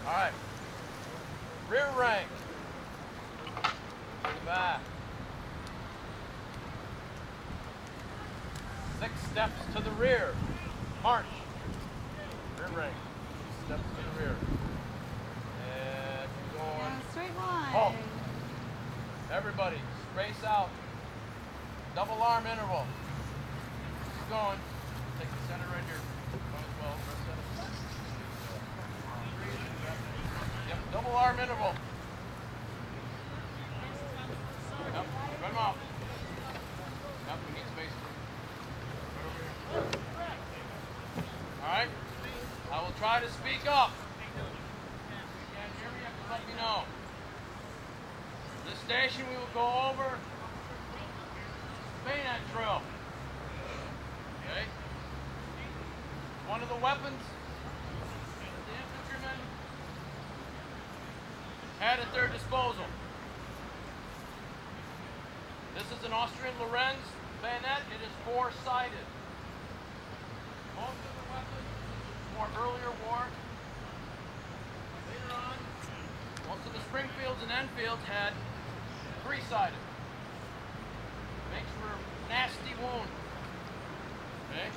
Alright. Rear rank. Back. 6 steps to the rear. March. Rear rank. 6 steps to the rear. And keep going. Yeah, straight line. Halt. Everybody, space out. Double arm interval. Keep going. Take the center right here. Might as well. Yep, double arm interval. Yep, run them off. Yep, we need space. Alright, I will try to speak up. If you can't hear me, you have to let me know. This station we will go over bayonet drill. Okay? One of the weapons that the infantrymen had at their disposal. This is an Austrian Lorenz bayonet. It is 4-sided. Most of the weapons, more earlier war. Later on, most of the Springfields and Enfields had 3-sided. Makes for a nasty wound. Okay?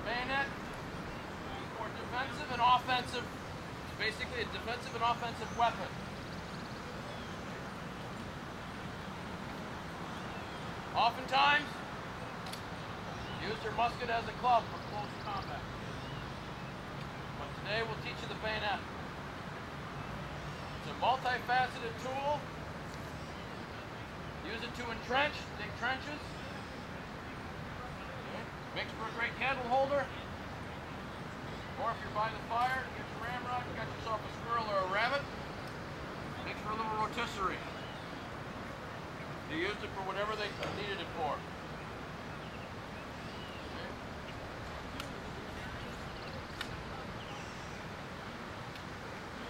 Bayonet, for defensive and offensive. It's basically a defensive and offensive weapon. Oftentimes, use your musket as a club for close combat. But today we'll teach you the bayonet. It's a multifaceted tool. Use it to entrench, dig trenches. Okay. Makes for a great candle holder. Or if you're by the fire, get your ramrod, got yourself a squirrel or a rabbit. Makes for a little rotisserie. They used it for whatever they needed it for. Okay.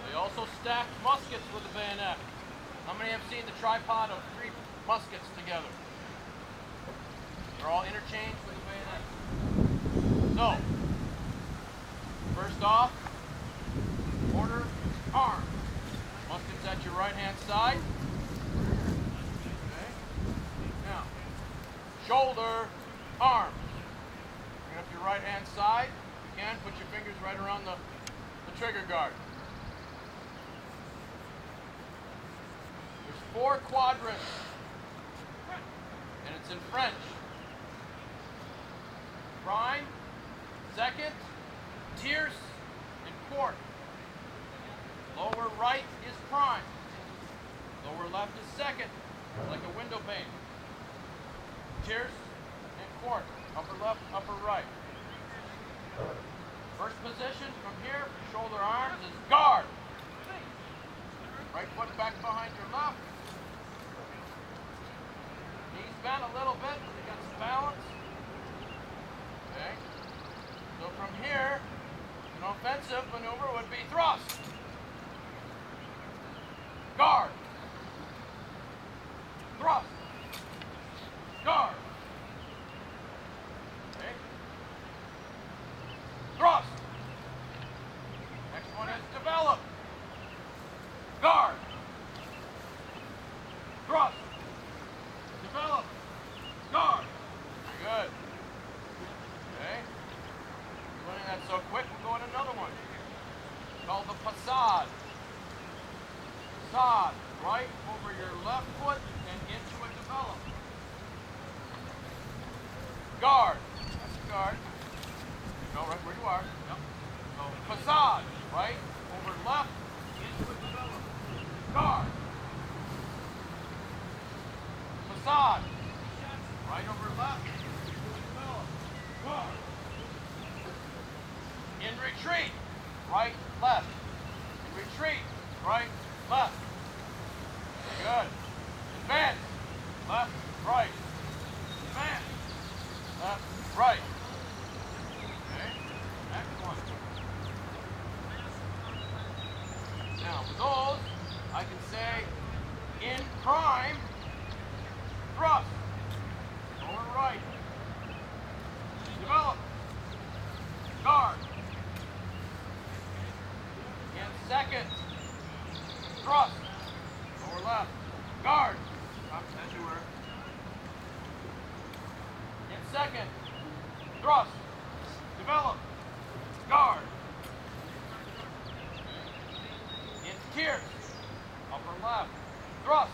They also stacked muskets with the bayonet. How many have seen the tripod of 3 muskets together? They're all interchanged with the bayonet. So, first off, order arm. Muskets at your right-hand side. Okay. Now, shoulder, arms. Bring up your right-hand side. If you can, put your fingers right around the trigger guard. There's 4 quadrants, and it's in French. Prime, second, tierce, and quart. Lower right is prime. Lower left is second, like a window pane. Tierce and quart. Upper left, upper right. First position from here for shoulder arms is guard. Right foot back behind your left. Knees bent a little bit, but you got some balance. Okay. So from here, an offensive maneuver would be thrust. Guard. Thrust. Guard. Okay. Thrust. Next one is develop. Guard. Thrust. Develop. Guard. Good. Okay. Learning that so quick, we'll go on another one. Called the passade. Passade. Right over your left foot and into a develop. Guard. That's a guard. No, right where you are. Yep. So passade. Right over left into a develop. Guard. Passade. Right over left into a develop. Guard. In retreat. Right, left. In retreat. Right, left. Good. Advance. Left, right. Advance. Left, right. Okay. Next one. Now, with those, I can say in prime, thrust. Lower right. Develop. Guard. In second, thrust. Lower left. Guard. Up as you were. In second, thrust. Develop. Guard. In tierce. Upper left. Thrust.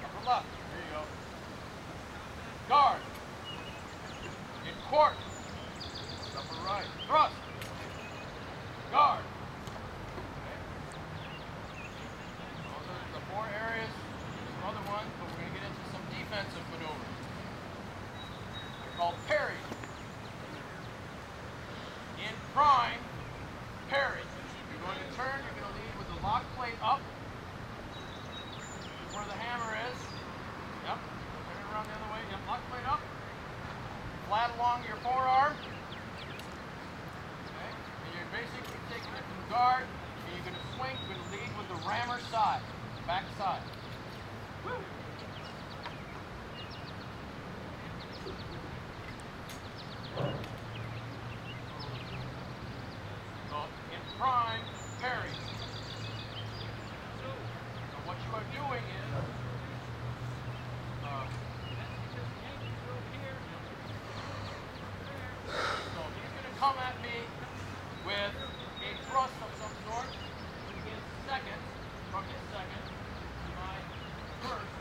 Upper left. There you go. Guard. In quart. Upper right. Thrust. Guard. Those are the 4 areas. There's some other ones, but we're going to get into some defensive maneuvers. They're called Parry. In prime, Parry. You're going to turn, you're going to lead with the lock plate up. Where the hammer is. Yep. Turn it around the other way. Yep. Lock plate up. Flat along your forearm. Okay. And you're basically taking it from guard, and you're going to swing, you're going to lead with the rammer side, back side. Woo! So, in prime, Parry. So what you are doing is, so he's going to come at me with a thrust of some sort. His second, from his second to my first.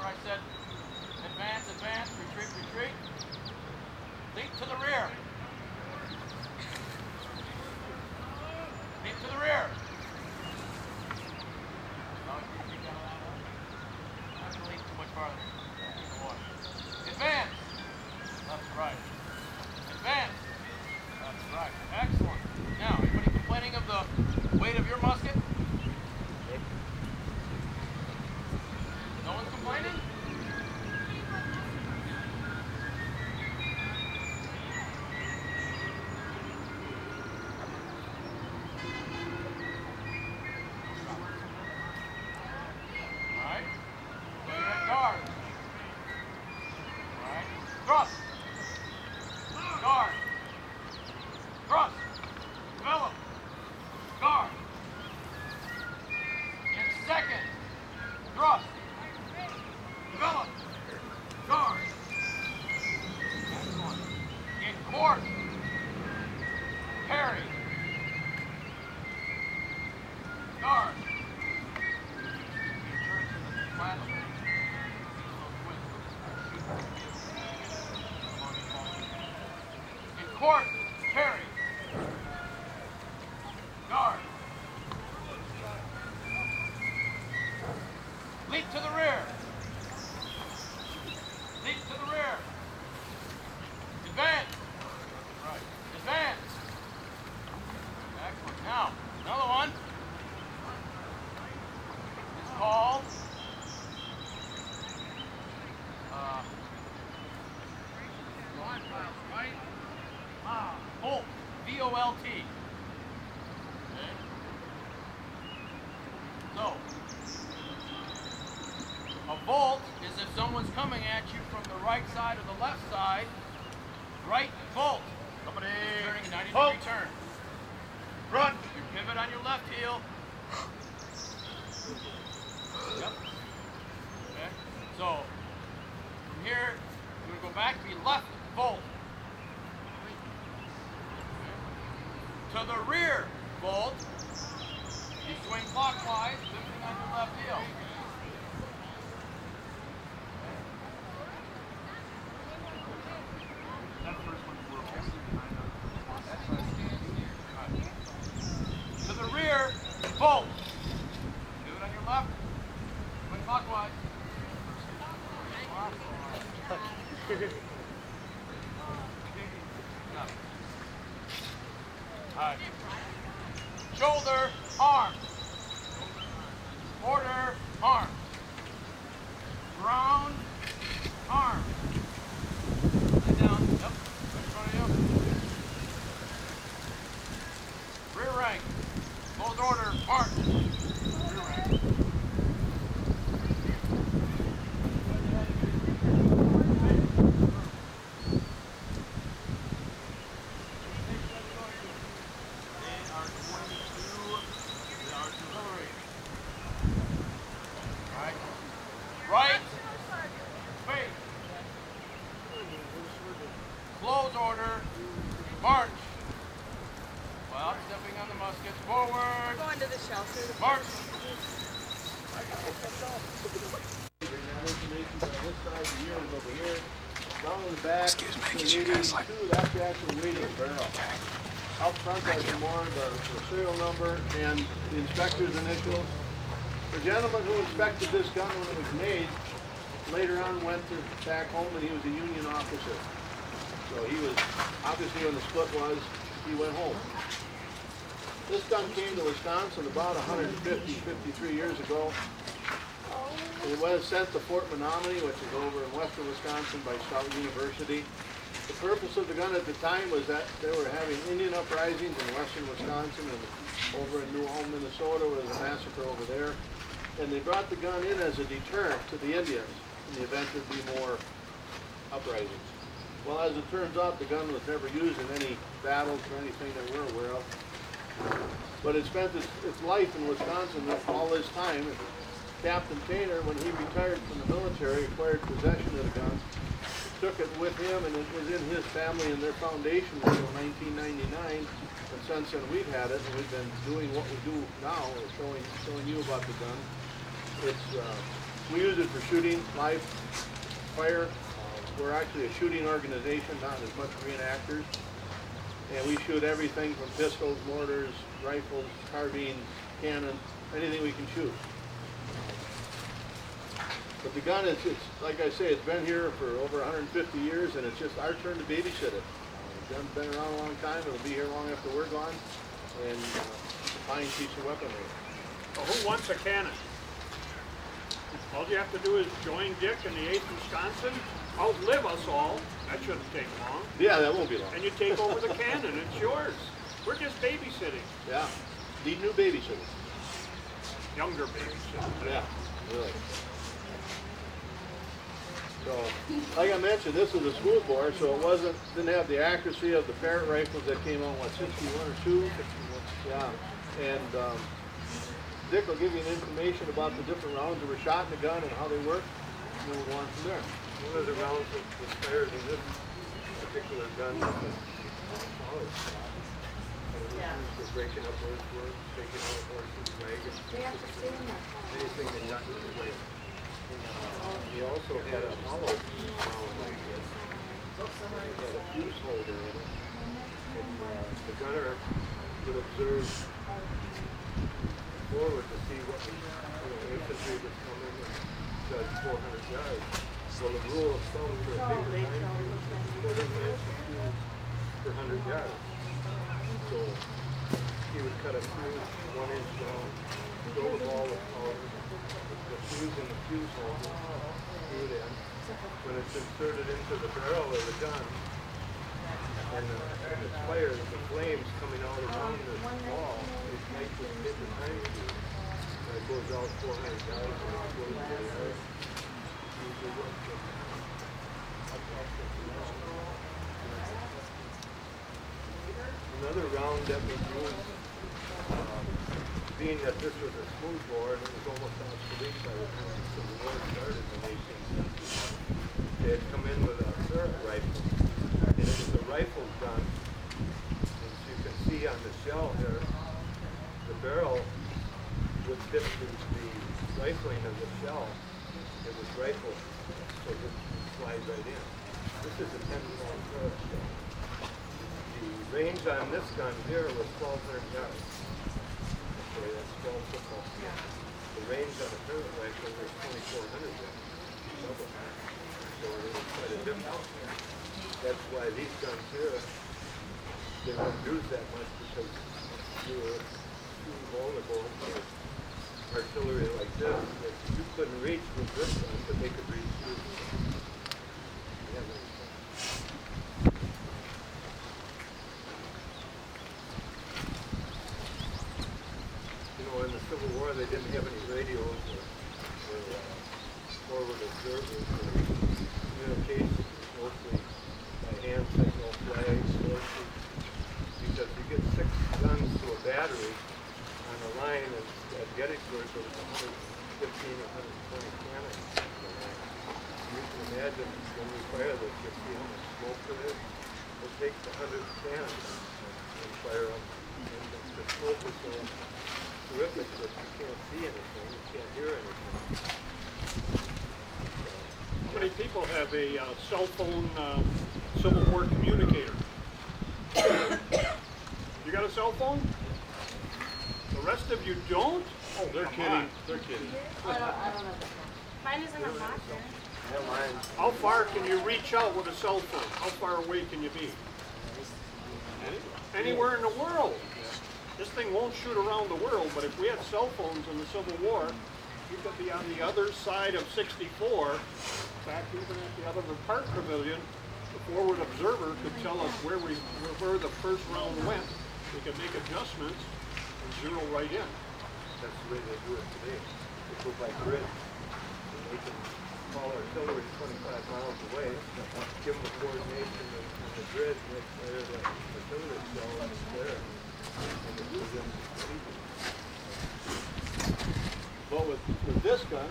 Remember I said advance, advance, retreat, retreat. Leap to the rear. Leap to the rear. Not to leap too much farther. Advance. Left to right. Advance. Left to right. Excellent. Now, anybody complaining of the weight of your musket? No one's complaining? Alright. So you're at guard. Alright. Thrust. Guard. Thrust. Develop. Guard. In second. Thrust. Develop. Guard. Excellent. In court. Parry. Guard. Return to the flat. In court. Parry. Guard. Leap to the rear. Leap to the rear. Advance. Right. Advance. Excellent. Now, another one. It's called Volt. V-O-L-T. Okay. So, a volt is if someone's coming at you from the right side or the left side. Right volt. Somebody turning 90-degree turn. Run. You pivot on your left heel. Yep. Okay. So from here, you're going to go back to be left volt. To the rear volt. You swing clockwise, lifting on your left heel. To the rear, volt. Do it on your left. Swing clockwise. Alright. Shoulder, arm. Order, arm. Ground, arm. Lay down. Yep. Right in front of you. Rear rank. Close order, march. Rear rank. Right, face, close order, march. Well, stepping on the muskets, forward. Going to the shelter. March. Excuse me, could you guys like... That's the actual reading barrel. Okay. Out front, there's more the serial number and the inspector's initials. The gentleman who inspected this gun when it was made later on went back home and he was a Union officer. So he was, obviously when the split was, he went home. This gun came to Wisconsin about 153 years ago. It was sent to Fort Menominee, which is over in western Wisconsin by Stout University. The purpose of the gun at the time was that they were having Indian uprisings in western Wisconsin, and over in New Ulm, Minnesota, was a massacre over there. And they brought the gun in as a deterrent to the Indians in the event there'd be more uprisings. Well, as it turns out, the gun was never used in any battles or anything that we're aware of. But it spent its life in Wisconsin all this time. And Captain Taylor, when he retired from the military, acquired possession of the gun, took it with him, and it was in his family and their foundation until 1999. And since then, we've had it, and we've been doing what we do now, showing you about the gun. It's We use it for shooting, live fire. We're actually a shooting organization, not as much reenactors. And we shoot everything from pistols, mortars, rifles, carbines, cannons, anything we can shoot. But the gun, it's like I say, it's been here for over 150 years, and it's just our turn to babysit it. The gun's been around a long time. It'll be here long after we're gone. And it's a fine piece of weaponry. Well, who wants a cannon? All you have to do is join Dick in the 8th Wisconsin, outlive us all. That shouldn't take long. Yeah, that won't be long. And you take over the cannon. It's yours. We're just babysitting. Yeah. Need new babysitters. Younger babysitters. Yeah, really. So, like I mentioned, this is a smoothbore, so it didn't have the accuracy of the Parrot rifles that came on, 61 or 2? 61. Yeah. And Dick will give you information about the different rounds that were shot in the gun and how they work, and then we'll go on from there. One of the rounds that was fired in this particular gun was a solid shot. And it was used for breaking up earthworks, taking out horses, wagons, anything that got in the way. He also had a hollow round like this. It had a fuse holder in it. And the gunner would observe forward to see what infantry was coming and judge 400 yards. So the rule of thumb for a bigger time is 1/4 inch fuse per 100 yards. So he would cut a fuse 1 inch long, throw the ball of powder, the fuse in the fuse holder, screw it in. When it's inserted into the barrel of the gun, and it's fired, the flames coming out around the ball, it makes it hit the time fuse. And it goes out 400 yards and it goes to the air. Another round that we used, being that this was a smoothbore and it was almost obsolete by the time the Civil War started in the 1860s, they had come in with a Merrill rifle, and it was a rifle gun. As you can see on the shell here, the barrel would fit the rifling of the shell. It was rifled, so it would slide right in. This is a 10-pound Merrill shell. The range on this gun here was 1,200 yards. Okay, that's 12 football fields. The range on the Merrill rifle was 2,400 yards. Double. So it was quite a difference. That's why these guns here, they weren't used that much because you were too vulnerable to artillery like this that you couldn't reach with this gun, but they could reach through. You know, in the Civil War, they didn't have any radios or forward observers or communication, mostly by hand signal, flags, horses, because you get 6 guns to a battery on a line at Gettysburg, there was 115 or 120 cannons on the line. You can imagine when we fire this, you'll see how much smoke there is. It takes 100 cannons and fire them. And the smoke is so terrific that you can't see anything, you can't hear anything. How many people have a cell phone Civil War communicator? You got a cell phone? The rest of you don't? Oh, They're come kidding. on. They're kidding. I don't have that. Mine is in a locker. Yeah, mine. How far can you reach out with a cell phone? How far away can you be? Anywhere in the world. This thing won't shoot around the world, but if we had cell phones in the Civil War, you could be on the other side of 64, back even at the other park pavilion. The forward observer could tell us where the first round went. We could make adjustments and zero right in. That's the way they do it today. They go by grid. And they can call artillery 25 miles away, give them the coordination on the grid, and they fire the artillery shell that's there. And it's within season. But with this gun,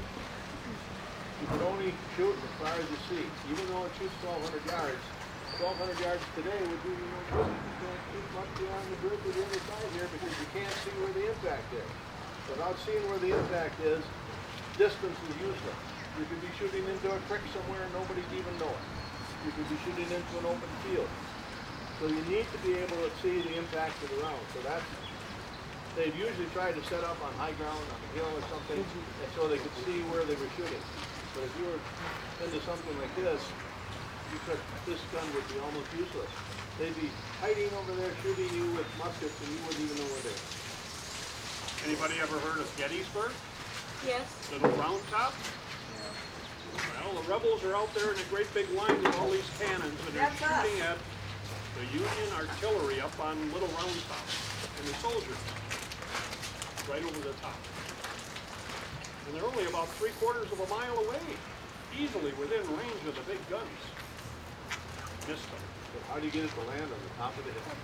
you can only shoot as far as you see. Even though it shoots 1,200 yards, 1,200 yards today would do you no good. You can't shoot much beyond the grid to the other side here because you can't see where the impact is. Without seeing where the impact is, distance is useless. You could be shooting into a creek somewhere and nobody'd even know it. You could be shooting into an open field. So you need to be able to see the impact of the round. So that's, they'd usually try to set up on high ground, on a hill or something, and so they could see where they were shooting. But if you were into something like this, this gun would be almost useless. They'd be hiding over there shooting you with muskets and you wouldn't even know where they were. Anybody ever heard of Gettysburg? Yes. Little round top? Well, the rebels are out there in a great big line with all these cannons, and they're shooting at the Union artillery up on Little Round Top, and the soldiers right over the top. And they're only about 3/4 of a mile away, easily within range of the big guns. Missed them. But how do you get it to land on the top of the hill?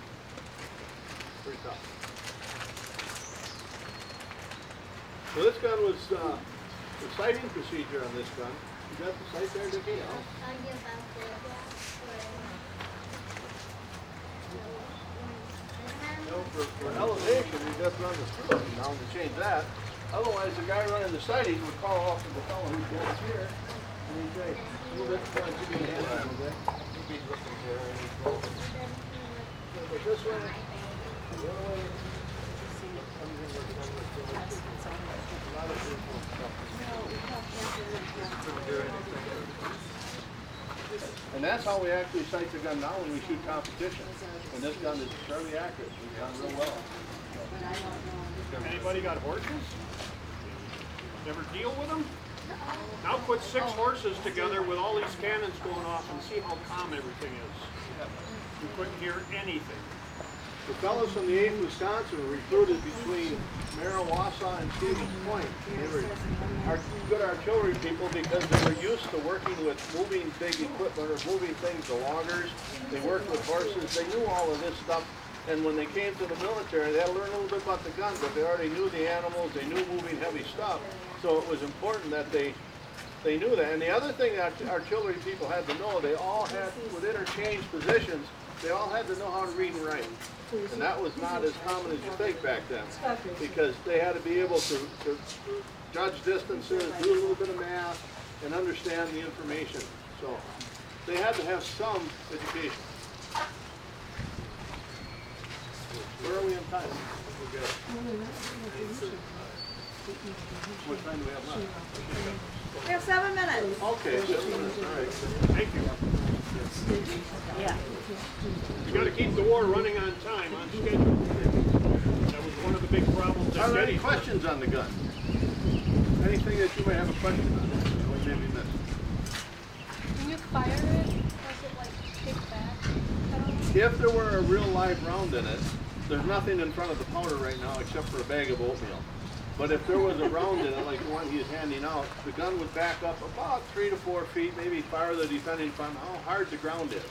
Pretty tough. So this gun was, the sighting procedure on this gun. You got the sight there, Dickie? Yeah. You know, for elevation, you just run the screw up and down to change that. Otherwise, the guy running the sighting would call off to the fellow who's down here, and he'd say, "Move it, try to give me a hand a little bit." He'd be looking there, and he'd go. But this way, the other way. And that's how we actually sight the gun now when we shoot competition. And this gun is fairly accurate. We've done real well. Anybody got horses? Ever deal with them? Now put 6 horses together with all these cannons going off and see how calm everything is. You couldn't hear anything. The fellows from the 8th Wisconsin were recruited between Merrill, Wausau, and Stevens Point. They were good artillery people because they were used to working with moving big equipment or moving things, the loggers. They worked with horses. They knew all of this stuff. And when they came to the military, they had to learn a little bit about the gun, but they already knew the animals. They knew moving heavy stuff. So it was important that they knew that. And the other thing that artillery people had to know, they all had, with interchanged positions, they all had to know how to read and write. And that was not as common as you think back then, because they had to be able to judge distances, do a little bit of math, and understand the information. So they had to have some education. Where are we on time? What time do we have left? We have 7 minutes. Okay, 7 minutes, all right. Thank you. Yeah. You got to keep the war running on time, on schedule. That was one of the big problems at Are there any Gettysburg. questions on the gun? Anything that you may have a question on? What maybe missed? When you fire it, does it like kick back? If there were a real live round in it, there's nothing in front of the powder right now except for a bag of oatmeal. But if there was a round in it, like the one he's handing out, the gun would back up about 3 to 4 feet, maybe farther, depending upon how hard the ground is.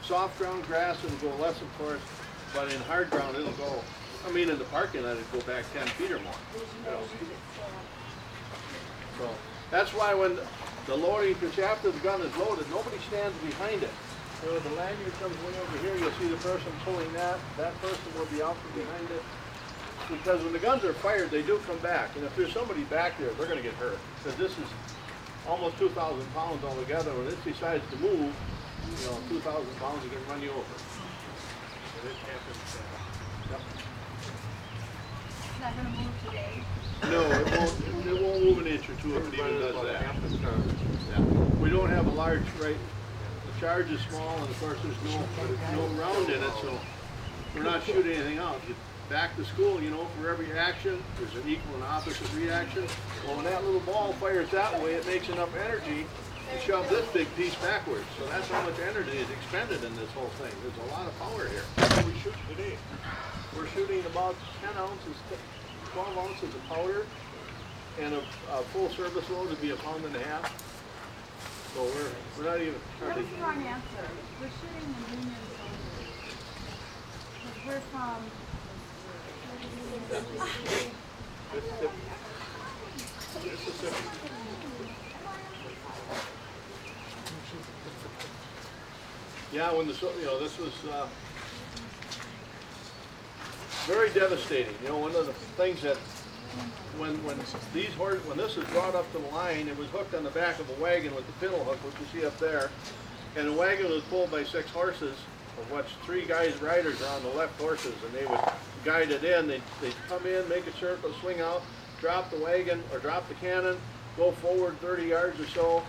Soft ground grass, it'll go less, of course, but in hard ground, it'll go, in the parking lot, it'll go back 10 feet or more. You know. So that's why when the loading, after the gun is loaded, nobody stands behind it. So the lanyard comes way over here, you'll see the person pulling that. That person will be out from behind it. Because when the guns are fired, they do come back. And if there's somebody back there, they're going to get hurt. Because this is almost 2,000 pounds altogether. When it decides to move, 2,000 pounds, it can run you over. And it happens. Yep. It's not going to move today. No, it won't move an inch or two if it even does that. Yeah. We don't have a large, right? The charge is small, and of course there's no round in it, so we're not shooting anything out. Back to school, for every action, there's an equal and opposite reaction. Well, when that little ball fires that way, it makes enough energy to shove this big piece backwards. So that's how much energy is expended in this whole thing. There's a lot of power here. What are we shooting today? We're shooting about 10 ounces, 12 ounces of powder, and a full service load would be 1.5 pounds. So we're not even. That was the wrong answer. We're shooting the Union soldiers. We're from Mississippi. Yeah, when this was very devastating. One of the things that when this is brought up to the line, it was hooked on the back of a wagon with the fiddle hook, which you see up there. And the wagon was pulled by 6 horses, of which 3 riders are on the left horses, and they would guide it in. They'd come in, make a circle, swing out, drop the wagon or drop the cannon, go forward 30 yards or so,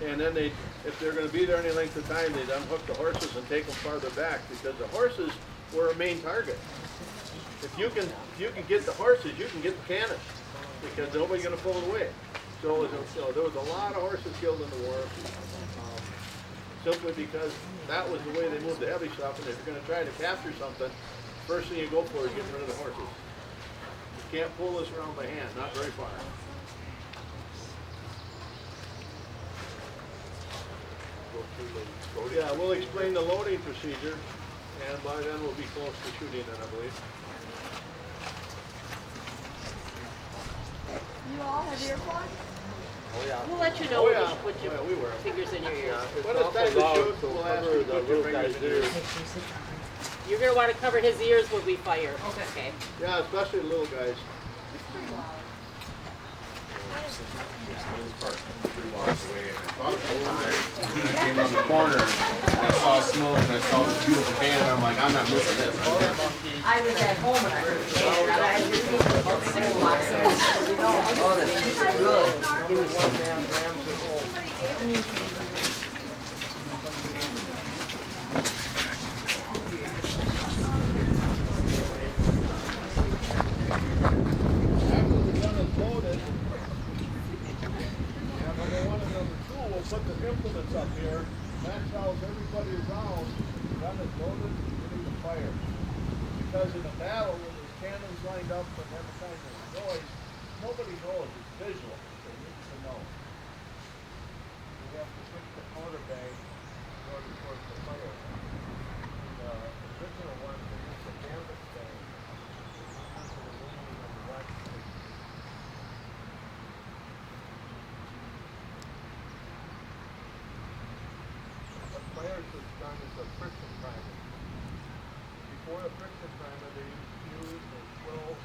and then if they're going to be there any length of time, they'd unhook the horses and take them farther back, because the horses were a main target. If you can get the horses, you can get the cannon, because nobody's going to pull it away. So there was a lot of horses killed in the war, simply because that was the way they moved the heavy stuff. And if you're going to try to capture something, first thing you go for is getting rid of the horses. You can't pull this around by hand, not very far. Yeah, we'll explain the loading procedure, and by then we'll be close to shooting it, I believe. You all have earplugs? We'll let you know what your we wear 'em. fingers in your ears. When it's time to shoot, we'll ask you to put your fingers in your ears. You're going to want to cover his ears when we fire. Okay. Yeah, especially the little guys. When I came around the corner, I saw smoke and I saw this beautiful can, and I'm like, I'm not missing this. I was at home and I heard the band, and I just came about 6 blocks. Oh, that's good. He was 1 man grams of gold. After the gun is loaded, number 1 and number 2 will put the implements up here. That tells everybody around the gun is loaded, ready to fire. Because in a battle, when there's cannons lined up and every kind of noise, nobody knows. It's visual. They need to know. You have to switch the quarter bag in order for it to fire. The original one, they used the canvas bag. What fires is done is a friction primer. Before a friction primer, they use fuse or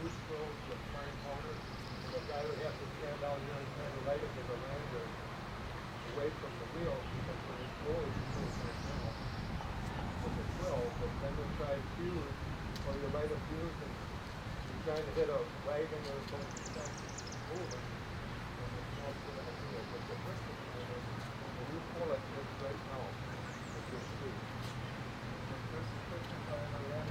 loose quills with fine powder. And the guy would have to stand out here and kind of light it with a lantern away from the wheel, because when it blows, it goes right now with a quill. But then you try fuse, or you light a fuse and you're trying to hit a wagon or something that's moving, and it's not going to do it. But the friction primer, when you pull it, it's right now with your speed. There's the friction primer in.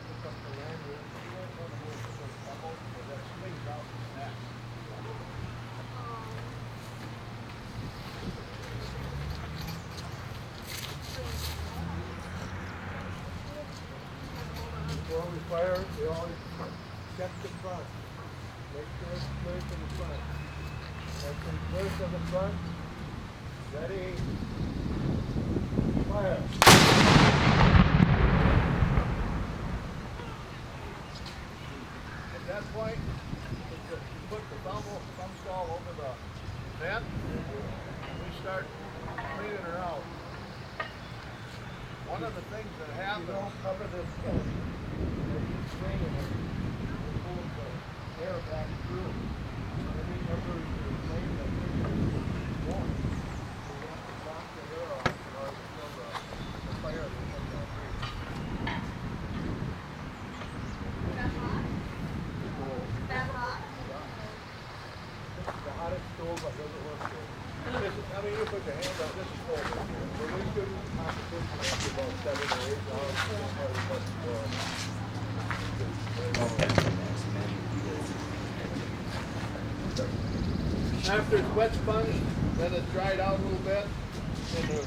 Pick up the lanyard. You don't want to move it with bubble, or that swings out and snaps. Before we fire, we always check the front. Make sure it's clear to the front. That's clear to the front. Ready? Fire. At that point, you put the thumb stall over the vent, and we start cleaning her out. One of the things that happens, you don't cover this as you swing it, it pulls the air back through. Whenever you're playing the thing is going, so you have to knock the air off in order to kill the fire that comes out free. That hot? This is the hottest stove I've ever worked with. I mean, you put your hand on this is cold right here. When we shoot competition after about 7 or 8 hours, it's hard to let it go. After it's wet sponged, then it's dried out a little bit, and the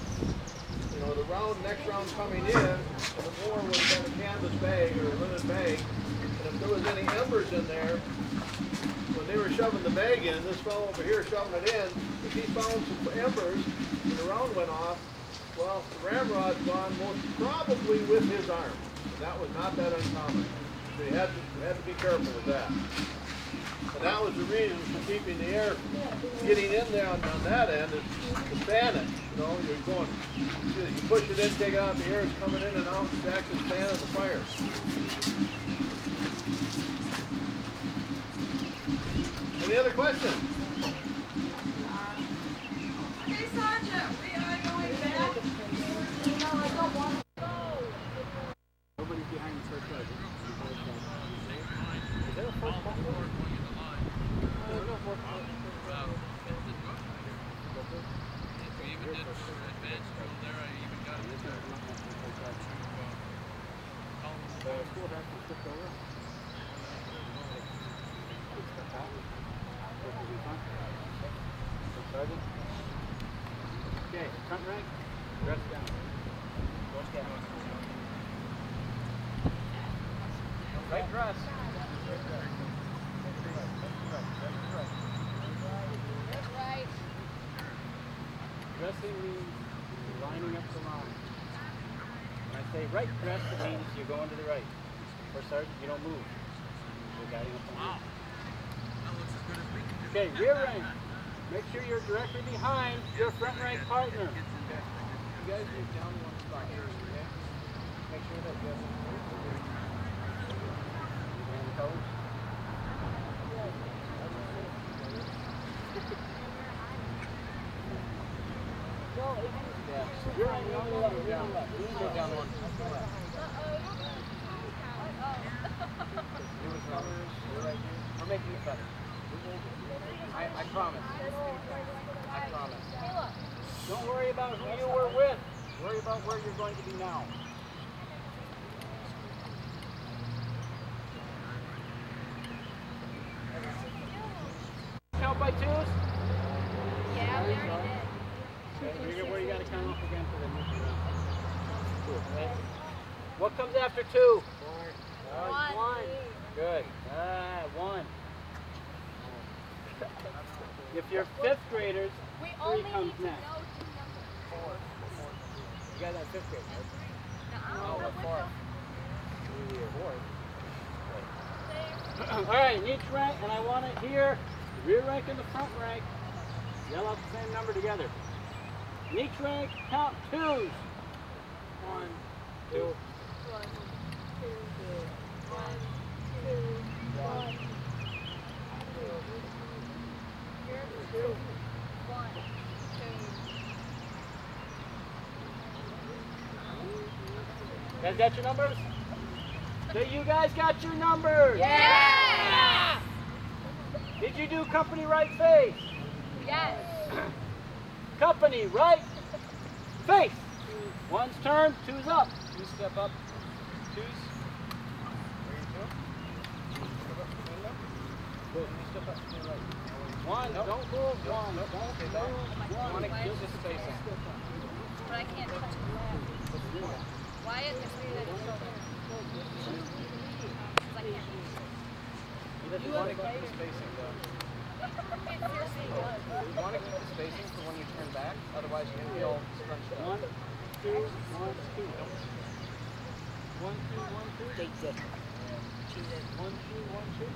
next round coming in, the more was in a canvas bag or a linen bag, and if there was any embers in there, when they were shoving the bag in, this fellow over here shoving it in, if he found some embers and the round went off, well, the ramrod's gone most probably with his arm. And that was not that uncommon. So you had to be careful with that. And that was the reason for keeping the air getting in there on that end is to fan it. You know, you're going, you push it in, take it out, the air is coming in and out, it's actually fanning the fire. Any other questions? Hey, Sergeant, we are going back. No, I don't want to go. Nobody's behind the surcharge. Is there a first bumper? There's no fourth bumper. We even did advanced drill there. I even got it to School has to shift over. Sergeant. Okay, front rank, dress down. Right dress. Right. Dressing means lining up the line. When I say right dress, it means you're going to the right. Or sergeant, you don't move. You're guiding up the line. That looks as good as we can do. Okay, rear rank. Make sure you're directly behind your front rank partner. You guys move down one spot here, okay? Make sure that you have You're on your left, you're on left. You go down one. We're making it better. I promise. I promise. Don't worry about who you were with. Worry about where you're going to be now. Count by twos? Yeah, we already did. Where you got to count off again for the next round? Okay. What comes after two? One. Good. One. If you're fifth graders, We three only comes need to next. know two numbers. You guys are fifth grade, right? No, Fourth. All right, in each rank, and I want to hear the rear rank and the front rank yell out the same number together. In each rank, count twos. 1, 2. 1, 2, 1, 2, 1, 2, 1, 2. You guys got your numbers? So you guys got your numbers? Yeah! Did you do company right face? Yes. Company right face. One's turn, two's up. You step up. Twos. There you go. Step up. Stand up. Good. You step up to the right. One, Nope. don't move. Nope. One, Nope. don't Stay move. back. You One. want to keep the spacing. But I can't touch it. Wyatt, there's three that are shoulder. Because I can't. You want to keep the spacing though. It seriously does. You want to keep the spacing for when you turn back, otherwise you can feel scrunched up. 1, 2, 1, 2. 1, 2, 1, 2. They did. 1, 2, 1, 2.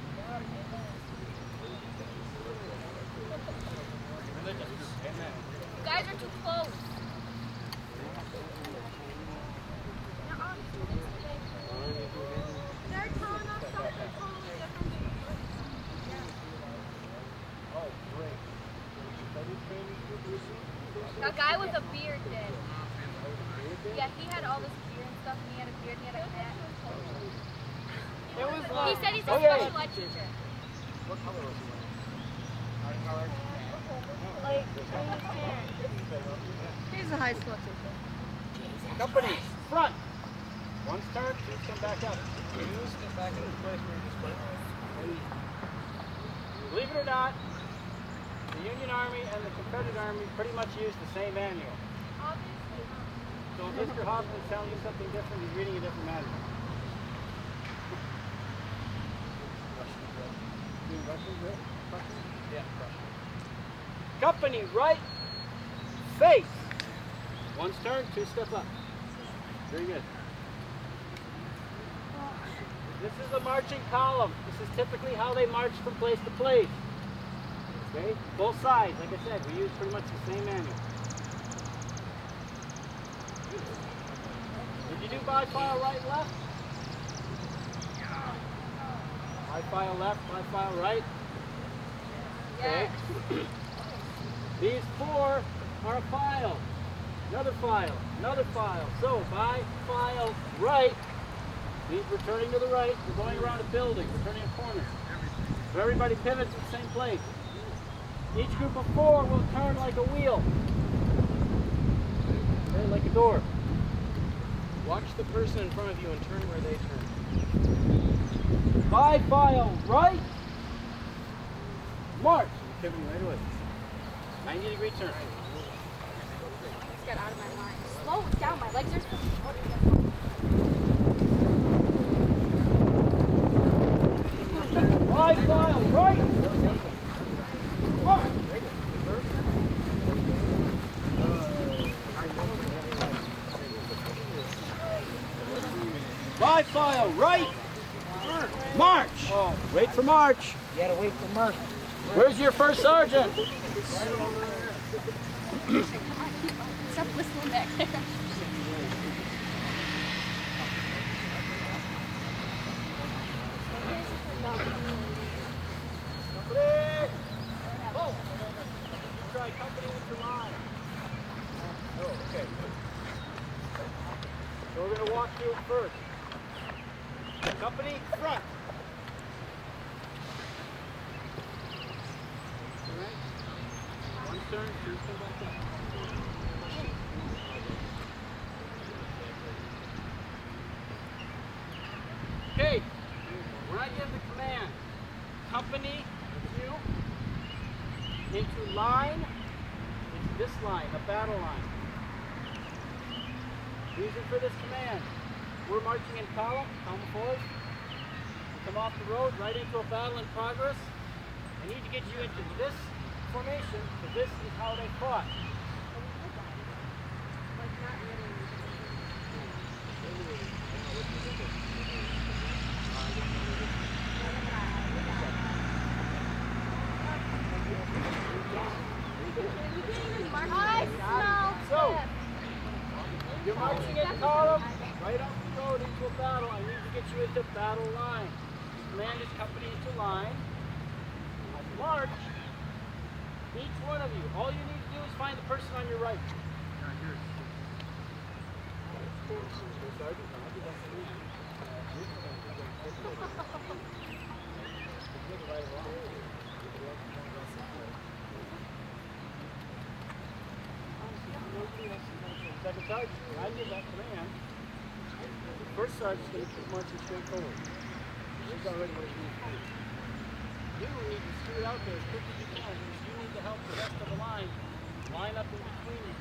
You guys are too close. They're telling us something totally different. Oh, great. That guy with a beard did. Yeah, he had all this gear and stuff, and he had a beard, and he had a hat. He said he's a special ed teacher. What color was he wearing? Our color? He's a high school teacher. Company, front. One's turn, two's come back up. You step back into the place where you just put it. Believe it or not, the Union Army and the Confederate Army pretty much use the same manual. So if Mr. Hoffman's telling you something different, he's reading a different manual. Yeah. Company, right face. One's turn, two step up. Very good. This is a marching column. This is typically how they march from place to place. Okay? Both sides, like I said, we use pretty much the same manual. Did you do bi-file right and left? Bi-file left, bi-file right. Okay? These 4 are a file. Another file, another file. So by file right means we're turning to the right. We're going around a building. We're turning a corner. So everybody pivots at the same place. Each group of 4 will turn like a wheel. Okay, like a door. Watch the person in front of you and turn where they turn. By file right, march. Pivoting right away. 90-degree turn. Just got out of my line. Slow down, my legs are still. By file right, march. By file right, march. Wait for march. You gotta wait for Merrill. Where's your first sergeant? Stop whistling back there. Try company with your line. Oh, okay. So we're going to walk through it first. Company front. All right. One turn, 2 turn back up. Okay. When I give the command, company view into line, into this line, a battle line. Reason for this command. We're marching in column forward. We come off the road right into a battle in progress. I need to get you into this formation, because this is how they fought. So, you're marching in column, right off the road into a battle. I need to get you into battle line. Command is company into line. March. Each one of you, all you need to do is find the person on your right. Second sergeant, I give that command. First sergeant's going to keep marching straight forward. She's already where she needs to be. You need to scoot out there as quick as you can, because you need to help the rest of the line line up in between you.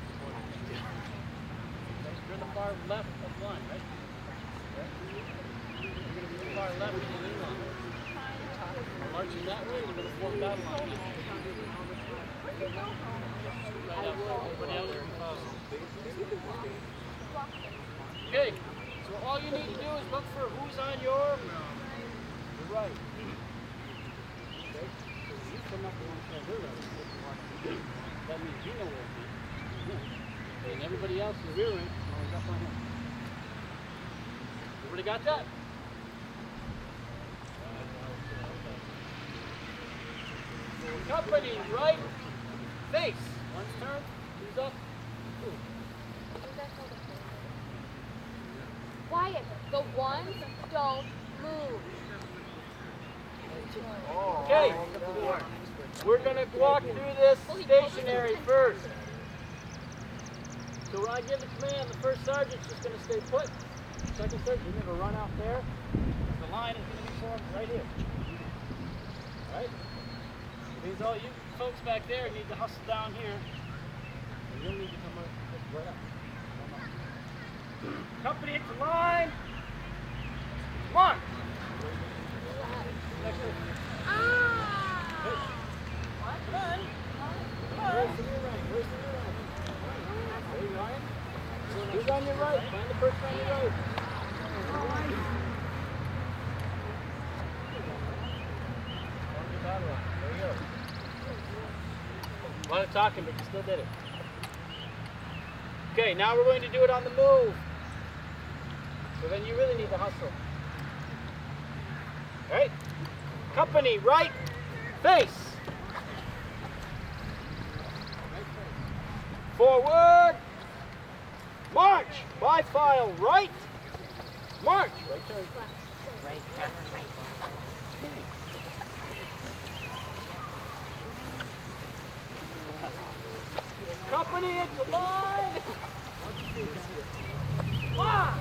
Okay, you're the far left of the line, right? Okay. You're going to be the far left of the lean line. We're marching that way, we're going to form battle line. Right up, everybody else will follow. Okay, so all you need to do is look for who's on your right. Okay, so you come up alongside her right. That means you know where it is. Okay, and everybody else is rear rank lines up on him. Everybody got that? Company, right, face. One's turn, who's up? Quiet. The ones don't move. Okay. We're going to walk through this stationary first. So when I give the command, the first sergeant's just going to stay put. Second sergeant, you're going to run out there. The line is going to be formed right here. All right? It means all you folks back there need to hustle down here. And you'll need to come right up. Company into line. March. Next one. Come on. Where's the rear rank? Where's the rear rank? Hey, Ryan. Who's on your right? Find the person on your right. There you go. A lot of talking, but you still did it. Okay, now we're going to do it on the move. So then you really need to hustle. All right? Company, right, face. Forward. March. By file right. March. Right turn. Company into line. One.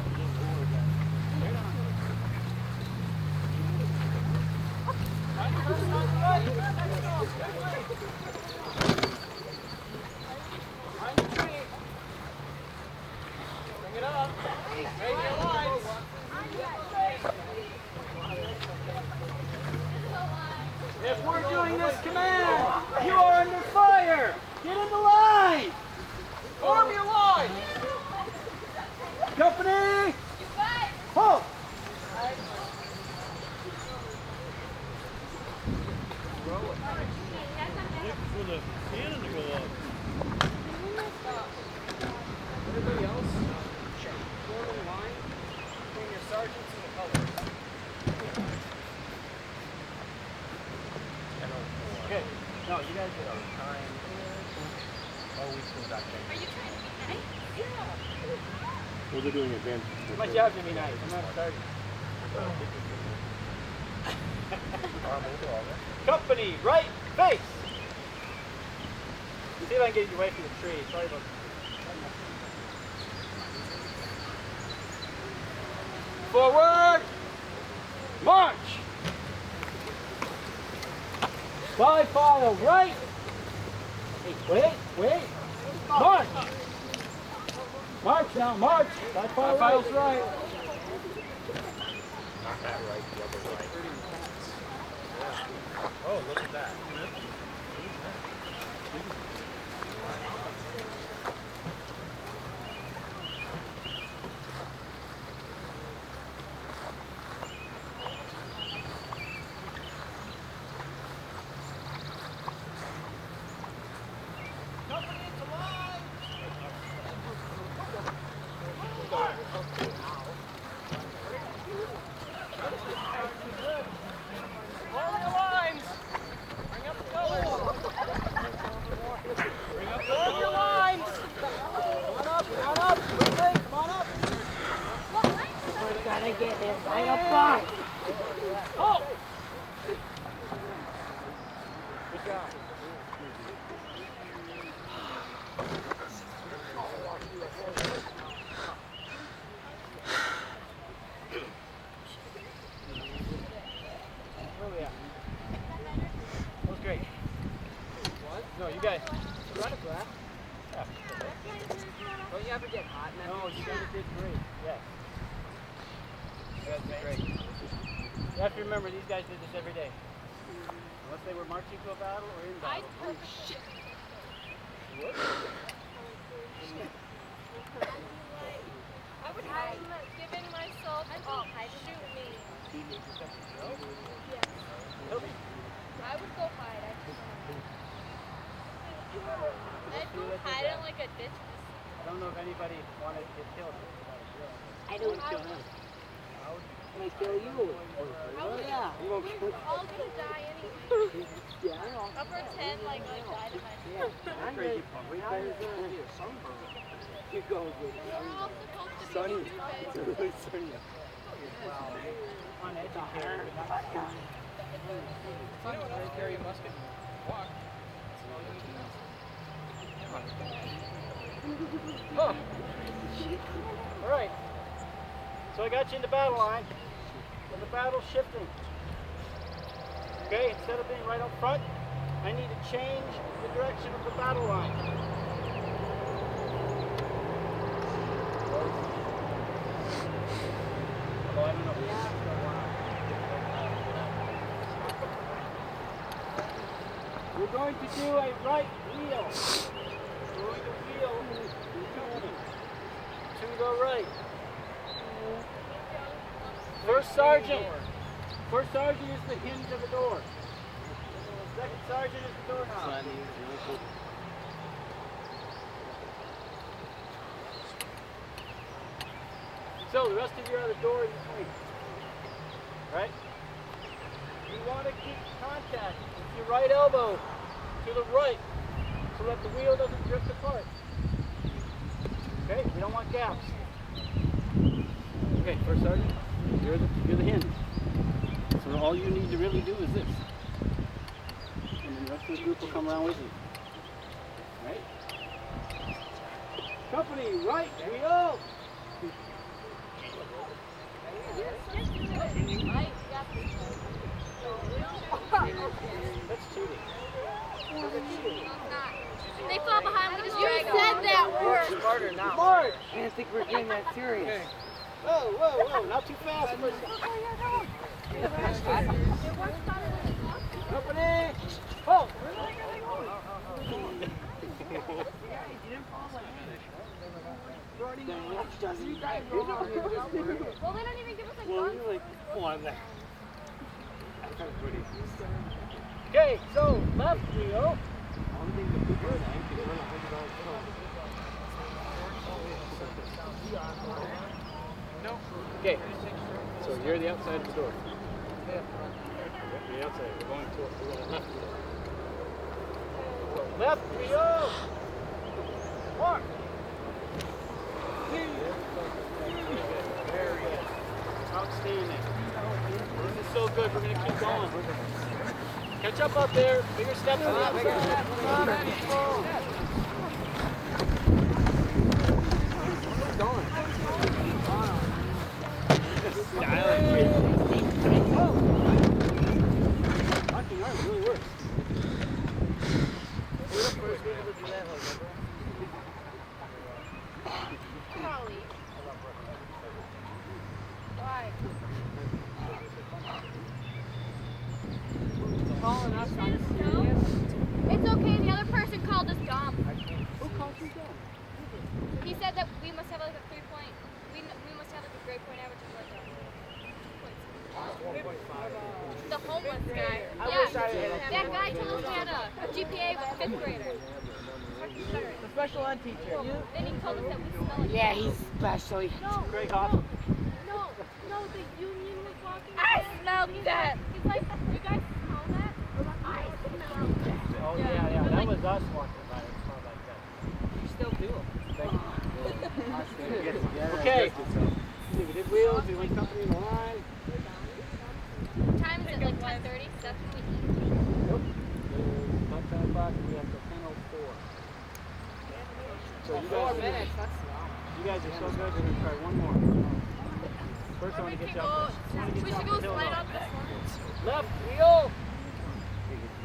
Bring it up. Raise your lines. If we're doing this command, you are under fire. Get in the line. Form your line. Company. Halt. For the cannon to go up. Everybody else, form in line between your sergeants and the colors. Okay. No, you guys did our time. Oh, we still got things. Are you trying to be nice? Yeah. Well, they're doing advanced. My job to be nice. I'm not a sergeant. Company, right face. See if I can get you away from the tree. Sorry about that. Forward. March. By file right. Wait. March. March now, march. By file right. Right. Not that right, the other right. Oh, look at that. No, you guys. Run a glass. Yeah. Don't you ever get hot in that? No, you guys did great. Yes. You guys did great. You have to remember, these guys did this every day. Unless they were marching to a battle or in battle. Shit. What? I would have given myself up. Shoot me. Yes. I would go hide. I'd go hide in like a ditch. I don't know if anybody wanted to get killed. I don't kill him. I kill you. Oh, yeah. We're all gonna die anyway. Yeah, I know. I'll pretend like I died in my sleep. I'm crazy. You go with it. We're all supposed to be Sunny. stupid. It's really sunny. Uneducated. Fine, carry a musket and walk. Oh. All right. So I got you in the battle line, but the battle's shifting. Okay, instead of being right up front, I need to change the direction of the battle line. Although I don't know. We're going to do a right wheel. We're going to wheel to the right. First sergeant is the hinge of the door. Second sergeant is the doorknob. So the rest of you are the door in between. Right? You want to keep contact with your right elbow to the right so that the wheel doesn't drift apart. don't want gaps. Okay, first sergeant, you're the hinge. So all you need to really do is this. And then the rest of the group will come around with you. Right? Company, right, wheel! That's cheating. They fall behind. We just drag them. You said that word. Smarter now. Smart! I didn't think we were getting that serious. Okay. Whoa, not too fast. Company! Halt! Well, they don't even give us like guns. Okay, so left wheel. Okay, so you're the outside of the door. You're the outside. We're going to left wheel. So left wheel. Mark. Very good. Outstanding. This is so good. We're going to keep going. Catch up up there. Bigger steps on the outside. Where's going? Locking arms really works. We're the first people to do that, remember? Probably. Why? It's okay. The other person called us dumb. Who called you dumb? He said that we must have like a 3-point. We must have like a grade point average of like 2 points. The homeless guy. That guy told us we had a GPA of a 5th grader. The special ed teacher. Then he told us that we smell like. Yeah, he's special. Greg Hoffman. No, the union was walking. I smelled that. He's like, you guys smell that? I smelled that. Oh yeah, that was us walking by. It smelled like that. You still do. Okay. We did wheels. We went company in the line. Time is at like 10:30. That's when we eat. Nope. About 10 o'clock. We have till 10:04. So you guys, 4 minutes. That's long. you guys are so good. We're gonna try one more. First, I want to get you up. We should go slide up this one. Left wheel.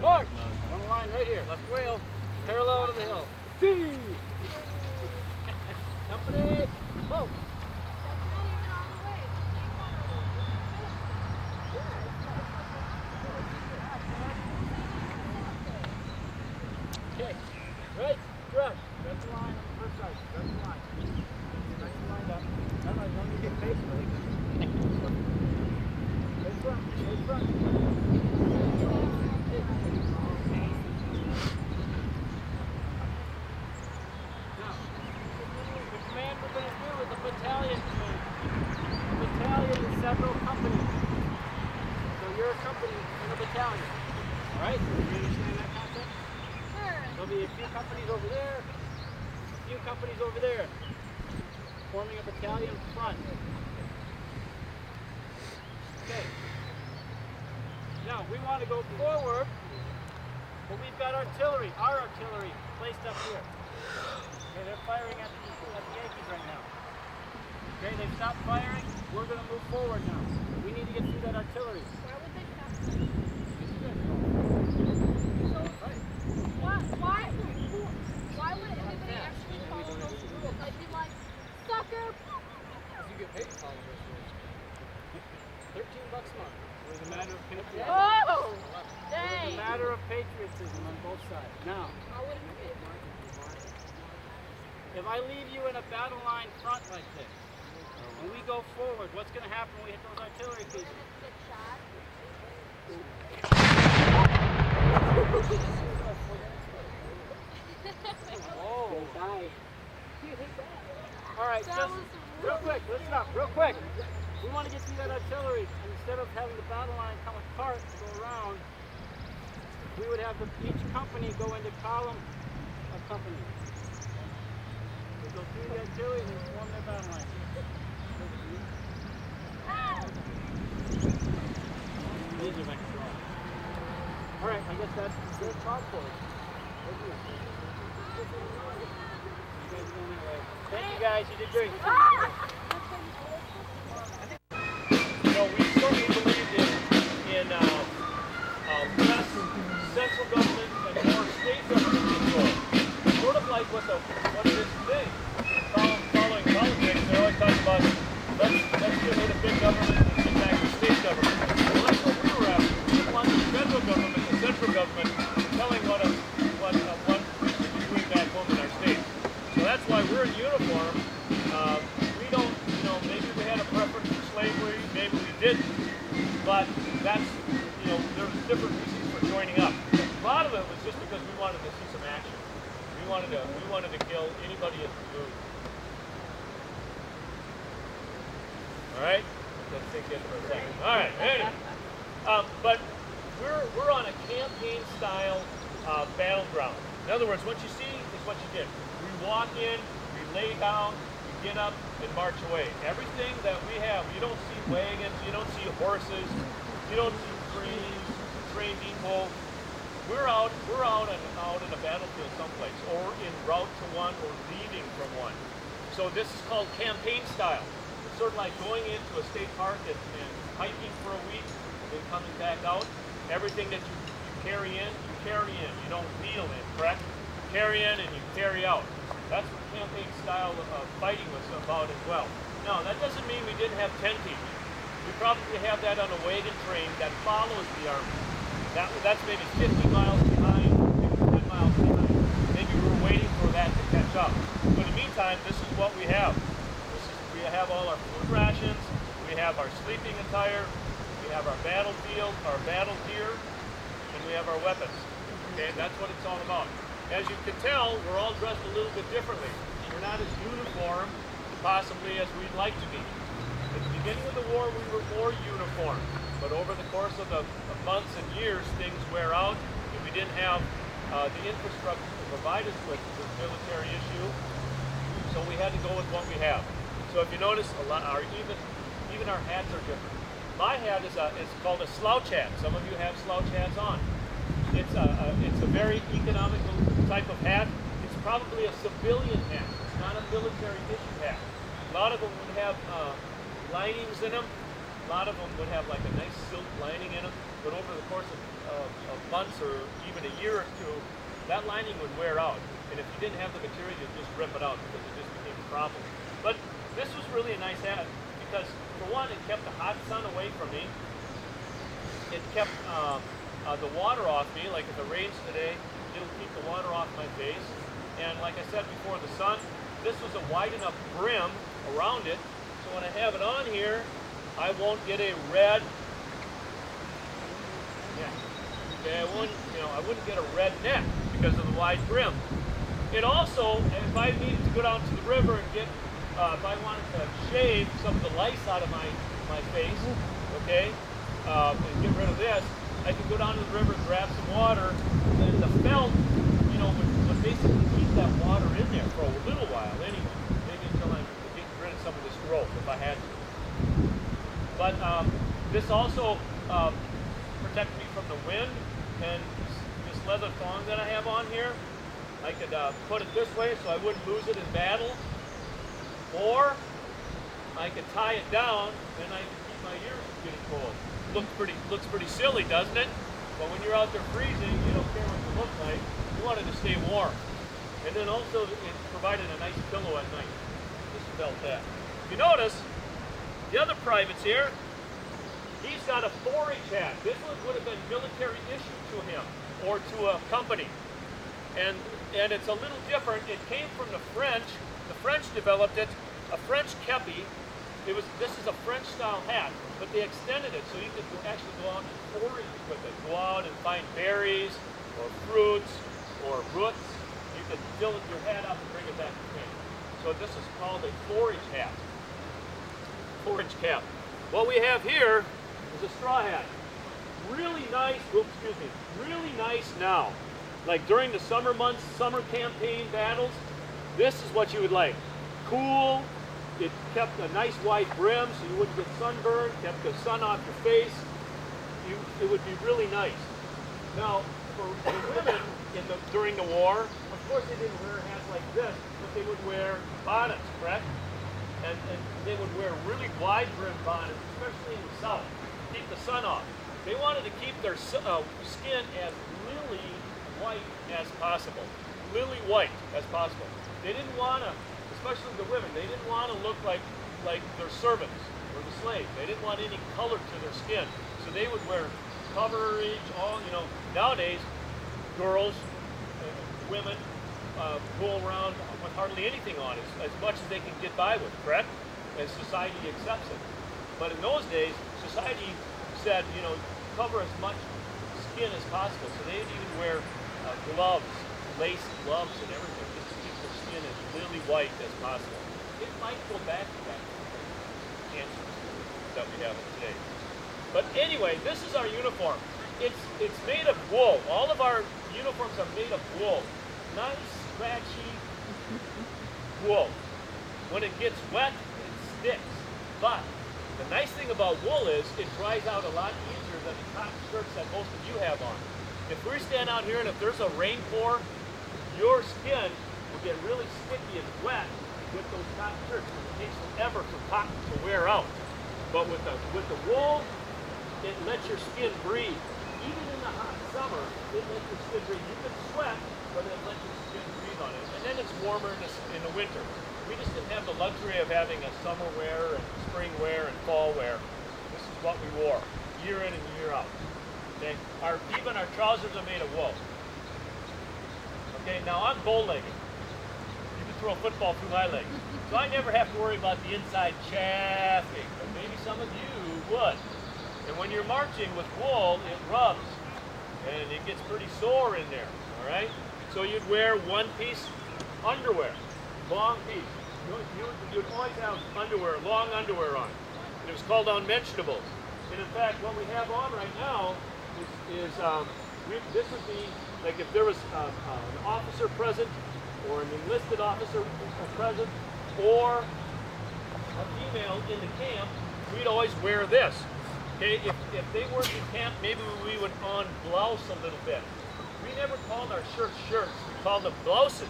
March. On the line right here. Left wheel. Parallel to the hill. Company. Whoa. Okay. Right. Rush. That's the line on the first side. That's the line. Nice and lined up. No, you don't need to get face for it. Face front. Face front. Now, the command we're going to do is a battalion command. A battalion is several companies. So you're a company in a battalion. All right? So you understand that concept? Sure. There'll be a few companies over there, a few companies over there, forming a battalion front. Okay. Now, we want to go forward, but we've got artillery, our artillery, placed up here. Okay, they're firing at the Yankees right now. Okay, they've stopped firing. We're going to move forward now. We need to get through that artillery. Why would they stop? Why would anybody actually follow those rules? I'd be like, sucker! Because you get paid to follow those rules. $13 a month. It was a matter of patriotism. Oh! It was Dang! a matter of patriotism on both sides. Now, How would it be? if I leave you in a battle line front like this, and we go forward, what's going to happen when we hit those artillery pieces? Get shot? Oh, all right, just real quick, listen up, real quick. We want to get through that artillery, and instead of having the battle line come apart and go around, we would have each company go into column of company. We go through the artillery, and online. These are like draw. All right, I guess that's good talk for us. You guys are going that way. Thank you guys, you did great. You know, we certainly believe in less central government and more state government control. Sort of like what it is today. Following politics, they always talk about let's get rid of big government and get back to state government. Well, that's what we were after. We didn't want the federal government, the central government, telling what we should be doing back home in our state. So that's why we're in uniform. We don't, you know, maybe we had a preference for slavery, maybe we didn't, but that's, you know, there's different reasons for joining up. A lot of it was just because we wanted to see some action. We wanted to kill anybody in the mood. All right, let's think in for a second. All right, anyway, but we're on a campaign-style battleground. In other words, what you see is what you get. We walk in, we lay down, we get up, and march away. Everything that we have, you don't see wagons, you don't see horses, you don't see trees, trained people. We're out in a battlefield someplace, or en route to one, or leaving from one. So this is called campaign style. It's sort of like going into a state park and hiking for a week, then coming back out. Everything that you carry in, you carry in. You don't wheel in, correct? You carry in and you carry out. That's what campaign style of fighting was about as well. Now, that doesn't mean we didn't have tenting. We probably have that on a wagon train that follows the army. That's maybe 50 miles behind, maybe 10 miles behind. Maybe we're waiting for that to catch up. But in the meantime, this is what we have. We have all our food rations, we have our sleeping attire, we have our battlefield, our battle gear, and we have our weapons. Okay, that's what it's all about. As you can tell, we're all dressed a little bit differently. We're not as uniform, possibly, as we'd like to be. At the beginning of the war, we were more uniform. But over the course of the months and years, things wear out, and we didn't have the infrastructure to provide us with this military issue, so we had to go with what we have. So if you notice, even our hats are different. My hat is called a slouch hat. Some of you have slouch hats on. It's a very economical type of hat. It's probably a civilian hat. It's not a military issue hat. A lot of them would have linings in them. A lot of them would have like a nice silk lining in them, but over the course of months or even a year or two, that lining would wear out. And if you didn't have the material, you'd just rip it out because it just became a problem. But this was really a nice hat because, for one, it kept the hot sun away from me. It kept the water off me. Like if it rains today, it'll keep the water off my face. And like I said before, the sun, this was a wide enough brim around it, so when I have it on here, I won't get a red, okay, I wouldn't get a red neck because of the wide brim. It also, if I needed to go down to the river and get, if I wanted to shave some of the lice out of my face, okay, and get rid of this, I could go down to the river and grab some water, and the felt, would basically keep that water in there for a little while anyway, maybe until I'm getting rid of some of this growth if I had to. But this also protects me from the wind, and this leather thong that I have on here, I could put it this way so I wouldn't lose it in battle, or I could tie it down and I could keep my ears from getting cold. Looks pretty silly, doesn't it? But when you're out there freezing, you don't care what you look like. You wanted to stay warm. And then also it provided a nice pillow at night. This felt that. If you notice, the other privates here, he's got a forage hat. This one would have been military issue to him or to a company. And it's a little different. It came from the French. The French developed it, a French kepi. This is a French style hat, but they extended it so you could actually go out and forage with it. Go out and find berries or fruits or roots. You could fill your hat up and bring it back to camp. So this is called a forage hat. Forage cap. What we have here is a straw hat. Really nice, really nice now. Like during the summer months, summer campaign battles, this is what you would like. Cool, it kept a nice wide brim so you wouldn't get sunburned, kept the sun off your face. It would be really nice. Now, for the women during the war, of course they didn't wear hats like this, but they would wear bonnets, correct? And they would wear really wide brim bonnets, especially in the south, to keep the sun off. They wanted to keep their skin as lily white as possible. Lily white as possible. They didn't want to, especially the women, they didn't want to look like their servants or the slaves. They didn't want any color to their skin. So they would wear coverage, nowadays, girls, women go around with hardly anything on as much as they can get by with, correct? And society accepts it. But in those days, society said, cover as much skin as possible. So they'd even wear gloves, lace gloves and everything, just to keep their skin as lily white as possible. It might go back to that cancer that we have today. But anyway, this is our uniform. It's made of wool. All of our uniforms are made of wool. Nice, scratchy wool. When it gets wet, it sticks. But the nice thing about wool is it dries out a lot easier than the cotton shirts that most of you have on. If we stand out here and if there's a rain pour, your skin will get really sticky and wet with those cotton shirts. It takes forever for cotton to wear out. But with the wool, it lets your skin breathe. Even in the hot summer, it lets your skin breathe. You can sweat, but it lets your skin breathe on it. And then it's warmer in the winter. We just didn't have the luxury of having a summer wear and spring wear and fall wear. This is what we wore, year in and year out. Okay? Even our trousers are made of wool. Okay, now I'm bow-legged. You can throw a football through my legs. So I never have to worry about the inside chaffing, but maybe some of you would. And when you're marching with wool, it rubs, and it gets pretty sore in there, all right? So you'd wear one-piece underwear, long piece. You'd always have underwear, long underwear on. And it was called unmentionables. And in fact, what we have on right now this would be, like if there was an officer present, or an enlisted officer present, or a female in the camp, we'd always wear this. Okay, if they weren't in camp, maybe we would on-blouse a little bit. We never called our shirts shirts, we called them blouses.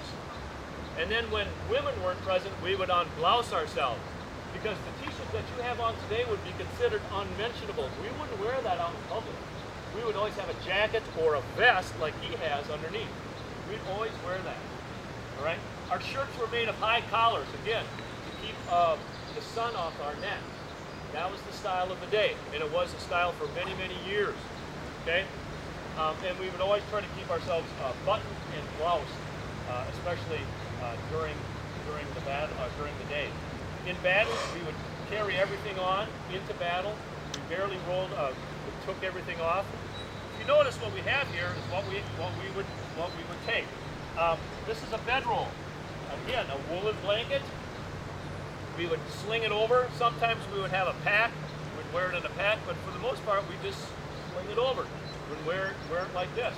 And then when women weren't present, we would on-blouse ourselves. Because the t-shirts that you have on today would be considered unmentionables. We wouldn't wear that out in public. We would always have a jacket or a vest like he has underneath. We'd always wear that, all right? Our shirts were made of high collars, again, to keep the sun off our neck. That was the style of the day, and it was the style for many, many years, okay? And we would always try to keep ourselves buttoned and bloused, especially during the day. In battle, we would carry everything on into battle. We barely we took everything off. If you notice, what we have here is what we would take. This is a bedroll. Again, a woolen blanket. We would sling it over. Sometimes we would have a pack. We'd wear it in a pack, but for the most part, we just sling it over. We'd wear it like this.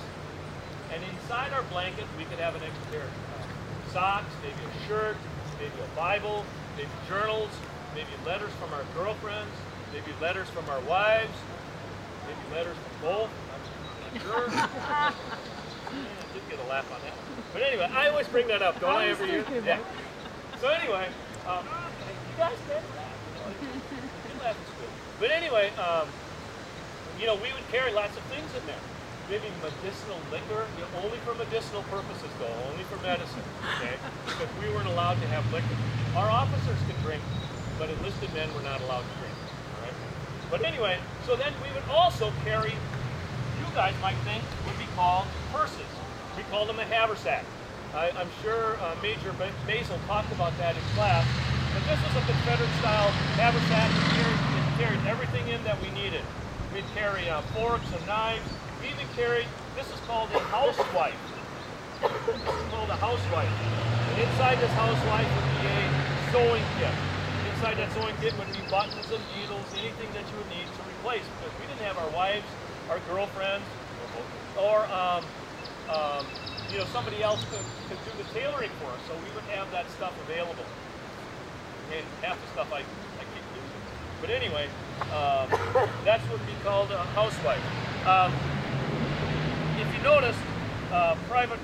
And inside our blanket, we could have an extra pair of socks, maybe a shirt, maybe a Bible, maybe journals, maybe letters from our girlfriends, maybe letters from our wives, maybe letters from both. I'm not sure. I did get a laugh on that. But anyway, I always bring that up, don't I, every year? Yeah. So anyway, you guys did laugh. You laugh is good. But anyway, we would carry lots of things in there. Maybe medicinal liquor, only for medicinal purposes though, only for medicine, okay? Because we weren't allowed to have liquor. Our officers could drink, but enlisted men were not allowed to drink, all right? But anyway, so then we would also carry, you guys might think, would be called purses. We called them a haversack. I'm sure Major Basil talked about that in class, but this was a Confederate-style haversack. It carried everything in that we needed. We'd carry forks and knives. We even carried, this is called a housewife. This is called a housewife. And inside this housewife would be a sewing kit. Inside that sewing kit would be buttons and needles, anything that you would need to replace, because we didn't have our wives, our girlfriends, or somebody else could do the tailoring for us, so we would have that stuff available. and half the stuff I keep losing. But anyway, that's what would be called a housewife. If you notice, Private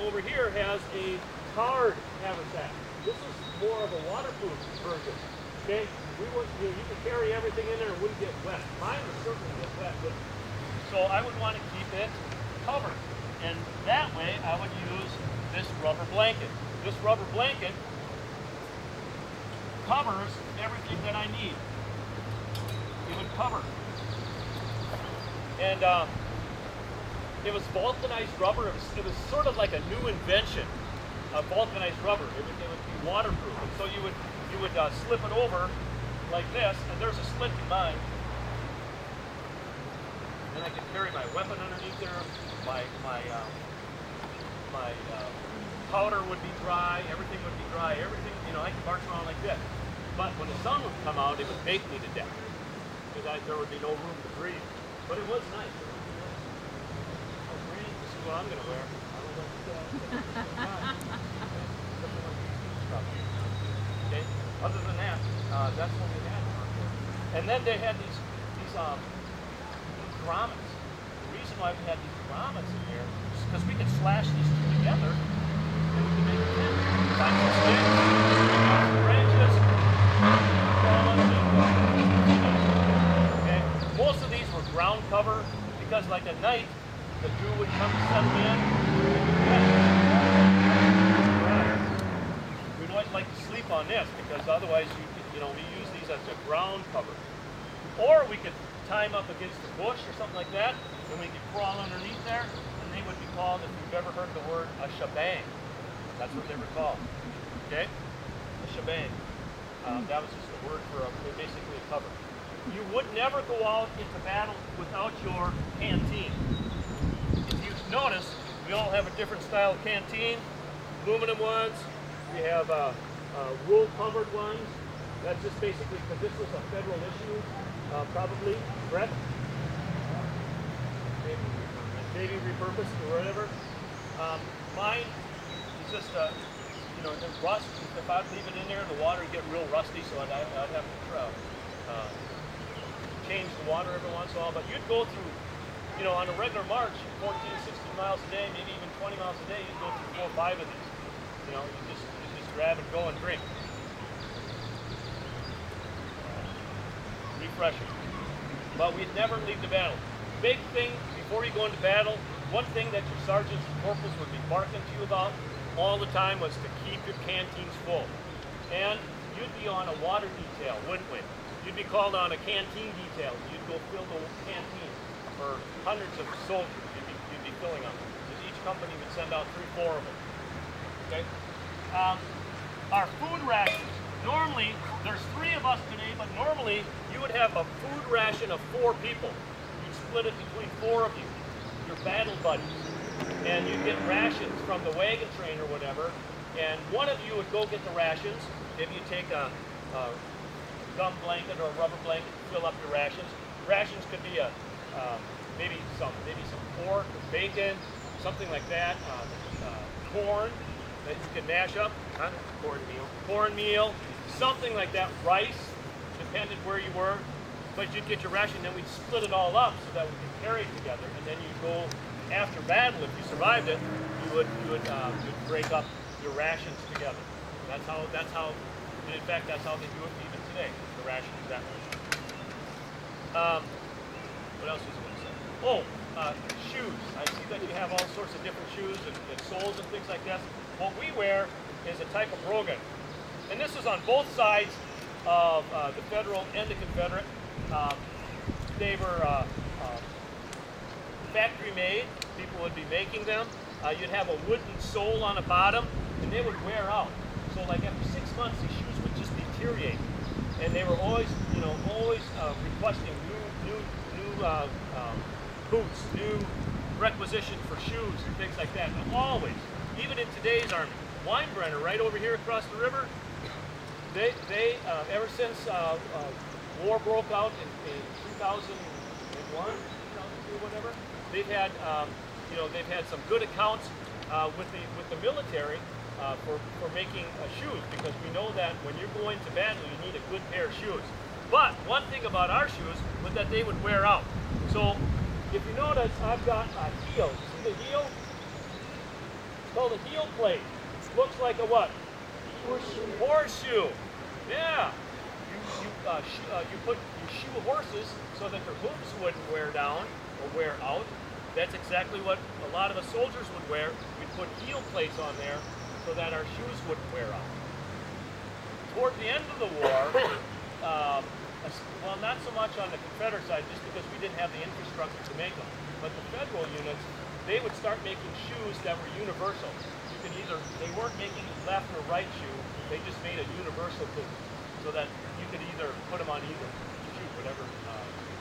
over here has a hard haversack. This is more of a waterproof version. Okay, you can carry everything in there and it wouldn't get wet. Mine would certainly get wet, but so I would want to keep it covered. And that way I would use this rubber blanket. This rubber blanket covers everything that I need. It would cover. And it was vulcanized rubber. It was sort of like a new invention of vulcanized rubber. It would be waterproof. And so you would slip it over like this, and there's a slit in mine. And I could carry my weapon underneath there. My powder would be dry. Everything would be dry. Everything, I could march around like this. But when the sun would come out, it would bake me to death because there would be no room to breathe. But it was nice. This is what I'm going to wear. Okay. Other than that, that's what we had. And then they had these grommets. The reason why we had these grommets in here is because we could slash these two together and we could make a tent. Find some sticks, branches, okay. Most of these were ground cover because, like at night, the dew would come to settle in. We'd always like to sleep on this because otherwise, we use these as a ground cover. Or we could tie them up against a bush or something like that, and we could crawl underneath there, and they would be called, if you've ever heard the word, a shebang. That's what they were called. Okay? A shebang. That was just a word for basically a cover. You would never go out into battle without your canteen. If you notice, we all have a different style of canteen. Aluminum ones. We have wool-covered ones. That's just basically because this was a federal issue, probably, correct? Maybe repurposed or whatever. Mine is just, the rust. If I'd leave it in there, the water would get real rusty, so I'd have to change the water every once in a while. But you'd go through, on a regular march, 14, 16 miles a day, maybe even 20 miles a day, you'd go through 4 or 5 of these. You just grab and go and drink. Refreshing. But we'd never leave the battle. Big thing before you go into battle, one thing that your sergeants and corporals would be barking to you about all the time was to keep your canteens full. And you'd be on a water detail, wouldn't we? You'd be called on a canteen detail. You'd go fill the canteen for hundreds of soldiers. You'd be filling them. Because each company would send out 3 or 4 of them. Okay? Our food rations. Normally, there's 3 of us today, but normally you would have a food ration of 4 people. You'd split it between 4 of you, your battle buddies. And you'd get rations from the wagon train or whatever, and one of you would go get the rations. Maybe you take a gum blanket or a rubber blanket to fill up your rations. Rations could be maybe some pork or bacon, something like that. Corn that you can mash up. Cornmeal, something like that. Rice, depended where you were. But you'd get your ration, then we'd split it all up so that we could carry it together, and then you'd go after battle. If you survived it, you'd break up your rations together. That's how, and in fact, that's how they do it even today. The rations that way. What else was I going to say? Oh, shoes. I see that you have all sorts of different shoes and soles and things like that. What we wear is a type of brogan, and this is on both sides of the Federal and the Confederate. They were factory made. People would be making them. You'd have a wooden sole on the bottom, and they would wear out. So, like after 6 months, these shoes would just deteriorate, and they were always requesting new boots, new requisition for shoes and things like that. And always, even in today's Army, Weinbrenner, right over here across the river, they ever since war broke out in 2001, 2002, whatever, they've had some good accounts with the military, for making shoes, because we know that when you're going to battle, you need a good pair of shoes. But one thing about our shoes was that they would wear out. So if you notice, I've got a heel. See the heel? It's called a heel plate. Looks like a what? Horseshoe. Yeah. You shoe horses so that their hooves wouldn't wear down or wear out. That's exactly what a lot of the soldiers would wear. We'd put heel plates on there so that our shoes wouldn't wear out. Toward the end of the war, well, not so much on the Confederate side, just because we didn't have the infrastructure to make them, but the Federal units, they would start making shoes that were universal. You could either, they weren't making left or right shoe, they just made a universal thing, so that you could either put them on either shoe, whatever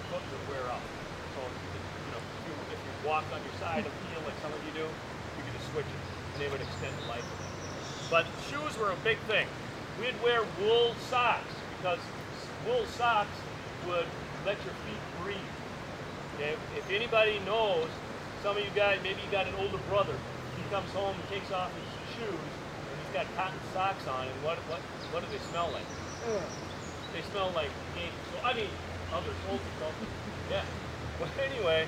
foot would wear out. So you could, if you walked on your side of the heel like some of you do, you could just switch it, and they would extend the life of it. But shoes were a big thing. We'd wear wool socks, because wool socks would let your feet breathe. Okay? If anybody knows, some of you guys, maybe you got an older brother, he comes home and takes off his shoes, and he's got cotton socks on, and what do they smell like? They smell like game. So I mean, other soldiers don't. Yeah. But anyway,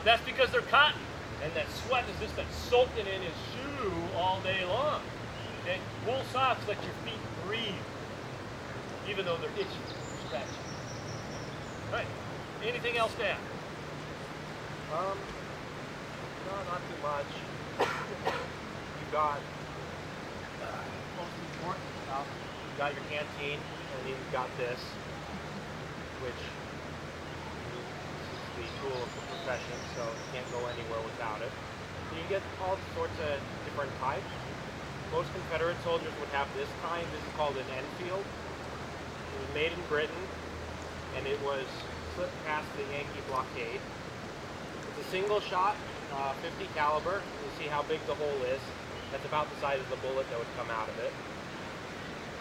that's because they're cotton, and that sweat has just been soaking in his shoe all day long. Okay? Wool socks let your feet breathe, even though they're itchy, scratchy. Right. Anything else to add? No, not too much. You got most important stuff. You got your canteen, and then you've got this, which is the tool of the profession, so you can't go anywhere without it. So you get all sorts of different types. Most Confederate soldiers would have this kind. This is called an Enfield. It was made in Britain, and it was slipped past the Yankee blockade. It's a single shot, 50 caliber. You see how big the hole is. That's about the size of the bullet that would come out of it.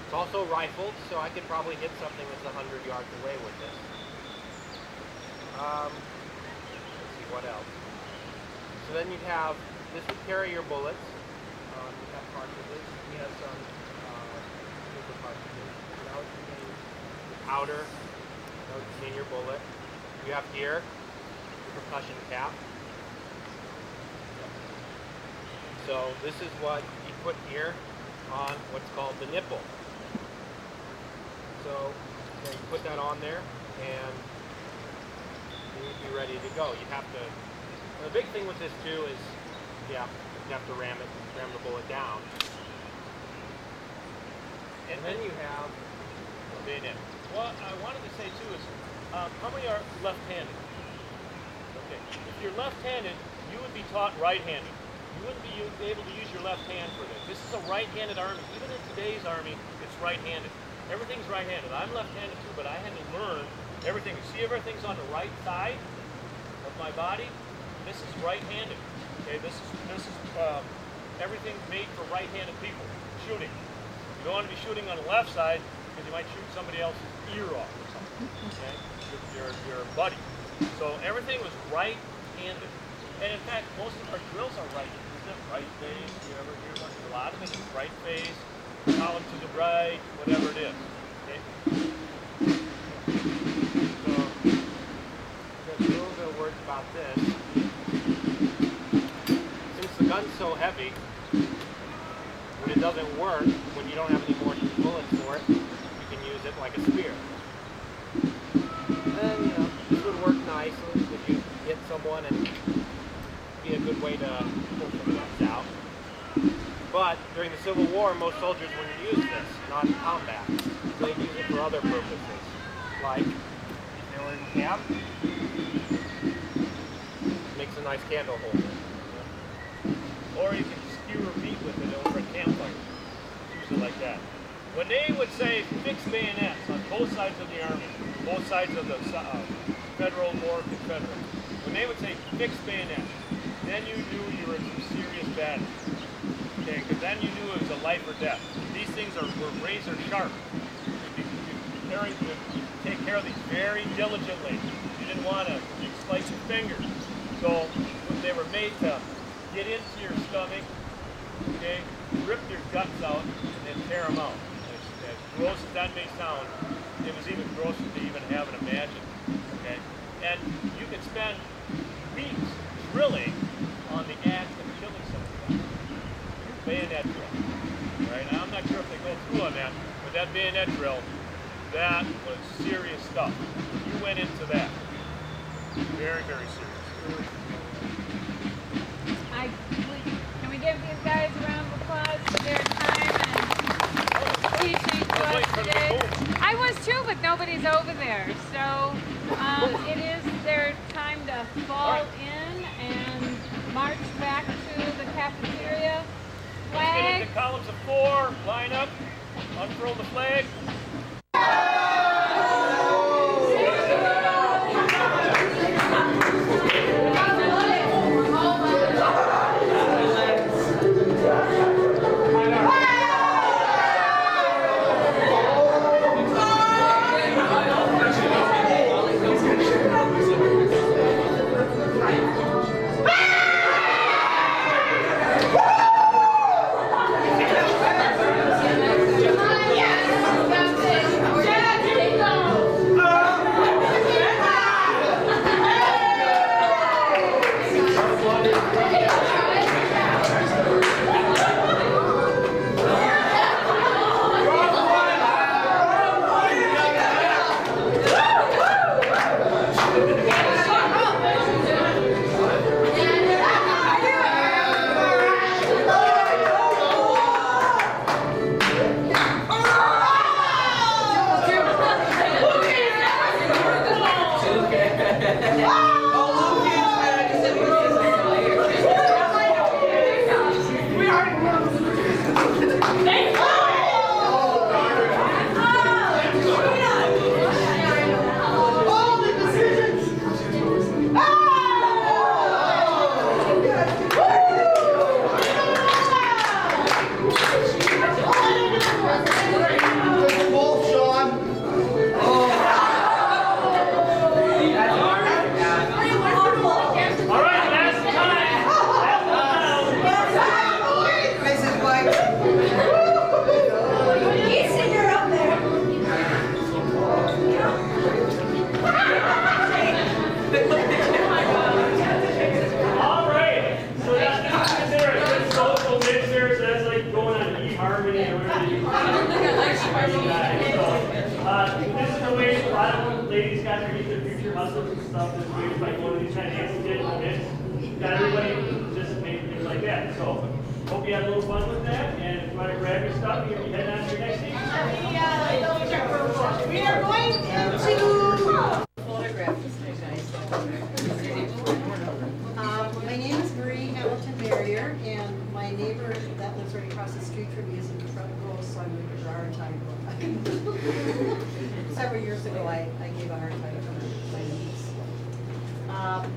It's also rifled, so I could probably hit something that's 100 yards away with this. Let's see, what else? So then you'd have, this would carry your bullets. You have cartridges. You have some paper cartridges. That would contain the powder. That would contain your bullet. You have here the percussion cap. So this is what you put here on what's called the nipple. So you put that on there, and you'd be ready to go. You have to. The big thing with this too is, you have to ram the bullet down. And then you have a bayonet. What I wanted to say too is, how many are left-handed? Okay, if you're left-handed, you would be taught right-handed. You wouldn't be able to use your left hand for this. This is a right-handed army. Even in today's army, it's right-handed. Everything's right-handed. I'm left-handed too, but I had to learn everything. See, everything's on the right side of my body. This is right-handed. Okay, this is everything made for right-handed people. Shooting. You don't want to be shooting on the left side because you might shoot somebody else's ear off or something. Okay, your buddy. So everything was right-handed. And in fact, most of our drills are right. Isn't it right face? You ever hear one? A lot of it is right face, column to the right, whatever it is. Okay? So, just a little bit of words about this. Since the gun's so heavy, when it doesn't work, when you don't have any more bullets for it, you can use it like a spear. And, this would work nicely if you hit someone and be a good way to pull some guns out. But during the Civil War, most soldiers wouldn't use this, not in combat. So they'd use it for other purposes, like if they were in camp, makes a nice candle holder. Or you can skewer meat with it over a campfire. Use it like that. When they would say fixed bayonets on both sides of the army, both sides of the Federal or Confederate, when they would say fixed bayonets, then you knew you were in some serious battle. Okay, because then you knew it was a life or death. These things were razor sharp. You take care of these very diligently. You didn't want to slice your fingers. So they were made to get into your stomach, okay, rip their guts out and then tear them out. As gross as that may sound, it was even grosser to even haven't imagined. Okay, and you could spend weeks drilling on the act of killing somebody. Bayonet drill, right? Now, I'm not sure if they go through on that, but that bayonet drill, that was serious stuff. You went into that. Very, very serious. Can we give these guys a round of applause for their time and teaching to us today? I was too, but nobody's over there. So it is their time to fall in and march back to the cafeteria. Let's get into columns of 4, line up, unfurl the flag. Several years ago, I gave a hard time to my niece.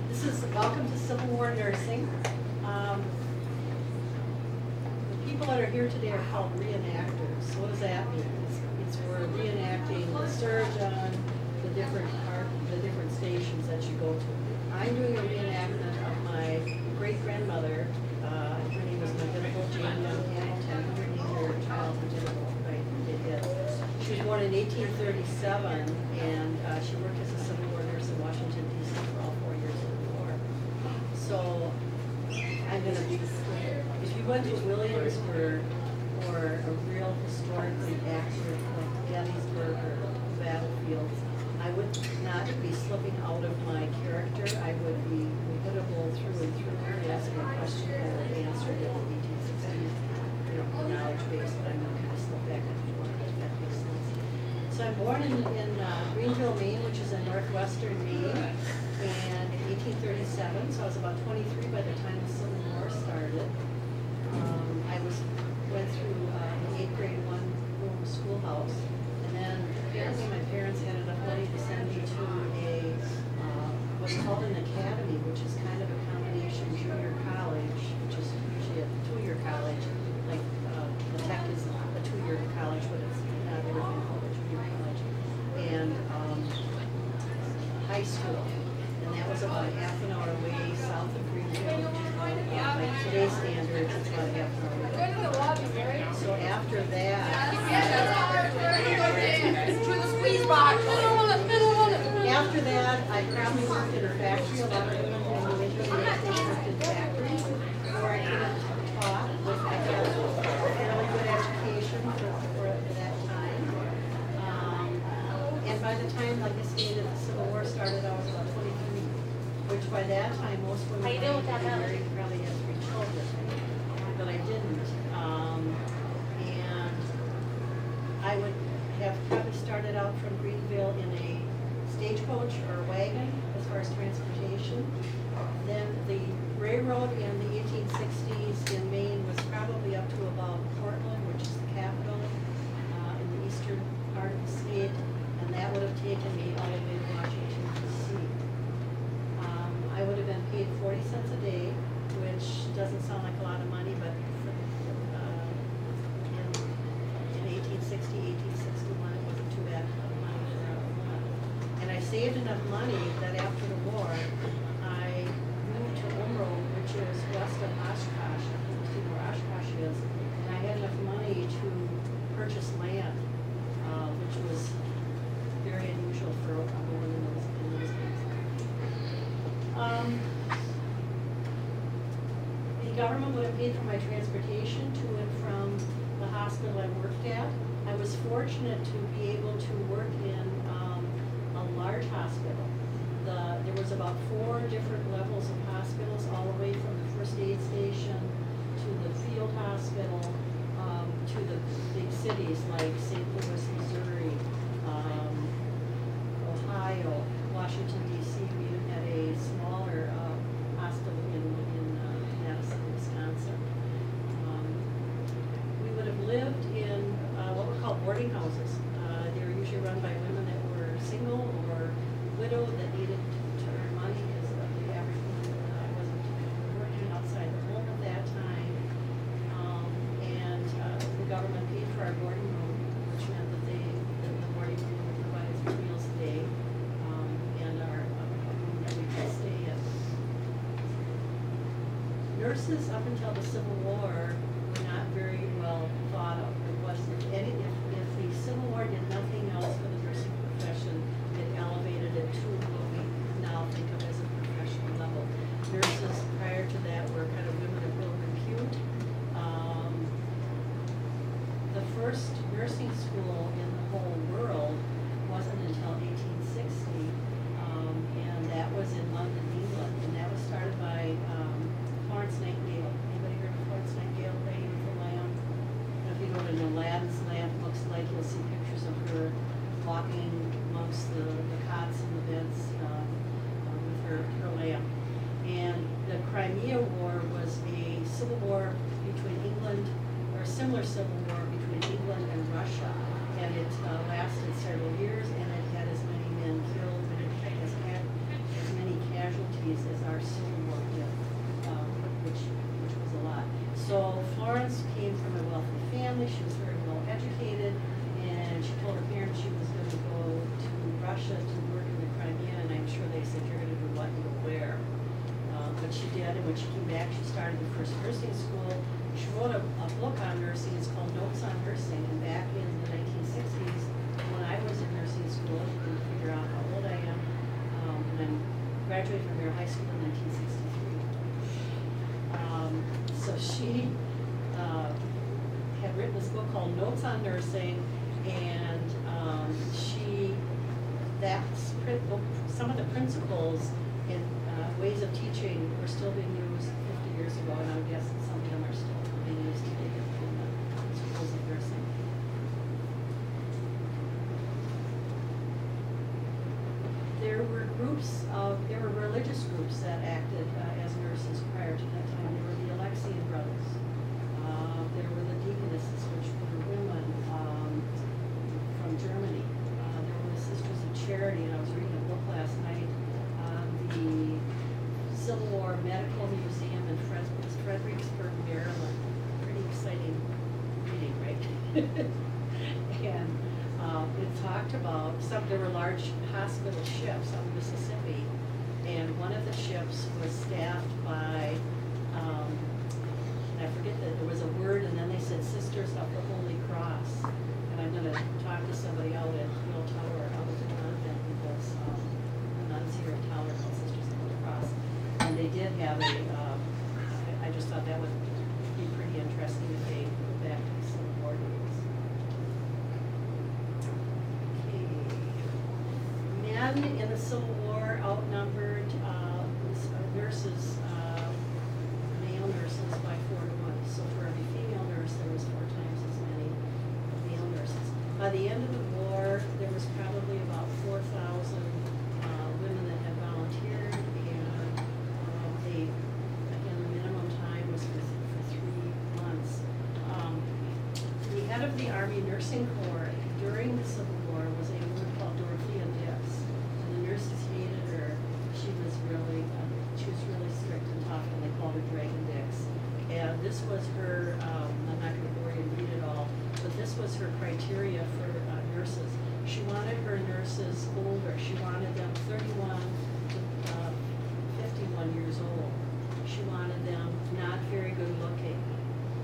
This is Welcome to Civil War Nursing. The people that are here today are called reenactors. So what does that mean? It's we're reenacting the surgeon, the different stations that you go to. I'm doing a reenactment of my great-grandmother. Her name was Magnificent Jane Hamilton. Her named her child Magnificent, right? They did. She was born in 1837, and she worked as a Civil War nurse in Washington, D.C. for all 4 years of the war. So I'm going to be, if you went to Williamsburg or a real historically accurate like Gettysburg or battlefields, I would not be slipping out of my character. I would be repeatable through and through and asking a question that would be answered in the 1860s, knowledge base, but I'm going to kind of slip back into one, if that makes sense. So I'm born in Greenville, Maine, which is in northwestern Maine, and in 1837, so I was about 23 by the time the Civil War started. I went through an 8th grade one-room schoolhouse, and then apparently my parents had enough money to send me to what's called an academy, which is kind of a combination junior college, which is usually a 2-year college. Like the tech is a 2-year college, but it's not everything called a junior college. And high school. And that was about a half an hour away south of Greenville. By today's standards, it's about a half an hour away. after that, I probably worked in a factory. A lot of women in the winter they worked in factories where I could have taught. I had a fairly good education for that time. And by the time, like I stated, the Civil War started, I was about 23, which by that time most women How you doing with that, married probably had 3 children, but I didn't. And I would have probably started out from Greenville in a stagecoach or wagon as far as transportation. Then the railroad in the 1860s in Maine was probably up to about Portland, which is the capital in the eastern part of the state, and that would have taken me all the way to Washington, D.C. I would have been paid 40 cents a day, which doesn't sound like a lot of money, but in 1860, 1861, it wasn't too bad of money for a woman. And I saved enough money that after the war, I moved to Umro, which is west of Oshkosh. I think you know where Oshkosh is. And I had enough money to purchase land, which was very unusual for a woman in those days. The government would have paid for my transportation to and from the hospital I worked at. I was fortunate to be able to work in a large hospital. There was about 4 different levels of hospitals, all the way from the first aid station to the field hospital, to the big cities like St. Louis, Missouri, Ohio, Washington, D.C. We even had a smaller hospital in Madison, Wisconsin. We would have lived in what were called boarding houses. They were usually run by women that were single or widowed that needed to earn money because the average woman wasn't working outside the home at that time. And the government paid for our boarding room, which meant that the boarding room would provide us 3 meals a day and our room that we could stay in. Nurses up until the Civil War were not very well thought of. It was if the Civil War did nothing else for the nursing profession, it elevated it to what we now think of as a professional level. Nurses prior to that were kind of women of ill repute. The first nursing school in the whole world wasn't until 1860, and that was in London, England, and that was started by Florence Nightingale. Anybody heard of Florence Nightingale, Lady with the Lamb? And if you go to Aladdin's Lamp, looks like you'll see pictures of her walking amongst the cots and the beds with her lamp. And the Crimea War was a civil war between England, or a similar civil war between England and Russia. And it lasted several years, and it had as many men killed, and it had as many casualties as our Civil War did, which was a lot. So Florence came from a wealthy family. She was very well educated, and she told her parents she was going to go to Russia to work in the Crimea, and I'm sure they said, you're going to do what and go where. But she did, and when she came back, she started the first nursing school. She wrote a book on nursing. It's called Notes on Nursing, and back in the 1960s, when I was in nursing school, you can figure out how old I am, and I graduated from Merrill High School in 1963. So she had written this book called Notes on Nursing, and some of the principles and ways of teaching were still being used 50 years ago, and I would guess that some of them are still being used today in the schools of nursing. There were religious groups that acted as nurses prior to that time. There were the Alexian brothers. There were the deaconesses, which were women from Germany. There were the Sisters of Charity, and I was reading a book last night on the Civil War Medical Museum in Fredericksburg, Maryland. Pretty exciting reading, right? And it talked about there were large hospital ships on the Mississippi, and one of the ships was staffed by, I forget that there was a word, and then they said Sisters of the Holy Cross. Men in the Civil War outnumbered nurses, male nurses by 4 to 1. So for every female nurse, there was 4 times as many male nurses. By the end of the war, there was probably about 4,000 women that had volunteered, and again, the minimum time was for 3 months. The head of the Army Nursing Corps during the Civil War was a woman called Dorothea Dix, and the nurses hated her. She was really strict and tough, and they called her Dragon Dix. And this was her, I'm not going to bore you and read it all, but this was her criteria for nurses. She wanted her nurses older. She wanted them 31 to 51 years old. She wanted them not very good looking.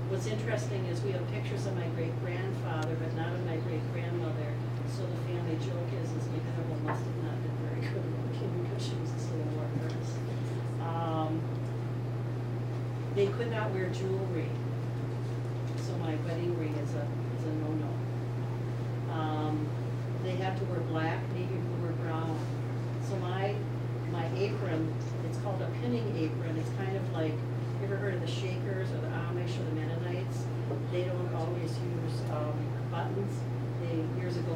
What's interesting is we have pictures of my great-grandfather, but not of my great-grandmother. So the family joke is my grandmother must have not been very good looking because she was a Civil War nurse. They could not wear jewelry. So my wedding ring is a no-no. They had to wear black, navy blue, or brown. So my apron, it's called a pinning apron. It's kind of like, you ever heard of the Shakers or the Amish or the Mennonites? They don't always use buttons. Years ago,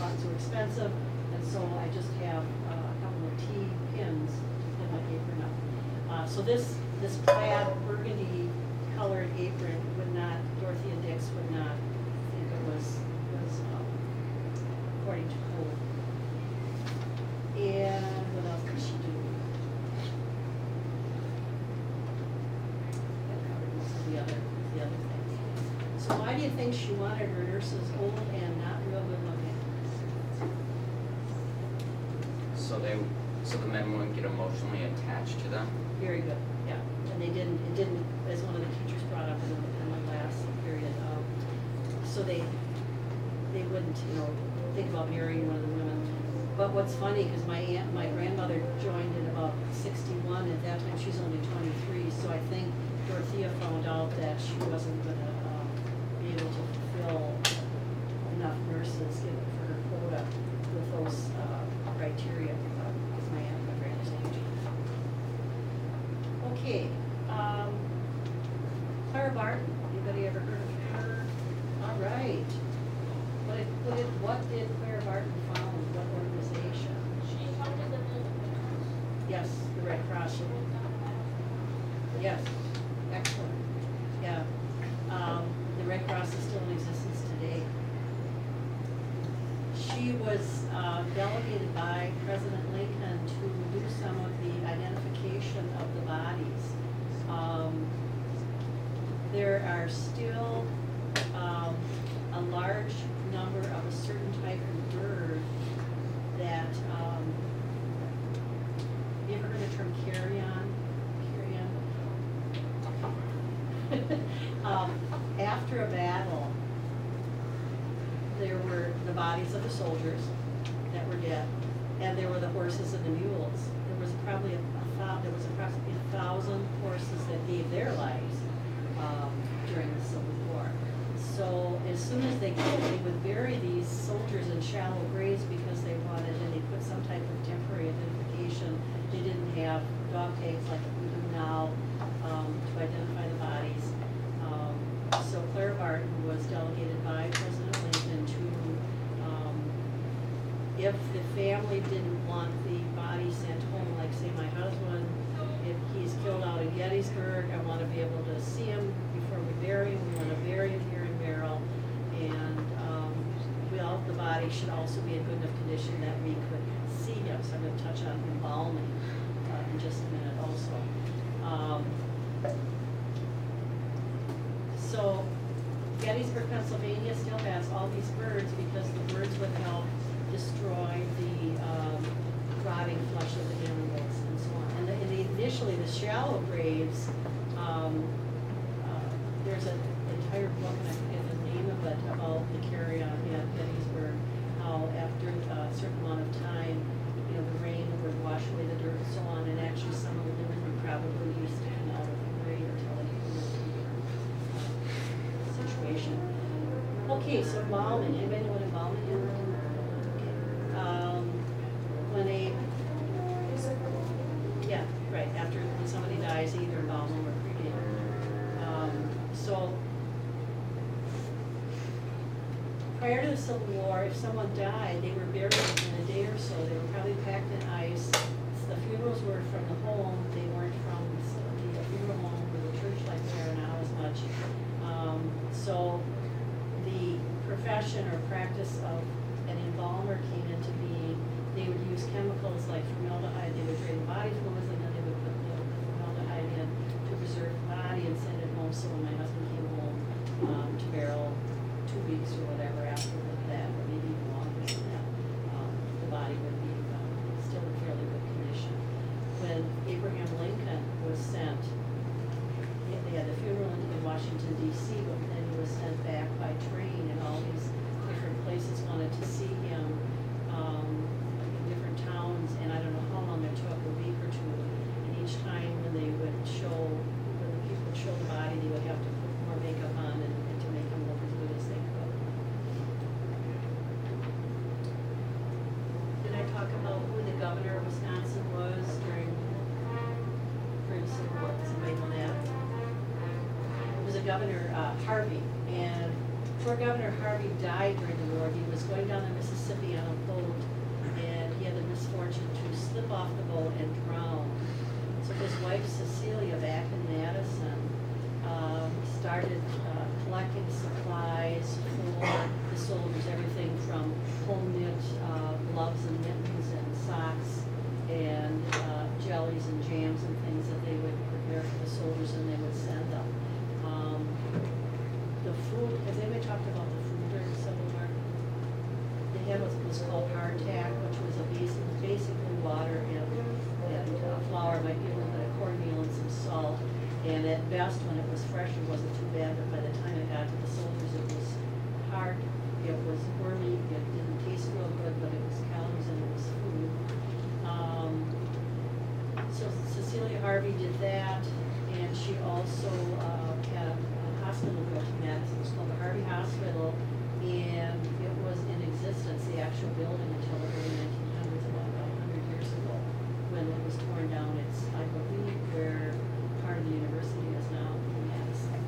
buttons were expensive, and so I just have a couple of T-pins to pin my apron up. So this plaid burgundy colored apron would not, Dorothea Dix would not think it was according to code. And what else did she do? That covered most of the other things. So why do you think she wanted her nurses old and not real good looking? So the men wouldn't get emotionally attached to them? Very good, yeah. And it didn't, as one of the teachers brought up in the last period, so they wouldn't, think about marrying one of the women. But what's funny, because my grandmother joined in about 61, at that time she's only 23, so I think Dorothea found out that she wasn't gonna be able to fulfill enough nurses given for her quota with those criteria, because my grandmother's age. Okay, Clara Barton, anybody ever heard of her? All right. What did Clara Barton found? What organization? She founded the Red Yes, the Red Cross. Yes, excellent. Yeah, the Red Cross is still in existence today. She was delegated by President Lincoln to do some of the identification of the bodies. There are still a large number of a certain type of bird that, you ever heard the term carrion? After a battle, there were the bodies of the soldiers that were dead, and there were the horses and the mules. There was probably approximately 1,000 horses that gave their lives during the Civil War. So as soon as they could, they would bury these soldiers in shallow graves because they wanted, and they put some type of temporary identification. They didn't have dog tags like we do now to identify the bodies. So Clara Barton was delegated by President Lincoln to, if the family didn't want the body sent home, like say my husband, if he's killed out in Gettysburg, I want to be able to see him before we bury him. We want to bury him here in Merrill, and the body should also be in good enough condition that we could see him. So I'm going to touch on embalming in just a minute also. So Gettysburg, Pennsylvania still has all these birds because the birds would help destroy the rotting flesh of the animals and so on. And initially the shallow graves, there's an entire book, and I forget the name of it, about the carry-on at Gettysburg, how after a certain amount of time, the rain would wash away the dirt and so on, and actually some of the women were probably used to come out of the grave until they situation. Okay, so embalming. Anybody know what embalming is? Okay. eliminate, yeah, right, after when somebody dies, either embalm them or cremate them. So prior to the Civil War, if someone died, they were buried in a day or so. They were probably packed in ice. The funerals were from the home. They weren't from the funeral home or the church like they are now as much. So the profession or practice of an embalmer came into being. They would use chemicals like formaldehyde. They would drain the body fluids and then they would put the formaldehyde in to preserve the body and send it home. So when my husband came home to Merrill 2 weeks or whatever after that, or maybe even longer than that, the body would be still in fairly good condition. When Abraham Lincoln was sent, they had the funeral in Washington, D.C., but then he was sent back by train, and all these different places wanted to see him in different towns, and I don't know how long it took, a week or two. And each time when the people would show the body, they would have to put more makeup on and to make him look as good as they could. Did I talk about who the governor of Wisconsin was during the Civil War? Does anybody know that? It was a governor, Harvey, and poor Governor Harvey died during the war. He was going down the Mississippi on a boat, and he had the misfortune to slip off the boat and drown. So his wife Cecilia, back in Madison, started collecting supplies for the soldiers, everything from home knit gloves and mittens and socks and jellies and jams and things that they would prepare for the soldiers and they would send them. The food, has anybody talked about the food during the Civil War? They had what was called hardtack, which was basically water and flour, might be a little bit of cornmeal and some salt. And at best, when it was fresh, it wasn't too bad, but by the time it got to the soldiers, it was hard, it was wormy, it didn't taste real good, but it was calories and it was food. So Cecilia Harvey did that, and she also had a hospital built in Madison. It was called the Harvey Hospital, and it was in existence, the actual building, until the early 1900s, about 100 years ago, when it was torn down. It's, I believe, where part of the university is now in Madison.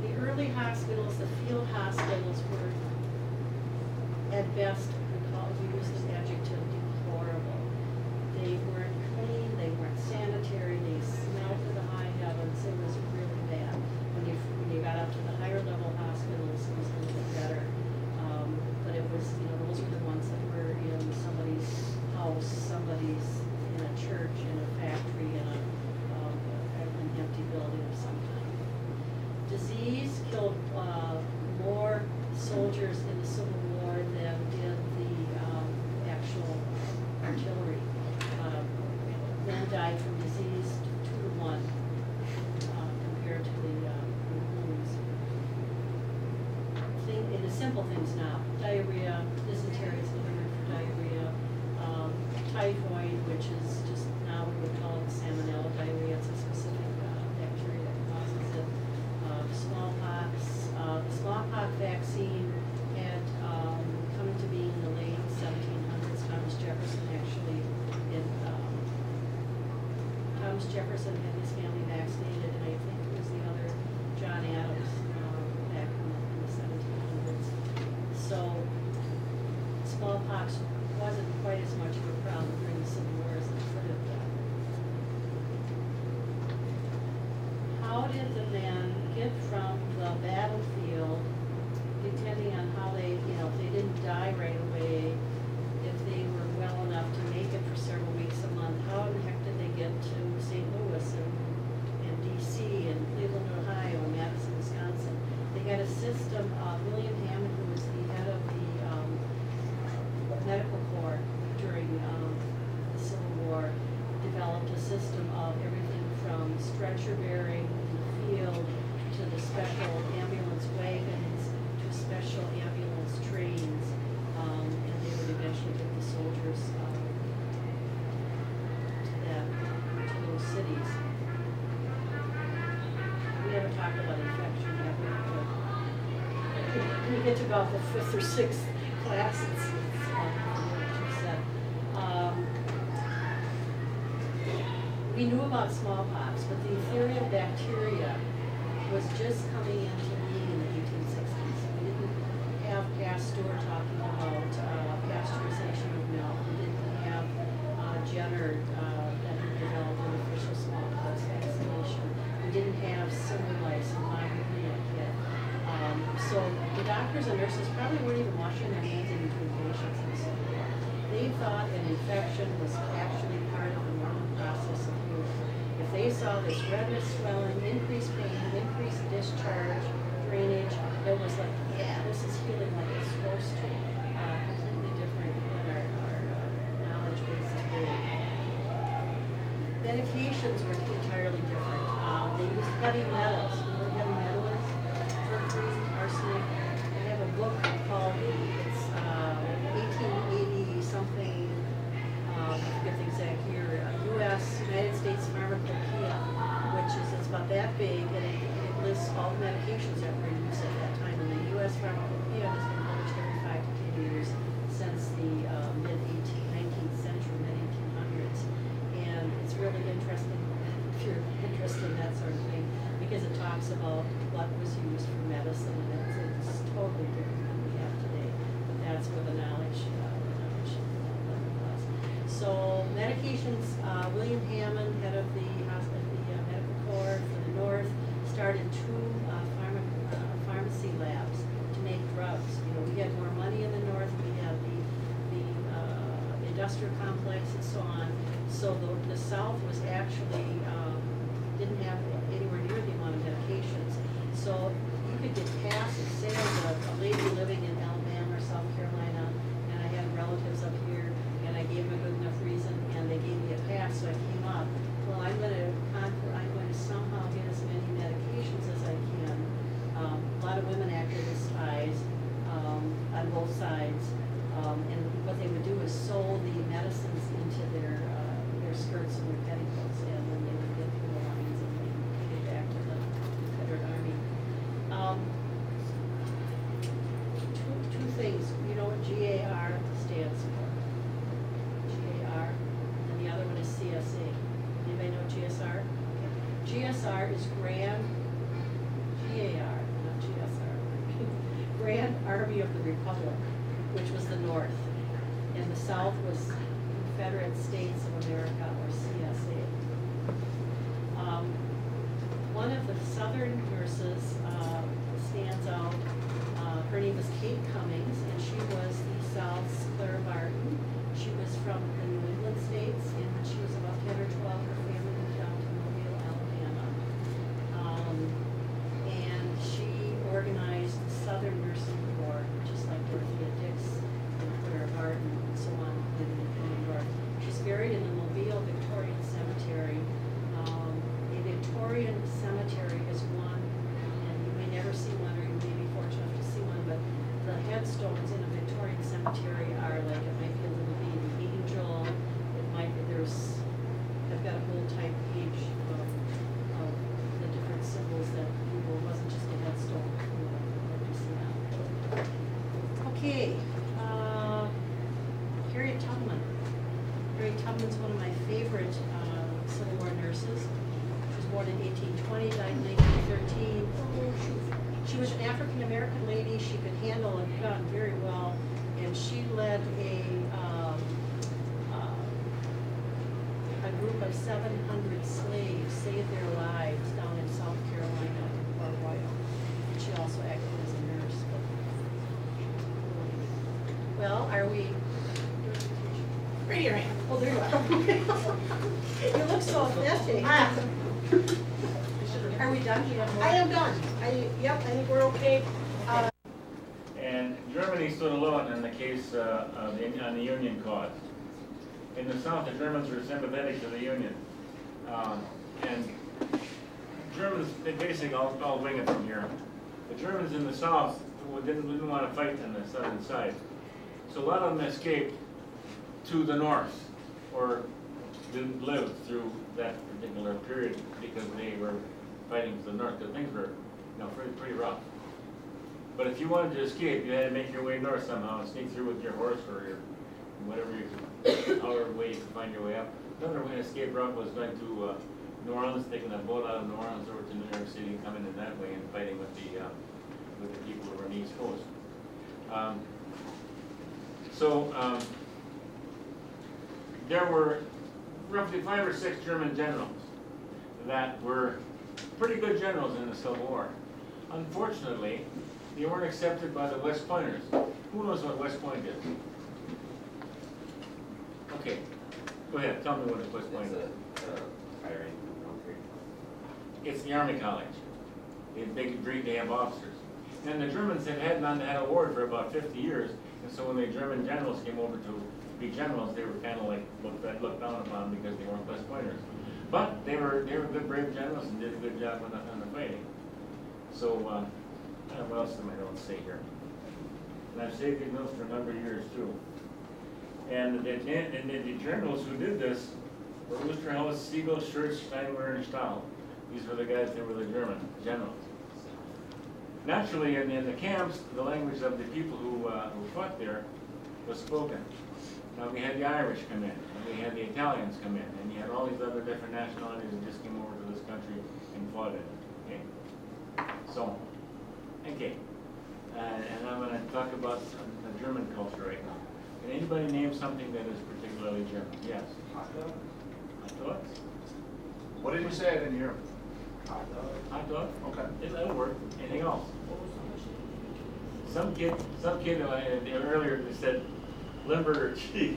The early hospitals, the field hospitals, were at best, we use the adjective deplorable. They weren't clean, they weren't sanitary, they smelled to the high heavens. It was really bad. When you got up to the higher level hospitals, it was a little bit better. But it was, those were the ones that were in somebody's house, somebody's in a church, in a factory, in an empty building of some kind. Disease killed more soldiers in the Civil War than did the actual artillery. Men died from disease 2 to 1 compared to the wounds. The simple things now: diarrhea, dysentery is another word for diarrhea, typhoid, which is just now we would call it salmonella diarrhea. It's a specific bacteria that causes it. Smallpox. The smallpox vaccine had come into being in the late 1700s. Thomas Jefferson actually Thomas Jefferson had his family vaccinated, and I think it was the other John Adams back in the 1700s. So smallpox wasn't quite as much of a problem during the Civil War as it could have been. How did the men get from the battlefield, depending on how they, if they didn't die right away, if they were well enough to make it for several weeks, a month, how in the heck did they get to St. Louis and D.C. and Cleveland, Ohio, and Madison, Wisconsin? They had a system. William Hammond, who was the head of the medical corps during the Civil War, developed a system of everything from stretcher bearing in the field to the special ambulance wagons to special ambulance trains, and they would eventually get the soldiers to those cities. We never talked about infection, have we? When we get to about the 5th or 6th class, it's what you said. We knew about smallpox, but the ethereal bacteria was just coming into being in the 1860s. We didn't have Pasteur talking about pasteurization of milk. We didn't have Jenner that had developed an official smallpox vaccination. We didn't have Semmelweis and Bayonet yet. So the doctors and nurses probably weren't even washing their hands in between patients and so forth. They thought an infection was actually part of the normal process of healing. If they saw this redness, swelling, increased pain, increased discharge, drainage, it was like, yeah, this is healing like it's supposed to. Completely different than our knowledge base of healing. Medications were entirely different. They used heavy metals. You know what heavy metal is? Mercury, arsenic. I have a book called, it's 1880 something, I forget the exact year, United States Pharmacopoeia, which is, it's about that big, and it lists all the medications that were in use at that time. And the U.S. Pharmacopoeia has been published every 5 to 10 years since the mid-19th century, mid-1800s. And it's really interesting, if you're interested in that sort of thing, because it talks about what was used for medicine, and it's totally different than we have today. But that's where the knowledge was. So medications, William Hammond, head of the medical corps for the North, started 2 pharmacy labs to make drugs. You know, we had more money in the North. We had the industrial complex and so on. So the South was actually didn't have anywhere near the amount of medications. So you could get past and say a lady living in Alabama or South Carolina, and I had relatives up here, and I gave them a good enough reason, and they gave me a pass, so I came up. Well, I'm going to somehow get as many medications as I can. A lot of women activists' eyes on both sides, and what they would do is sew the medicines into their skirts and their petticoats, and then they would get through the lines and they would take it back to the Confederate Army. Two things. You know what GAR stands for? GAR, and the other one is CSA. Anybody know GSR? Okay. GSR is Grand, GAR, not GSR, Grand Army of the Republic, which was the North, and the South was Confederate States of America, or CSA. One of the Southern nurses stands out. Her name was Kate Cummings, and she was the South's Clara Barton. She was from the New England states, and when she was about 10 or 12, her family moved down to Mobile, Alabama. And she organized the Southern Nursing Corps, just like Dorothea Dix and Clara Barton and so on in New York. She's buried in the Mobile Victorian Cemetery. A Victorian cemetery is one, and you may never see one, or you may be fortunate enough to see one, but the headstones in a Victorian cemetery are like, it might be a little baby angel, it might be, I've got a whole type page of the different symbols that people, it wasn't just a headstone, you know, that you see now. Okay, Harriet Tubman. Harriet Tubman's one of my favorite Civil War nurses. She was born in 1820, died in 1913. She was an African American lady. She could handle a gun very well, and she led a group of 700 slaves saved their lives down in South Carolina in Port Royal. And she also acted as a nurse. Well, are we? Raise your hand. Oh, there you are. You look so authentic. Are we done? You have more? I am done. Yep, I think we're okay. And Germany stood alone in the case on the Union cause. In the South, the Germans were sympathetic to the Union. And Germans, they basically all wing it from here. The Germans in the South didn't want to fight on the southern side. So a lot of them escaped to the north, or didn't live through that particular period because they were fighting to the north, because things were, pretty rough. But if you wanted to escape, you had to make your way north somehow and sneak through with your horse or your whatever however way you could find your way up. Another way escape route was going to New Orleans, taking a boat out of New Orleans over to New York City and coming in that way and fighting with the people who were on the East Coast. There were roughly 5 or 6 German generals that were pretty good generals in the Civil War. Unfortunately, they weren't accepted by the West Pointers. Who knows what West Point is? Okay, go ahead, tell me what a West Point is. It's the Army College. They agreed to have officers. And the Germans hadn't had a war for about 50 years, and so when the German generals came over to be generals, they were kind of like looked down upon because they weren't West Pointers. But they were good, brave generals and did a good job on the fighting. So, what else am I going to say here? And I've saved these notes for a number of years too. And the generals who did this were Oosterhuis, Siegel, Schurz, Steinwehr, and Stahl. These were the guys that were the German generals. Naturally, in the camps, the language of the people who fought there was spoken. Now we had the Irish come in, and we had the Italians come in, and you had all these other different nationalities that just came over to this country and fought it. Okay. So, okay. And I'm going to talk about the German culture right now. Can anybody name something that is particularly German? Yes. Hot dog. Hot dogs. What did you say? I didn't hear him. Hot dog? Okay. Yeah, that'll work. Anything else? Some kid earlier said Limburger cheese.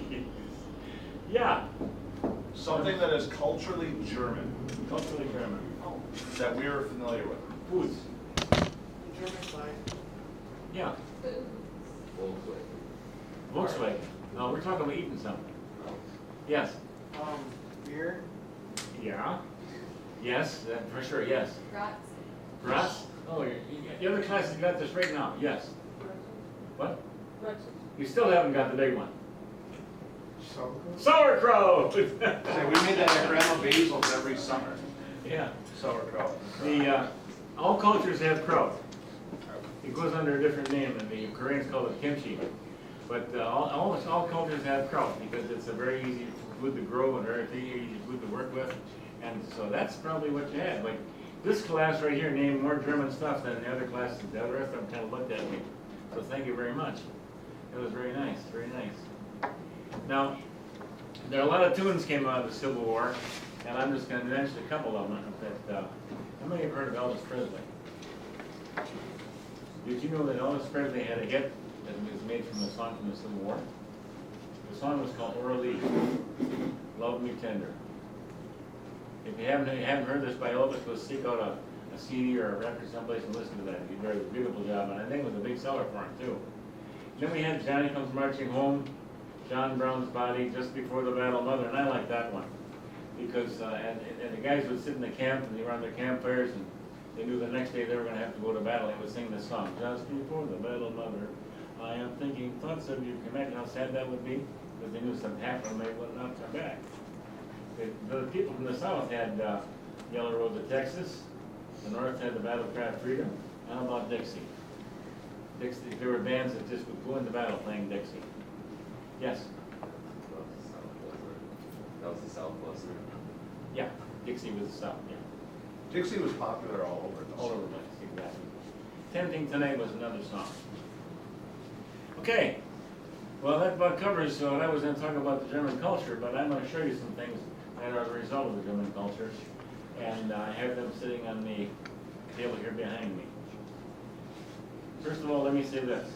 Yeah. Something that is culturally German. Culturally German. That we are familiar with. Foods. German side. Yeah. Volkswagen. No, we're talking about eating something. Yes. Beer. Yeah. Yes, for sure, yes. Rats. Rats? Oh, the other classes got this right now, yes. What? You still haven't got the big one. Sauerkraut! We made that at Grandma Basil's every summer. Yeah. Sauerkraut. All cultures have kraut. It goes under a different name, and the Koreans call it kimchi. But almost all cultures have kraut because it's a very easy food to grow and very easy food to work with. And so that's probably what you had. Like this class right here named more German stuff than the other classes. The rest of them kind of looked at me. So thank you very much. It was very nice, very nice. Now, there are a lot of tunes came out of the Civil War, and I'm just going to mention a couple of them. How many have heard of Elvis Presley? Did you know that Elvis Presley had a hit that was made from a song from the Civil War? The song was called Orally, Love Me Tender. If you haven't heard this by Elvis, go seek out a CD or a record someplace and listen to that. He did a beautiful job, and I think it was a big seller for him too. Then we had Johnny Comes Marching Home, John Brown's Body, Just Before the Battle Mother, and I like that one. Because, and the guys would sit in the camp and they were on their campfires and they knew the next day they were going to have to go to battle. They would sing this song, Just Before the Battle Mother, I am thinking thoughts of you. Can you imagine how sad that would be? Because they knew something happened and they would not come back. The people from the South had Yellow Rose of Texas. The North had the Battle of Cry of Freedom. How about Dixie? Dixie, there were bands that just would go into battle playing Dixie. Yes? That was the South, wasn't it? Yeah, Dixie was the South, yeah. Dixie was popular all over. All over the place, exactly. Tempting Tonight was another song. Okay, well that about covers what I was going to talk about the German culture, but I'm going to show you some things that are a result of the German culture, and I have them sitting on the table here behind me. First of all, let me say this.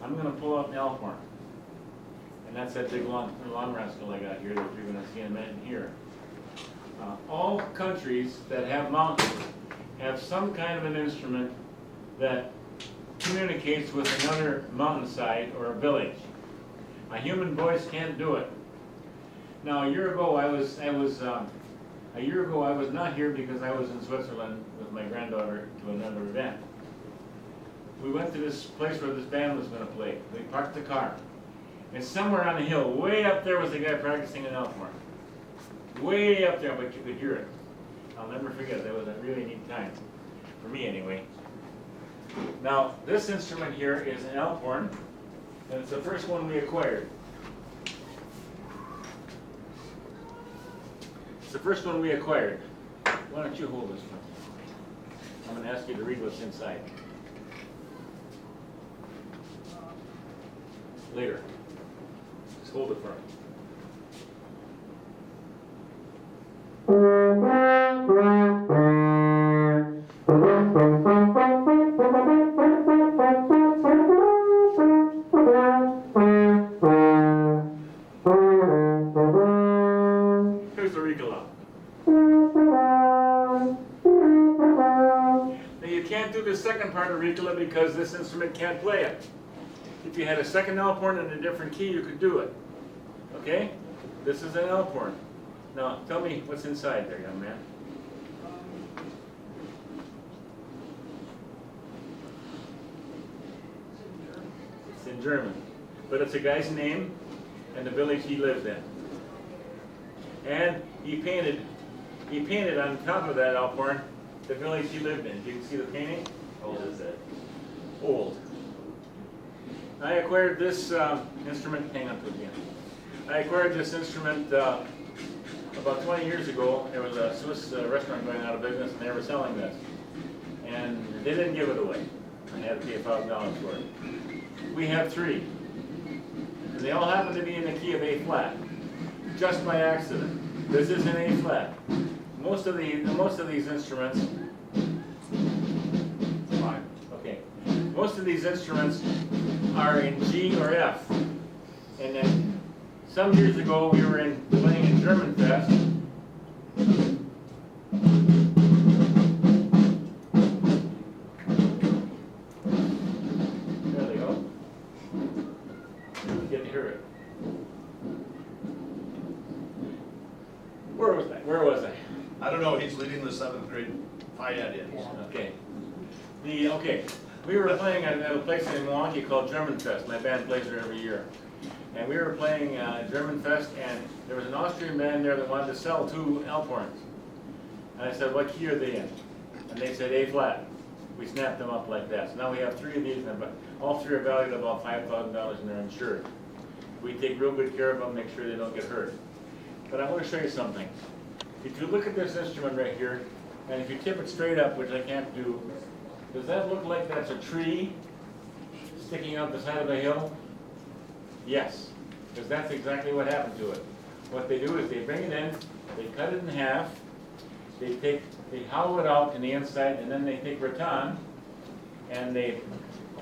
I'm going to pull out an elk horn, and that's that big long rascal I got here that you're going to see in a minute here. All countries that have mountains have some kind of an instrument that communicates with another mountainside or a village. A human voice can't do it. Now, a year ago I was not here because I was in Switzerland with my granddaughter to another event. We went to this place where this band was going to play. We parked the car. And somewhere on the hill, way up there was a guy practicing an elk horn. Way up there, but you could hear it. I'll never forget, that was a really neat time. For me, anyway. Now, this instrument here is an elk horn, and it's the first one we acquired. It's the first one we acquired. Why don't you hold this one? I'm going to ask you to read what's inside. Later. Just hold it for me. Here's the Ricola. Now you can't do the second part of Ricola because this instrument can't play it. If you had a second elk horn in a different key, you could do it. Okay? This is an elk horn. Now, tell me what's inside there, young man. It's in German. But it's a guy's name and the village he lived in. And he painted on top of that elk horn the village he lived in. Do you see the painting? How old is it? Old. I acquired this instrument, hang on to it again. I acquired this instrument about 20 years ago. There was a Swiss restaurant going out of business and they were selling this. And they didn't give it away. I had to pay $5 for it. We have 3. And they all happen to be in the key of A flat. Just by accident. This is in A flat. Most of these instruments, fine. Okay. Most of these instruments are in G or F. And then some years ago we were playing in German Fest. There they go. Get to hear it. Where was I? I don't know, he's leading the 7th grade Phi-Ed in. Okay. We were playing at a place in Milwaukee called German Fest. My band plays there every year. And we were playing German Fest, and there was an Austrian band there that wanted to sell 2 elk horns. And I said, what key are they in? And they said A flat. We snapped them up like that. So now we have 3 of these, and all 3 are valued at about $5,000 and they're insured. We take real good care of them, make sure they don't get hurt. But I want to show you something. If you look at this instrument right here, and if you tip it straight up, which I can't do, does that look like that's a tree sticking out the side of a hill? Yes, because that's exactly what happened to it. What they do is they bring it in, they cut it in half, they hollow it out in the inside, and then they take rattan and they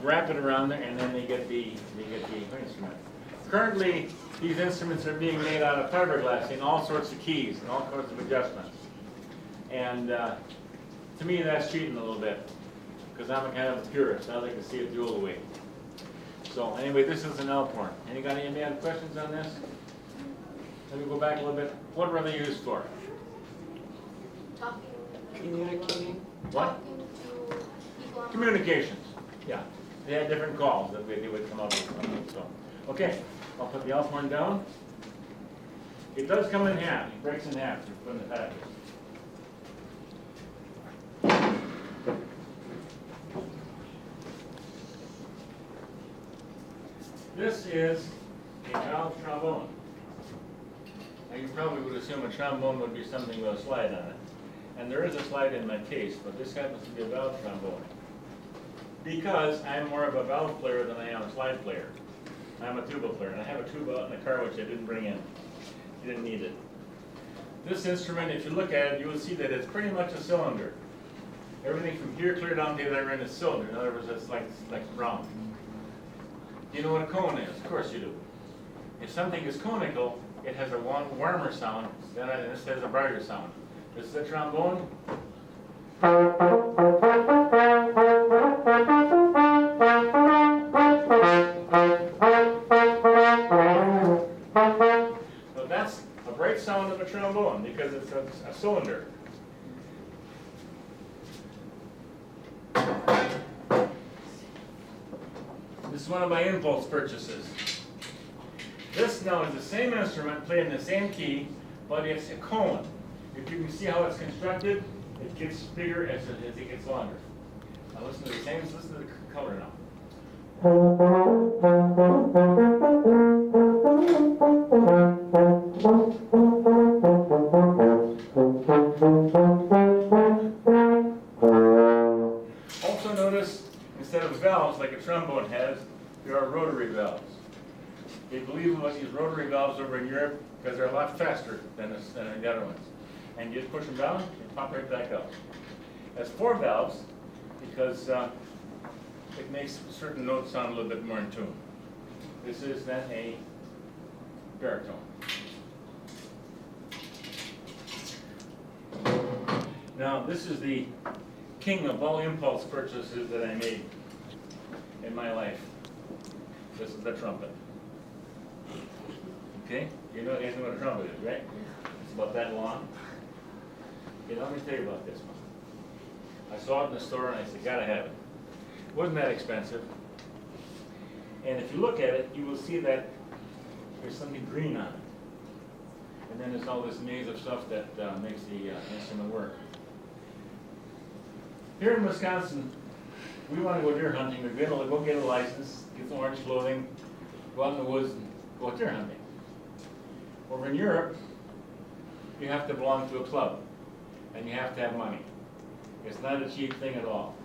wrap it around there, and then they get the instrument. Currently, these instruments are being made out of fiberglass in all sorts of keys and all sorts of adjustments. And to me, that's cheating a little bit, because I'm a kind of a purist. I like to see it the old way. So anyway, this is an elk horn. Any have questions on this? Let me go back a little bit. What were they used for? Talking. Communicating. What? Talking to people on Communications. Yeah. They had different calls that they would come up with something. So, okay. I'll put the elk horn down. It does come in half. It breaks in half. You put in the package. This is a valve trombone. Now you probably would assume a trombone would be something with a slide on it. And there is a slide in my case, but this happens to be a valve trombone. Because I'm more of a valve player than I am a slide player. I'm a tuba player, and I have a tuba out in the car which I didn't bring in. You didn't need it. This instrument, if you look at it, you will see that it's pretty much a cylinder. Everything from here clear down to the other end is cylinder. In other words, it's like round. Do you know what a cone is? Of course you do. If something is conical, it has a warmer sound, and this has a brighter sound. This is a trombone. So that's a bright sound of a trombone because it's a cylinder. This is one of my impulse purchases. This now is the same instrument played in the same key, but it's a cone. If you can see how it's constructed, it gets bigger as it gets longer. Now listen to the same, listen to the color now. Also notice, instead of valves like a trombone has, there are rotary valves. They believe about these rotary valves over in Europe because they're a lot faster than the other ones. And you just push them down, and pop right back up. That's 4 valves because it makes certain notes sound a little bit more in tune. This is then a baritone. Now, this is the king of all impulse purchases that I made in my life. This is the trumpet. Okay? You know what a trumpet is, right? It's about that long. Okay, let me tell you about this one. I saw it in the store and I said, gotta have it. It wasn't that expensive. And if you look at it, you will see that there's something green on it. And then there's all this maze of stuff that makes the instrument work. Here in Wisconsin, we want to go deer hunting. We're going to go get a license, get some orange clothing, go out in the woods and go deer hunting. Over in Europe, you have to belong to a club, and you have to have money. It's not a cheap thing at all.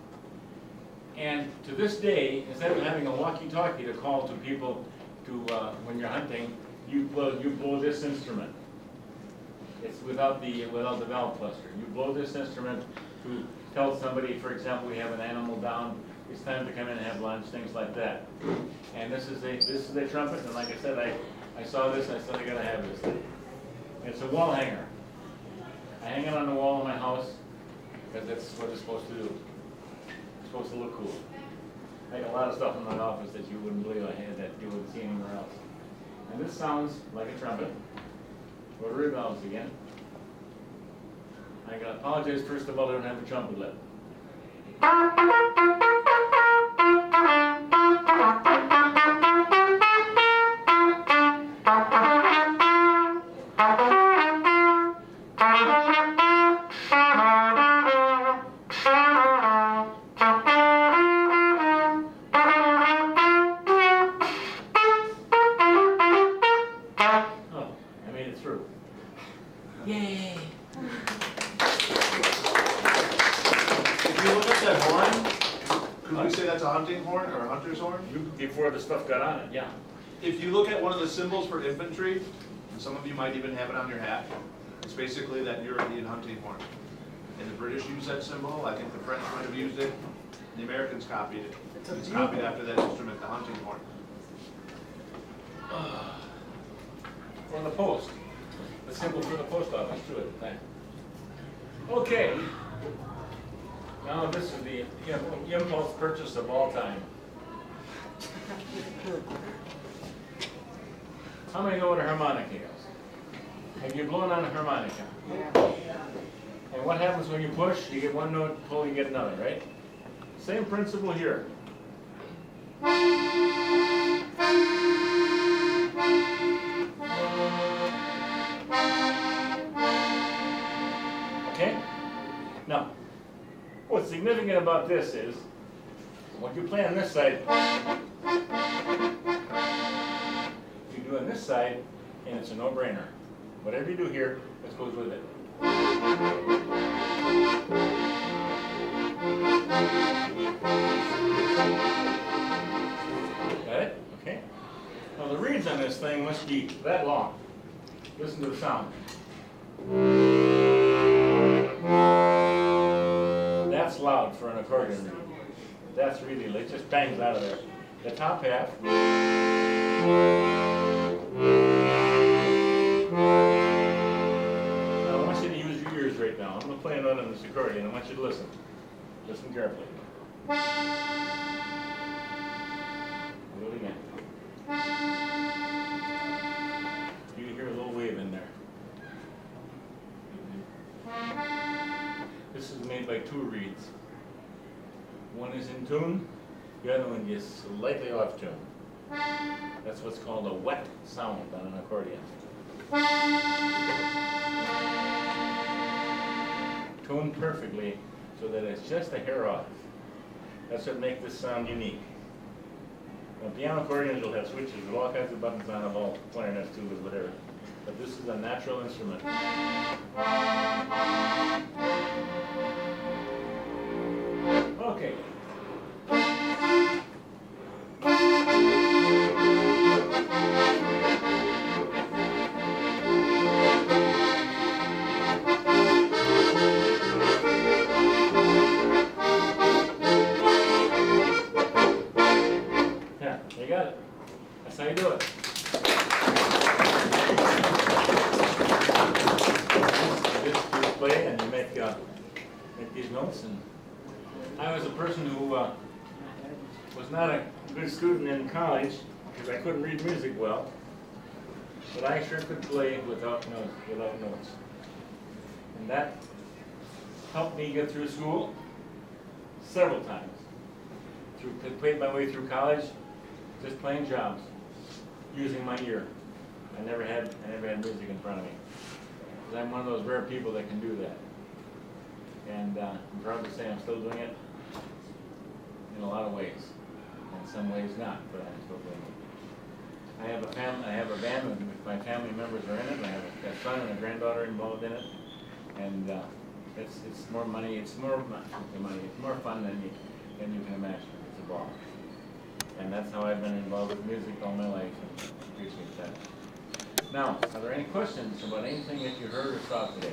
And to this day, instead of having a walkie-talkie to call to people to when you're hunting, you blow this instrument. It's without the valve cluster. You blow this instrument to tell somebody, for example, we have an animal down, it's time to come in and have lunch, things like that. And this is a trumpet, and like I said, I saw this and I said I gotta have this thing. It's a wall hanger. I hang it on the wall in my house because that's what it's supposed to do. It's supposed to look cool. I got a lot of stuff in my office that you wouldn't believe I had that you wouldn't see anywhere else. And this sounds like a trumpet. Rotary valves again. I gotta apologize first of all, I don't have a trumpet lip. Before the stuff got on it, yeah. If you look at one of the symbols for infantry, and some of you might even have it on your hat, it's basically that European hunting horn. And the British use that symbol, I think the French might have used it, the Americans copied it. It's copied after that instrument, the hunting horn. For the post. The symbol for the post office, too, at the time. Okay. Now this is the impulse purchase of all time. How many know what a harmonica is? Have you blown on a harmonica? Yeah. And what happens when you push? You get one note, pull, you get another, right? Same principle here. Okay? Now, what's significant about this is, when you play on this side, you do on this side, and it's a no-brainer. Whatever you do here, this goes with it. Got it? Okay. Now the reeds on this thing must be that long. Listen to the sound. That's loud for an accordion reed. That's really, it just bangs out of there. The top half. Now I want you to use your ears right now. I'm going to play a note on this accordion. I want you to listen. Listen carefully. Do it again. You hear a little wave in there. This is made by 2 reeds. One is in tune, the other one is slightly off tune. That's what's called a wet sound on an accordion. Tuned perfectly so that it's just a hair off. That's what makes this sound unique. Now, piano accordions will have switches with all kinds of buttons on them, all clarinets, tubas, whatever. But this is a natural instrument. Okay. Yeah, you got it. That's how you do it. You play and you make these notes. And I was a person who was not a good student in college because I couldn't read music well, but I sure could play without notes. And that helped me get through school several times. Played my way through college, just playing jobs, using my ear. I never had music in front of me. Because I'm one of those rare people that can do that. And I'm proud to say I'm still doing it in a lot of ways. In some ways not, but I'm still doing it. I have a band with my family members are in it. I have a son and a granddaughter involved in it. And it's more money, it's more fun than you can imagine. It's a ball. And that's how I've been involved with music all my life, and appreciate that. Now, are there any questions about anything that you heard or saw today?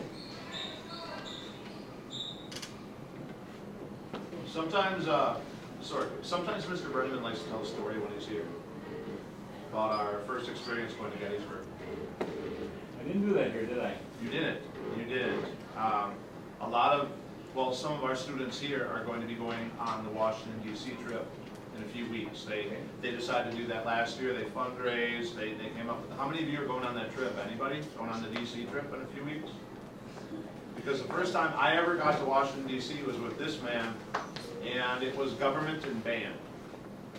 Sometimes Mr. Brenneman likes to tell a story when he's here about our first experience going to Gettysburg. I didn't do that here, did I? You didn't. You didn't. Some of our students here are going to be going on the Washington, D.C. trip in a few weeks. They decided to do that last year. They fundraised. They came up with, how many of you are going on that trip? Anybody going on the D.C. trip in a few weeks? Because the first time I ever got to Washington, D.C. was with this man, and it was government and band.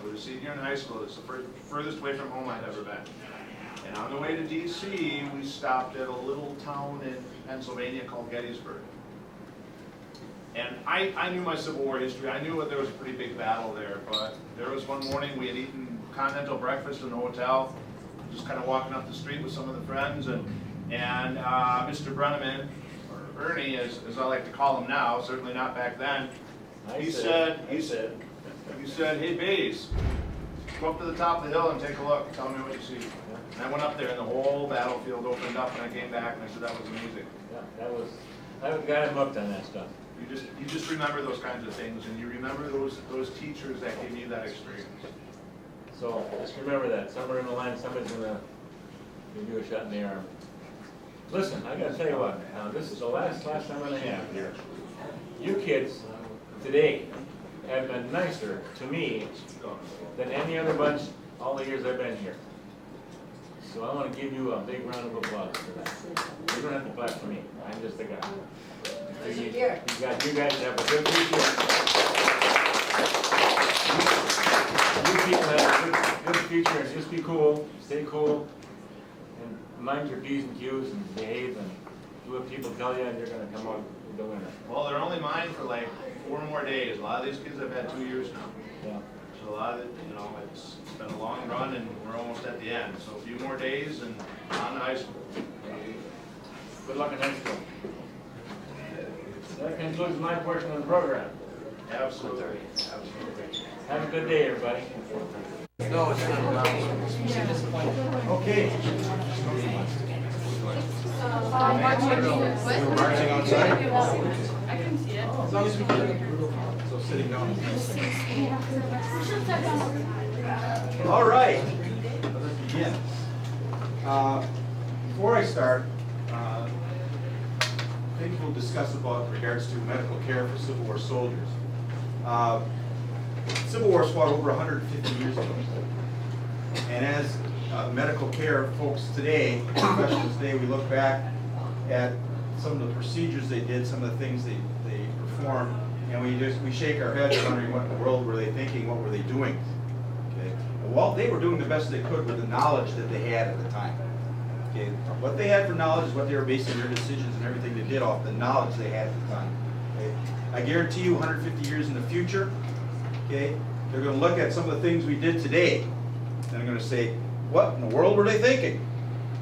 I was a senior in high school. It's the furthest away from home I'd ever been. And on the way to D.C., we stopped at a little town in Pennsylvania called Gettysburg. And I knew my Civil War history. I knew that there was a pretty big battle there, but there was one morning we had eaten continental breakfast in the hotel, just kind of walking up the street with some of the friends, and Mr. Brenneman, or Ernie, as I like to call him now, certainly not back then, he said, hey, Bays, go up to the top of the hill and take a look. Tell me what you see. And I went up there, and the whole battlefield opened up, and I came back, and I said that was amazing. Yeah, that got him hooked on that stuff. You just remember those kinds of things, and you remember those teachers that gave you that experience. So just remember that. Somewhere in the line, somebody's going to give you a shot in the arm. Listen, I got to tell you what. Now, this is the last time I'm going to have here. You kids today have been nicer to me than any other bunch all the years I've been here. So I want to give you a big round of applause for that. You don't have to clap for me. I'm just a guy. You guys have a good future. You people have a good future, and just be cool, stay cool, and mind your P's and Q's and behave and do what people tell you, and you're going to come out the winner. Well, they're only mine for like 4 more days. A lot of these kids have had 2 years now. Yeah. So a lot of it, it's been a long run, and we're almost at the end. So a few more days, and on to high school. Good luck in high school. That concludes my portion of the program. Absolutely. Have a good day, everybody. No, it's not. Okay. We're marching outside? I can see it. As long as we can. So sitting down. All right. Let's begin. Before I start, things we'll discuss about regards to medical care for Civil War soldiers. Civil War was fought over 150 years ago. And as medical care folks today, professionals today, we look back at some of the procedures they did, some of the things they performed, and we shake our heads wondering what in the world were they thinking, what were they doing. Okay. Well, they were doing the best they could with the knowledge that they had at the time. Okay. What they had for knowledge is what they were basing their decisions and everything they did off the knowledge they had at the time. Okay. I guarantee you 150 years in the future, okay? They're going to look at some of the things we did today, and they're going to say, what in the world were they thinking?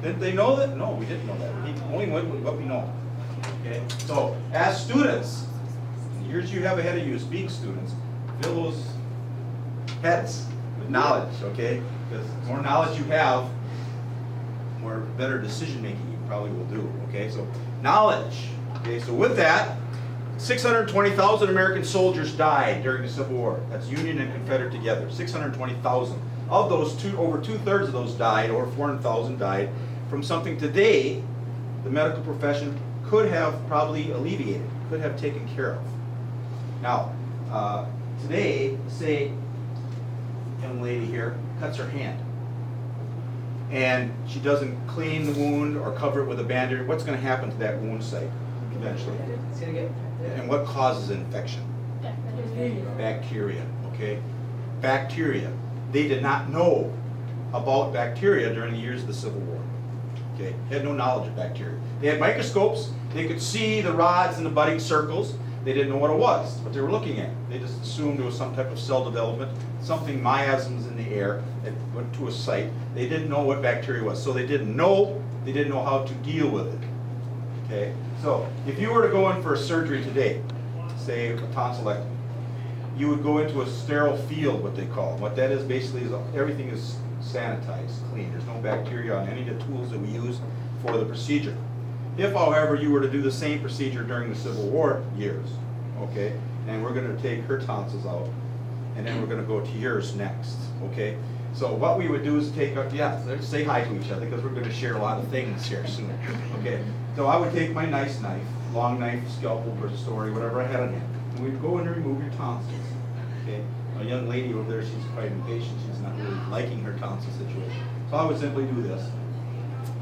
Didn't they know that? No, we didn't know that. We only went with what we know. Okay? So, as students, the years you have ahead of you as being students, fill those heads with knowledge, okay? Because the more knowledge you have, more better decision making you probably will do, okay? So, knowledge. Okay, so with that, 620,000 American soldiers died during the Civil War. That's Union and Confederate together. 620,000. Of those, over 2/3 of those died, or 400,000 died, from something today the medical profession could have probably alleviated, could have taken care of. Now, today, say, young lady here cuts her hand, and she doesn't clean the wound or cover it with a bandage. What's going to happen to that wound site eventually? It's gonna get. And what causes infection? Bacteria, okay? Bacteria. They did not know about bacteria during the years of the Civil War. Okay, they had no knowledge of bacteria. They had microscopes, they could see the rods and the budding circles. They didn't know what it was, what they were looking at. They just assumed it was some type of cell development, something miasms in the air that went to a site. They didn't know what bacteria was, so they didn't know how to deal with it. Okay, so if you were to go in for a surgery today, say a tonsillectomy, you would go into a sterile field, what they call. What that is basically is everything is sanitized, clean. There's no bacteria on any of the tools that we use for the procedure. If, however, you were to do the same procedure during the Civil War years, okay, and we're going to take her tonsils out, and then we're going to go to yours next, okay? So what we would do is take, let's say hi to each other, because we're going to share a lot of things here soon, okay? So I would take my nice knife, long knife, scalpel, or story, whatever I had on hand, and we'd go in and remove your tonsils, okay? A young lady over there, she's quite impatient, she's not really liking her tonsil situation. So I would simply do this,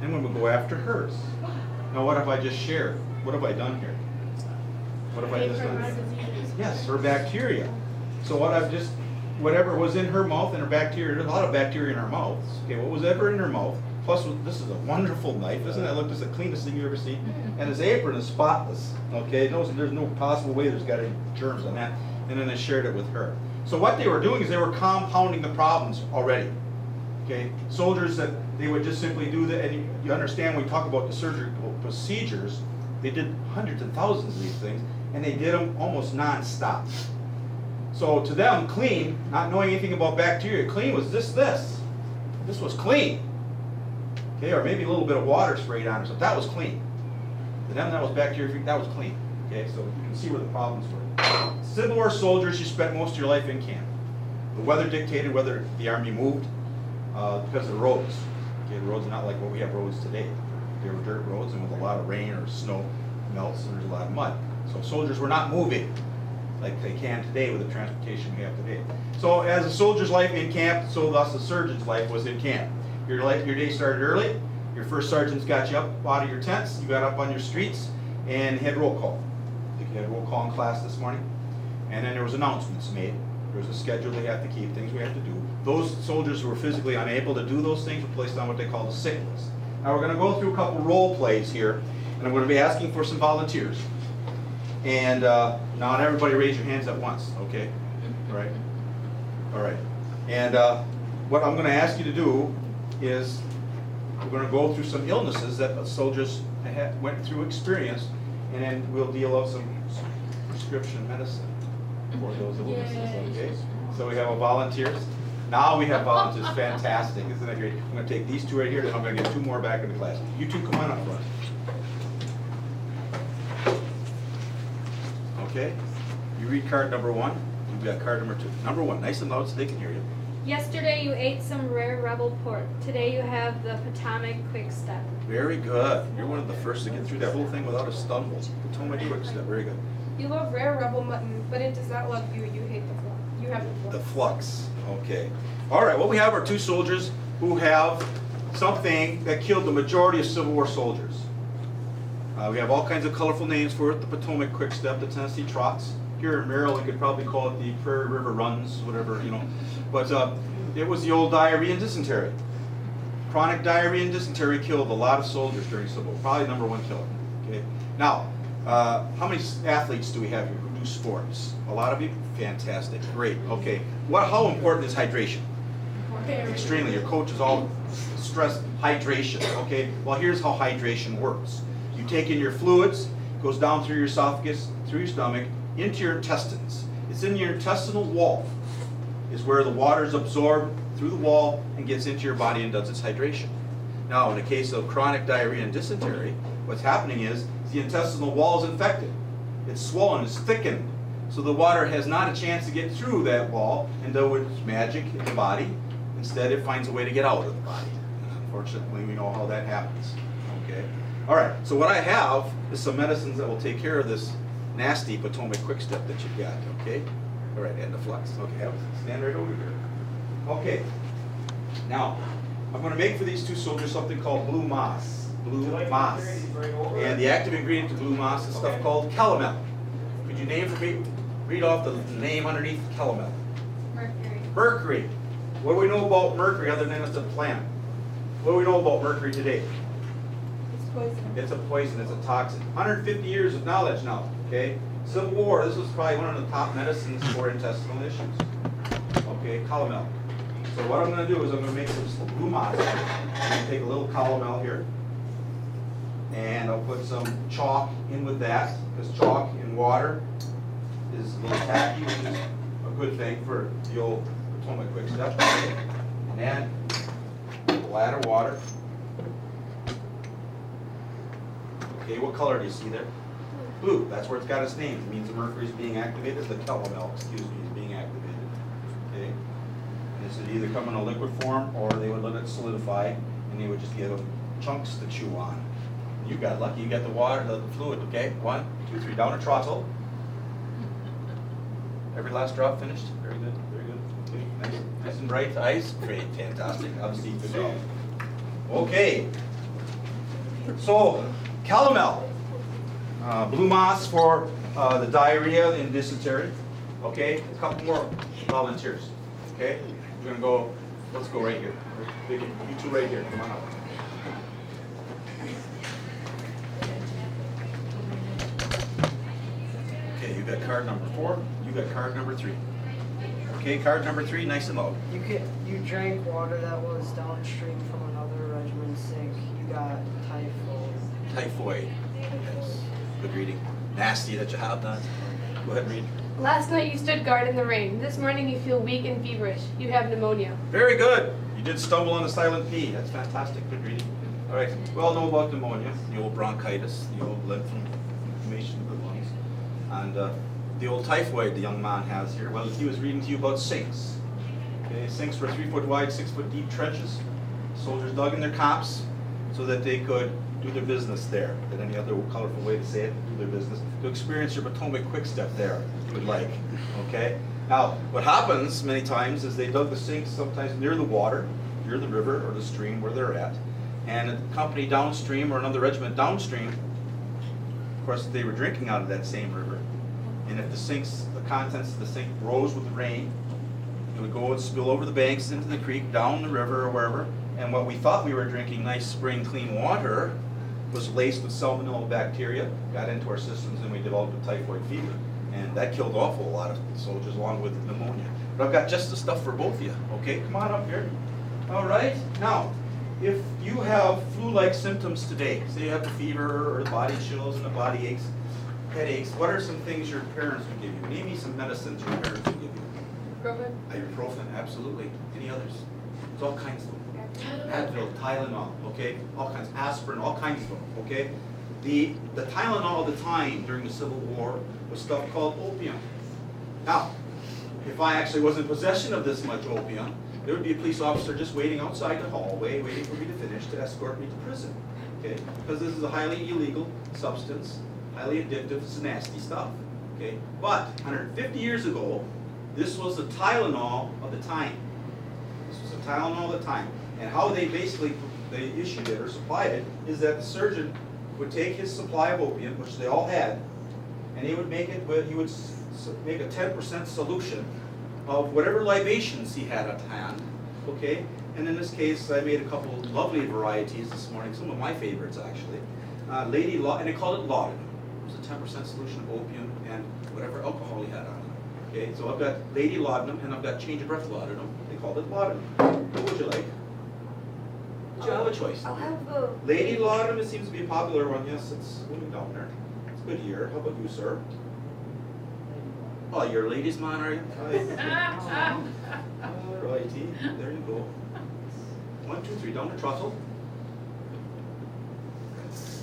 and we would go after hers. Now what have I just shared? What have I done here? What have I just done? Yes, her bacteria. So what I've just, whatever was in her mouth and her bacteria, there's a lot of bacteria in our mouths. Okay, what was ever in her mouth, plus this is a wonderful knife, isn't it? Look, this is the cleanest thing you've ever seen. And his apron is spotless. Okay, there's no possible way there's got any germs on that. And then I shared it with her. So what they were doing is they were compounding the problems already. Okay, soldiers that they would just simply do that, and you understand when we talk about the surgical procedures, they did hundreds and thousands of these things, and they did them almost non-stop. So to them, clean, not knowing anything about bacteria, clean was this. This was clean. Okay, or maybe a little bit of water sprayed on or something. That was clean. To them, that was bacteria-free. That was clean. Okay, so you can see where the problems were. Civil War soldiers, you spent most of your life in camp. The weather dictated whether the army moved because of the roads. Okay, the roads are not like what we have roads today. They were dirt roads, and with a lot of rain or snow melts, and there's a lot of mud. So soldiers were not moving like they can today with the transportation we have today. So as a soldier's life in camp, so thus the surgeon's life was in camp. Your day started early. Your first sergeants got you up out of your tents. You got up on your streets and had roll call. I think you had roll call in class this morning. And then there was announcements made. There was a schedule they have to keep, things we have to do. Those soldiers who were physically unable to do those things were placed on what they call the sick list. Now we're going to go through a couple role plays here, and I'm going to be asking for some volunteers. And not everybody raise your hands at once, okay? All right. All right. And what I'm going to ask you to do is we're going to go through some illnesses that soldiers went through experience, and then we'll deal out some prescription medicine for those illnesses, okay? So we have a volunteers. Now we have volunteers. Fantastic. Isn't that great? I'm going to take these two right here, then I'm going to get two more back in the class. You two come on up front. Okay? You read card number 1. You've got card number 2. Number 1, nice and loud so they can hear you. Yesterday you ate some rare rebel pork. Today you have the Potomac Quick Step. Very good. You're one of the first to get through that whole thing without a stumble. Potomac Quick Step. Very good. You love rare rebel mutton, but it does not love you. You hate the flux. You have the flux. The flux. Okay. All right. What we have are two soldiers who have something that killed the majority of Civil War soldiers. We have all kinds of colorful names for it. The Potomac Quick Step, the Tennessee Trots. Here in Merrill, we could probably call it the Prairie River Runs, whatever, you know. But it was the old diarrhea and dysentery. Chronic diarrhea and dysentery killed a lot of soldiers during Civil War. Probably #1 killer. Okay. Now, how many athletes do we have here? do sports. A lot of you, fantastic, great, okay. How important is hydration? Extremely. Your coach is all stressed hydration, okay? Well, here's how hydration works. You take in your fluids, goes down through your esophagus, through your stomach, into your intestines. It's in your intestinal wall is where the water is absorbed through the wall and gets into your body and does its hydration. Now, in the case of chronic diarrhea and dysentery, what's happening is the intestinal wall is infected. It's swollen, it's thickened, so the water has not a chance to get through that wall and do its magic in the body. Instead, it finds a way to get out of the body. Unfortunately, we know how that happens. Okay. All right. So what I have is some medicines that will take care of this nasty Potomac Quick Step that you've got. Okay. All right. And the flux. Okay. Stand right over here. Okay. Now, I'm going to make for these two soldiers something called blue moss. Blue moss. And the active ingredient to blue moss is stuff called calomel. Could you name for me? Read off the name underneath calomel. Mercury. Mercury. What do we know about mercury other than it's a plant? What do we know about mercury today? It's poison. It's a poison, it's a toxin. 150 years of knowledge now, okay? Civil War, this was probably one of the top medicines for intestinal issues. Okay, calomel. So what I'm going to do is I'm going to make some blue moss. I'm going to take a little calomel here. And I'll put some chalk in with that, because chalk in water is a little tacky, which is a good thing for the old Potomac Quick Step. And add a ladder of water. Okay, what color do you see there? Blue. That's where it's got its name. It means the mercury is being activated. The calomel, excuse me, is being activated. Okay. And this would either come in a liquid form, or they would let it solidify, and they would just give them chunks to chew on. You got lucky. You got the water, the fluid. Okay. 1, 2, 3. Down a trottle. Every last drop finished. Very good. Very good. Okay. Nice and bright eyes. Great. Fantastic. Obviously, good job. Okay. So, calomel. Blue moss for the diarrhea and dysentery. Okay. A couple more volunteers. Okay. We're gonna go. Let's go right here. You two right here. Come on up. Okay. You got card number 4. You got card number 3. Okay, card number 3, nice and low. You drank water that was downstream from another regiment's sink. You got typhoid. Typhoid. Yes. Good reading. Nasty that you have that. Go ahead and read. Last night you stood guard in the rain. This morning you feel weak and feverish. You have pneumonia. Very good. You did stumble on the silent P. That's fantastic. Good reading. All right. We all know about pneumonia, the old bronchitis, the old inflammation of the lungs, and the old typhoid the young man has here. Well, he was reading to you about sinks. Okay, sinks were 3 foot wide, 6 foot deep trenches. Soldiers dug in their cops so that they could do their business there. That any other colorful way to say it, do their business. To experience your Potomac Quick Step there, you would like. Okay? Now, what happens many times is they dug the sinks sometimes near the water, near the river or the stream where they're at. And a company downstream or another regiment downstream, of course, they were drinking out of that same river. And if the contents of the sink rose with the rain, it would go and spill over the banks into the creek, down the river or wherever. And what we thought we were drinking nice spring clean water was laced with salmonella bacteria, got into our systems, and we developed a typhoid fever. And that killed an awful lot of soldiers along with pneumonia. But I've got just the stuff for both of you. Okay, come on up here. All right. Now, if you have flu-like symptoms today, say you have a fever or the body chills and the body aches, headaches, what are some things your parents would give you? Name me some medicines your parents would give you. Ibuprofen. Ibuprofen, absolutely. Any others? There's all kinds of them. Advil, Tylenol, okay? All kinds, aspirin, all kinds of them, okay? The Tylenol at the time during the Civil War was stuff called opium. Now, if I actually was in possession of this much opium, there would be a police officer just waiting outside the hallway, waiting for me to finish to escort me to prison, okay? Because this is a highly illegal substance, highly addictive, it's nasty stuff, okay? But 150 years ago, this was the Tylenol of the time. This was the Tylenol of the time. And how they issued it or supplied it is that the surgeon would take his supply of opium, which they all had, and he would make a 10% solution of whatever libations he had at hand, okay? And in this case, I made a couple lovely varieties this morning, some of my favorites actually. And they called it laudanum. was a 10% solution of opium and whatever alcohol he had on him. Okay, so I've got lady laudanum and I've got change of breath laudanum. They called it laudanum. What would you like? You have a choice. I'll have the Lady laudanum, it seems to be a popular one. Yes, it's moving down there. It's a good year. How about you, sir? Oh, you're a ladies' man, are you? Alrighty, there you go. 1, 2, 3, down the throttle.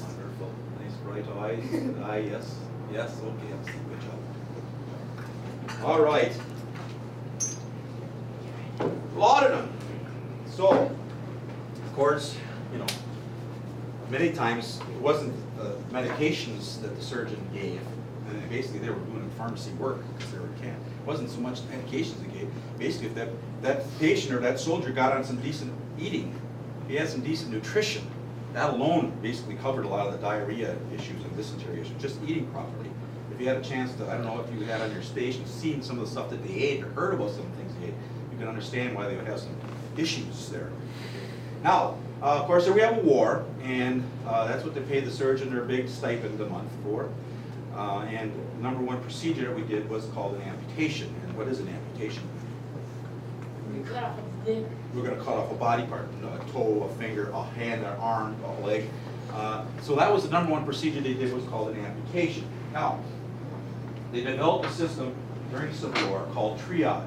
Wonderful. Nice bright eyes. Yes. Yes, okay, good job. Alright. Laudanum. So, of course, you know, many times it wasn't the medications that the surgeon gave. And basically they were doing pharmacy work because they were in camp. It wasn't so much the medications they gave. Basically, if that patient or that soldier got on some decent eating, if he had some decent nutrition, that alone basically covered a lot of the diarrhea issues and dysentery issues, just eating properly. If you had a chance to, I don't know if you had on your station, seen some of the stuff that they ate or heard about some of the things they ate, you can understand why they would have some issues there. Now, of course, there we have a war, and that's what they paid the surgeon their big stipend a month for. And the number one procedure that we did was called an amputation. And what is an amputation? You cut off a limb. We're going to cut off a body part, a toe, a finger, a hand, an arm, a leg. So that was the number one procedure they did, was called an amputation. Now, they developed a system during the Civil War called triage.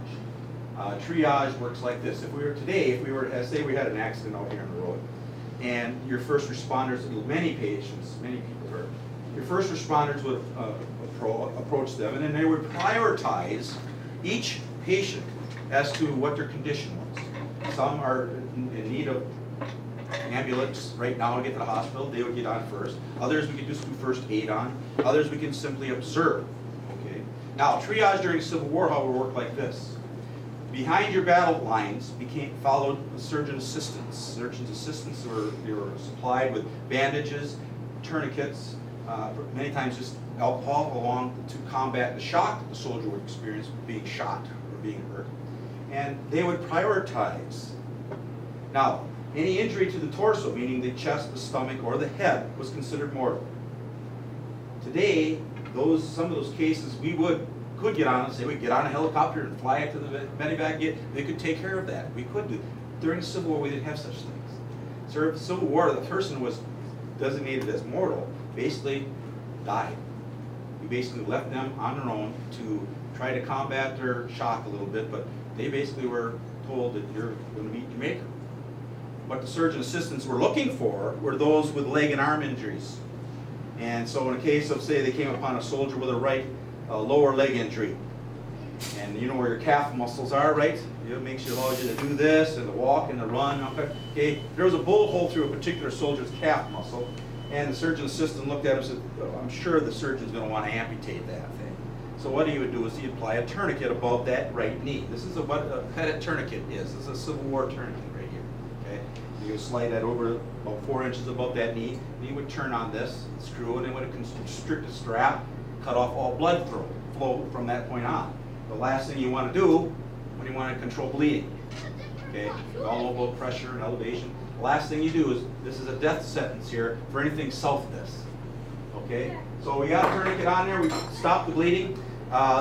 Triage works like this. If we were today, say we had an accident out here on the road, and your first responders, many patients, many people hurt, your first responders would approach them, and then they would prioritize each patient as to what their condition was. Some are in need of ambulance right now to get to the hospital, they would get on first. Others we could just do first aid on. Others we can simply observe. Okay. Now, triage during the Civil War, however, worked like this. Behind your battle lines followed surgeon assistants. Surgeon's assistants were supplied with bandages, tourniquets, many times just alcohol along to combat the shock that the soldier would experience being shot or being hurt. And they would prioritize. Now, any injury to the torso, meaning the chest, the stomach, or the head, was considered mortal. Today, some of those cases we could get on, say we get on a helicopter and fly it to the medevac, they could take care of that. We could do. During the Civil War, we didn't have such things. So in the Civil War, the person was designated as mortal, basically died. We basically left them on their own to try to combat their shock a little bit, but they basically were told that you're going to meet your maker. What the surgeon assistants were looking for were those with leg and arm injuries. And so in a case of, say, they came upon a soldier with a lower leg injury, and you know where your calf muscles are, right? It makes you allow you to do this and to walk and to run. Okay, there was a bullet hole through a particular soldier's calf muscle, and the surgeon assistant looked at him and said, "I'm sure the surgeon's going to want to amputate that thing." So what he would do is he'd apply a tourniquet above that right knee. This is what a pettit tourniquet is. This is a Civil War tourniquet right here. Okay, you would slide that over about 4 inches above that knee, and he would turn on this screw, and it would constrict the strap, cut off all blood flow from that point on. The last thing you want to do when you want to control bleeding, okay, all about pressure and elevation, the last thing you do is, this is a death sentence here for anything south of this, okay? So we got a tourniquet on there, we stop the bleeding.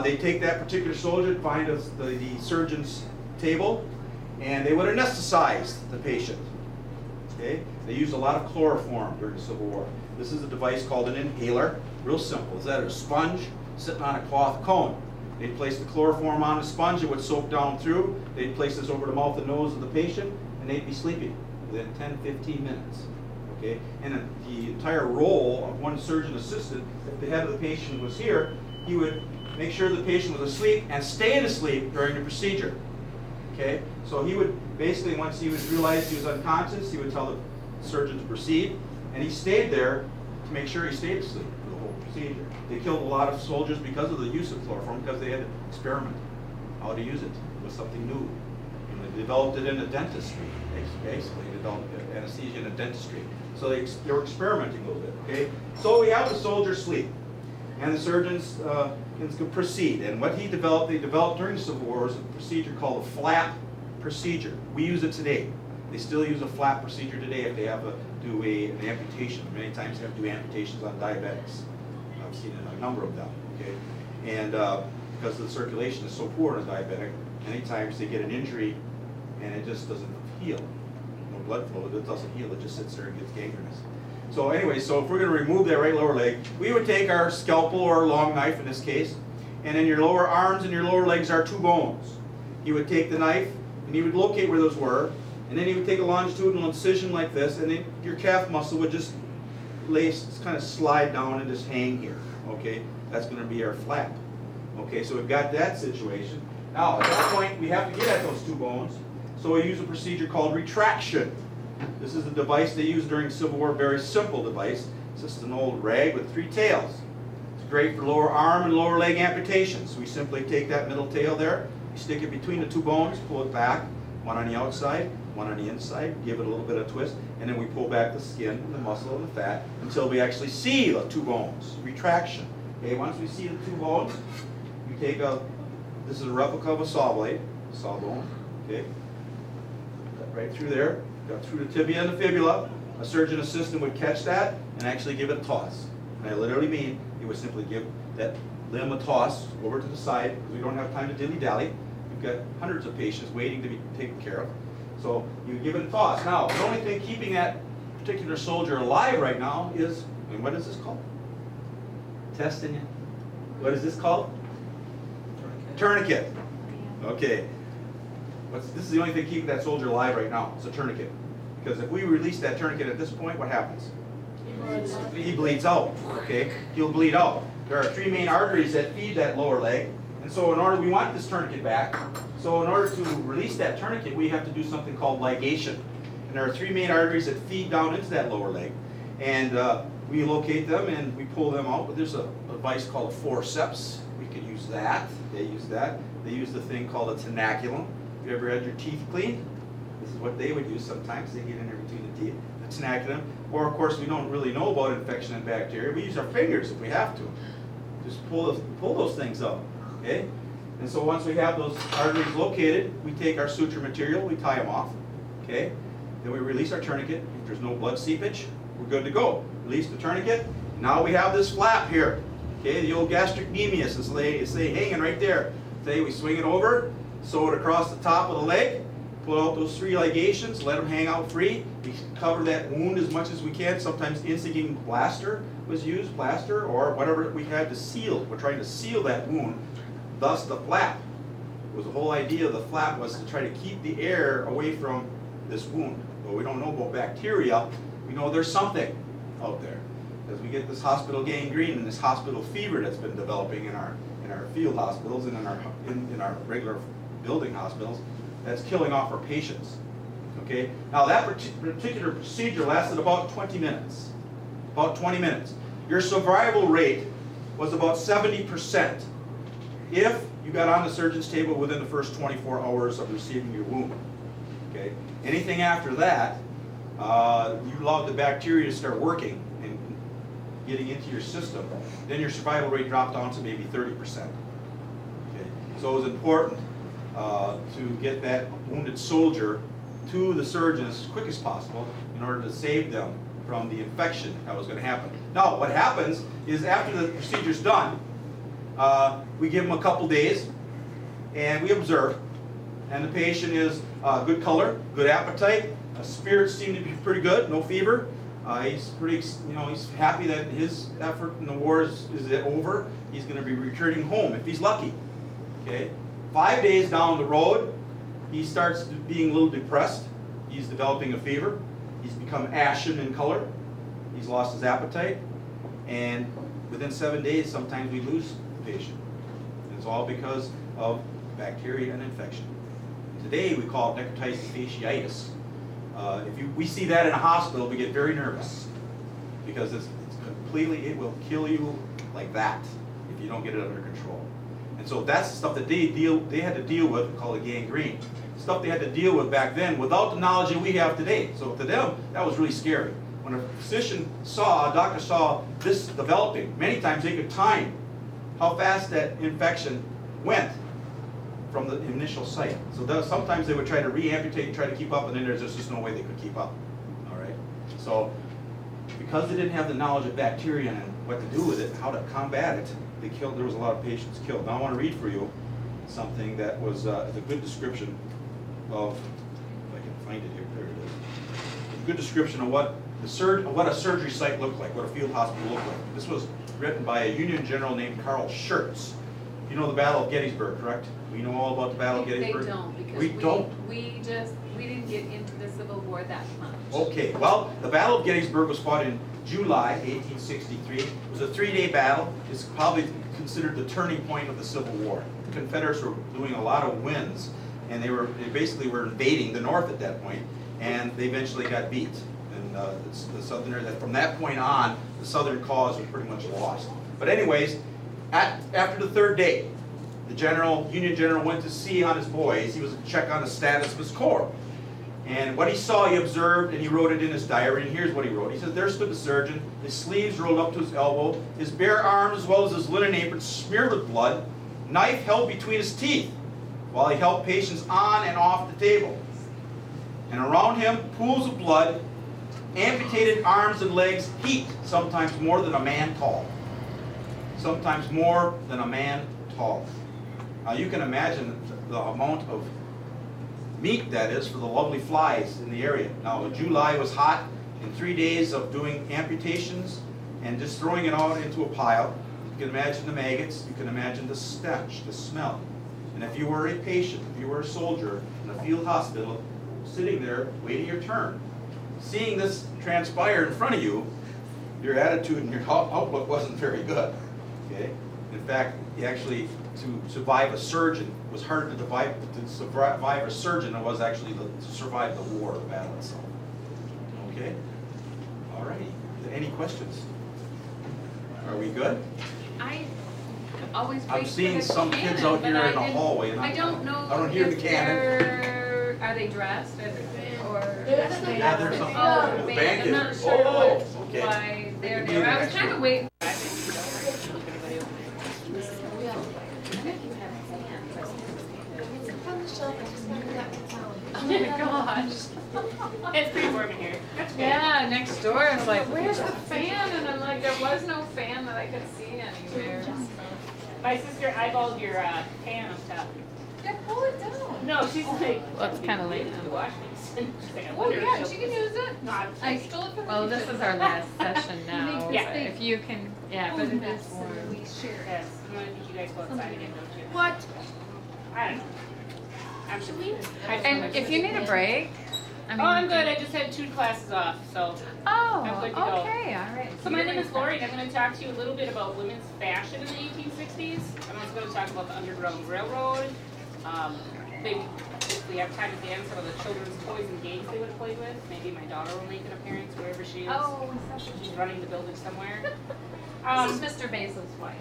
They take that particular soldier, find the surgeon's table, and they would anesthetize the patient, okay? They used a lot of chloroform during the Civil War. This is a device called an inhaler, real simple. It's that a sponge sitting on a cloth cone. They'd place the chloroform on a sponge, it would soak down through. They'd place this over the mouth and nose of the patient, and they'd be sleeping within 10-15 minutes. Okay? And the entire role of one surgeon assistant, if the head of the patient was here, he would make sure the patient was asleep and stayed asleep during the procedure. Okay? So he would basically, once he would realize he was unconscious, he would tell the surgeon to proceed, and he stayed there to make sure he stayed asleep for the whole procedure. They killed a lot of soldiers because of the use of chloroform, because they had to experiment how to use it. It was something new. And they developed it in the dentistry, basically. They developed anesthesia in the dentistry. So they were experimenting a little bit, okay? So we have the soldier sleep, and the surgeons can proceed. And what they developed during the Civil War was a procedure called a flap procedure. We use it today. They still use a flap procedure today if they have to do an amputation. Many times they have to do amputations on diabetics. I've seen a number of them, okay? And because the circulation is so poor in a diabetic, many times they get an injury and it just doesn't heal. No blood flow, it doesn't heal, it just sits there and gets gangrenous. So anyway, so if we're going to remove that right lower leg, we would take our scalpel or long knife in this case, and in your lower arms and your lower legs are 2 bones. You would take the knife and you would locate where those were, and then you would take a longitudinal incision like this, and then your calf muscle would just kind of slide down and just hang here, okay? That's going to be our flap. Okay, so we've got that situation. Now, at that point, we have to get at those 2 bones, so we use a procedure called retraction. This is a device they used during the Civil War, very simple device. It's just an old rag with 3 tails. It's great for lower arm and lower leg amputations. We simply take that middle tail there, we stick it between the 2 bones, pull it back, one on the outside, one on the inside, give it a little bit of twist, and then we pull back the skin, the muscle, and the fat until we actually see the 2 bones. Retraction. Okay, once we see the 2 bones, we take this is a replica of a saw blade, sawbone, okay? Cut right through there, got through the tibia and the fibula. A surgeon assistant would catch that and actually give it a toss. And I literally mean, he would simply give that limb a toss over to the side, because we don't have time to dilly-dally. We've got hundreds of patients waiting to be taken care of. So you give it a toss. Now, the only thing keeping that particular soldier alive right now is, and what is this called? Testing it. What is this called? Tourniquet. Okay. This is the only thing keeping that soldier alive right now. It's a tourniquet. Because if we release that tourniquet at this point, what happens? He bleeds out. Okay? He'll bleed out. There are 3 main arteries that feed that lower leg. And so we want this tourniquet back. So in order to release that tourniquet, we have to do something called ligation. And there are 3 main arteries that feed down into that lower leg. And we locate them and we pull them out. But there's a device called a forceps. We could use that. They use that. They use the thing called a tenaculum. Have you ever had your teeth cleaned? This is what they would use sometimes. They get in there between the teeth. The tenaculum. Or of course, we don't really know about infection and bacteria. We use our fingers if we have to. Just pull those things out. Okay? And so once we have those arteries located, we take our suture material, we tie them off. Okay? Then we release our tourniquet. If there's no blood seepage, we're good to go. Release the tourniquet. Now we have this flap here. Okay, the old gastric nemius is hanging right there. Okay, we swing it over, sew it across the top of the leg, pull out those 3 ligations, let them hang out free. We cover that wound as much as we can. Sometimes instigating plaster was used, plaster, or whatever we had to seal. We're trying to seal that wound, thus the flap. It was the whole idea of the flap was to try to keep the air away from this wound. But we don't know about bacteria. We know there's something out there. As we get this hospital gangrene and this hospital fever that's been developing in our field hospitals and in our regular building hospitals, that's killing off our patients. Okay? Now that particular procedure lasted about 20 minutes. About 20 minutes. Your survival rate was about 70% if you got on the surgeon's table within the first 24 hours of receiving your wound. Okay? Anything after that, you allowed the bacteria to start working and getting into your system, then your survival rate dropped down to maybe 30%. Okay? So it was important to get that wounded soldier to the surgeon as quick as possible in order to save them from the infection that was going to happen. Now, what happens is after the procedure's done, we give them a couple days and we observe. And the patient is good color, good appetite, spirits seem to be pretty good, no fever. He's pretty, he's happy that his effort in the war is over. He's going to be returning home if he's lucky. Okay, 5 days down the road, he starts being a little depressed. He's developing a fever. He's become ashen in color. He's lost his appetite, and within 7 days, sometimes we lose the patient. And it's all because of bacteria and infection. Today, we call it necrotizing fasciitis. We see that in a hospital, we get very nervous because it's completely, it will kill you like that if you don't get it under control. And so that's the stuff that they had to deal with, called a gangrene. Stuff they had to deal with back then without the knowledge that we have today. So to them, that was really scary. When a doctor saw this developing, many times they could time how fast that infection went from the initial site. So sometimes they would try to re-amputate and try to keep up, and then there's just no way they could keep up. All right. So because they didn't have the knowledge of bacteria and what to do with it, how to combat it, there was a lot of patients killed. Now I want to read for you something that was a good description of, if I can find it here, there it is. A good description of what a surgery site looked like, what a field hospital looked like. This was written by a Union general named Carl Schurz. You know the Battle of Gettysburg, correct? We know all about the Battle of Gettysburg? They don't, because we didn't get into the Civil War that much. Okay, well, the Battle of Gettysburg was fought in July 1863. It was a 3-day battle. It's probably considered the turning point of the Civil War. The Confederates were doing a lot of wins, and they basically were invading the North at that point, and they eventually got beat. And the Southerners, from that point on, the Southern cause was pretty much lost. But anyways, after the 3rd day, the Union general went to see on his boys. He was to check on the status of his corps. And what he saw, he observed, and he wrote it in his diary. And here's what he wrote. He said, there stood the surgeon, his sleeves rolled up to his elbow, his bare arms as well as his linen apron smeared with blood, knife held between his teeth, while he helped patients on and off the table. And around him, pools of blood, amputated arms and legs heaped, sometimes more than a man tall. Sometimes more than a man tall. Now you can imagine the amount of meat that is for the lovely flies in the area. Now July was hot, in 3 days of doing amputations and just throwing it out into a pile. You can imagine the maggots, you can imagine the stench, the smell. And if you were a patient, if you were a soldier in a field hospital, sitting there waiting your turn, seeing this transpire in front of you, your attitude and your outlook wasn't very good. Okay? In fact, actually, to survive a surgeon was harder to survive a surgeon than it was actually to survive the war, the battle itself. Okay? All righty. Any questions? Are we good? I always wait I'm seeing for the some cannon, kids out but here in the didn't- hallway, and I don't know I don't hear if the cannon. are they dressed or Yeah, there's some. oh, The band. band I'm is. not sure Okay. why they're Maybe there. I was next kind year. of waiting. Oh my gosh. It's pretty warm in here. Yeah, next door, I was like, where's the fan? And I'm like, there was no fan that I could see anywhere. My sister eyeballed your pan on top. Yeah, pull it down. No, she's like, Well, it's kind of late to now. wash these. She's like, I Oh wonder if yeah, she'll- she can use it. No, I stole it from Well, this is our last session now. Yeah. but if you can, yeah, but it is. We share. Yes, I'm gonna think you guys go outside again, don't you? What? I don't know. I'm sure. And if you need a break, I mean. Oh, I'm good. I just had 2 classes off, so. Oh, I'm good to go. okay, all right. So my name is Lori, and I'm going to talk to you a little bit about women's fashion in the 1860s. I'm also going to talk about the Underground Railroad. If we have time at the end, some of the children's toys and games they would have played with. Maybe my daughter will make an appearance wherever she is. Oh, She's running the building somewhere. This is Mr. Basil's wife.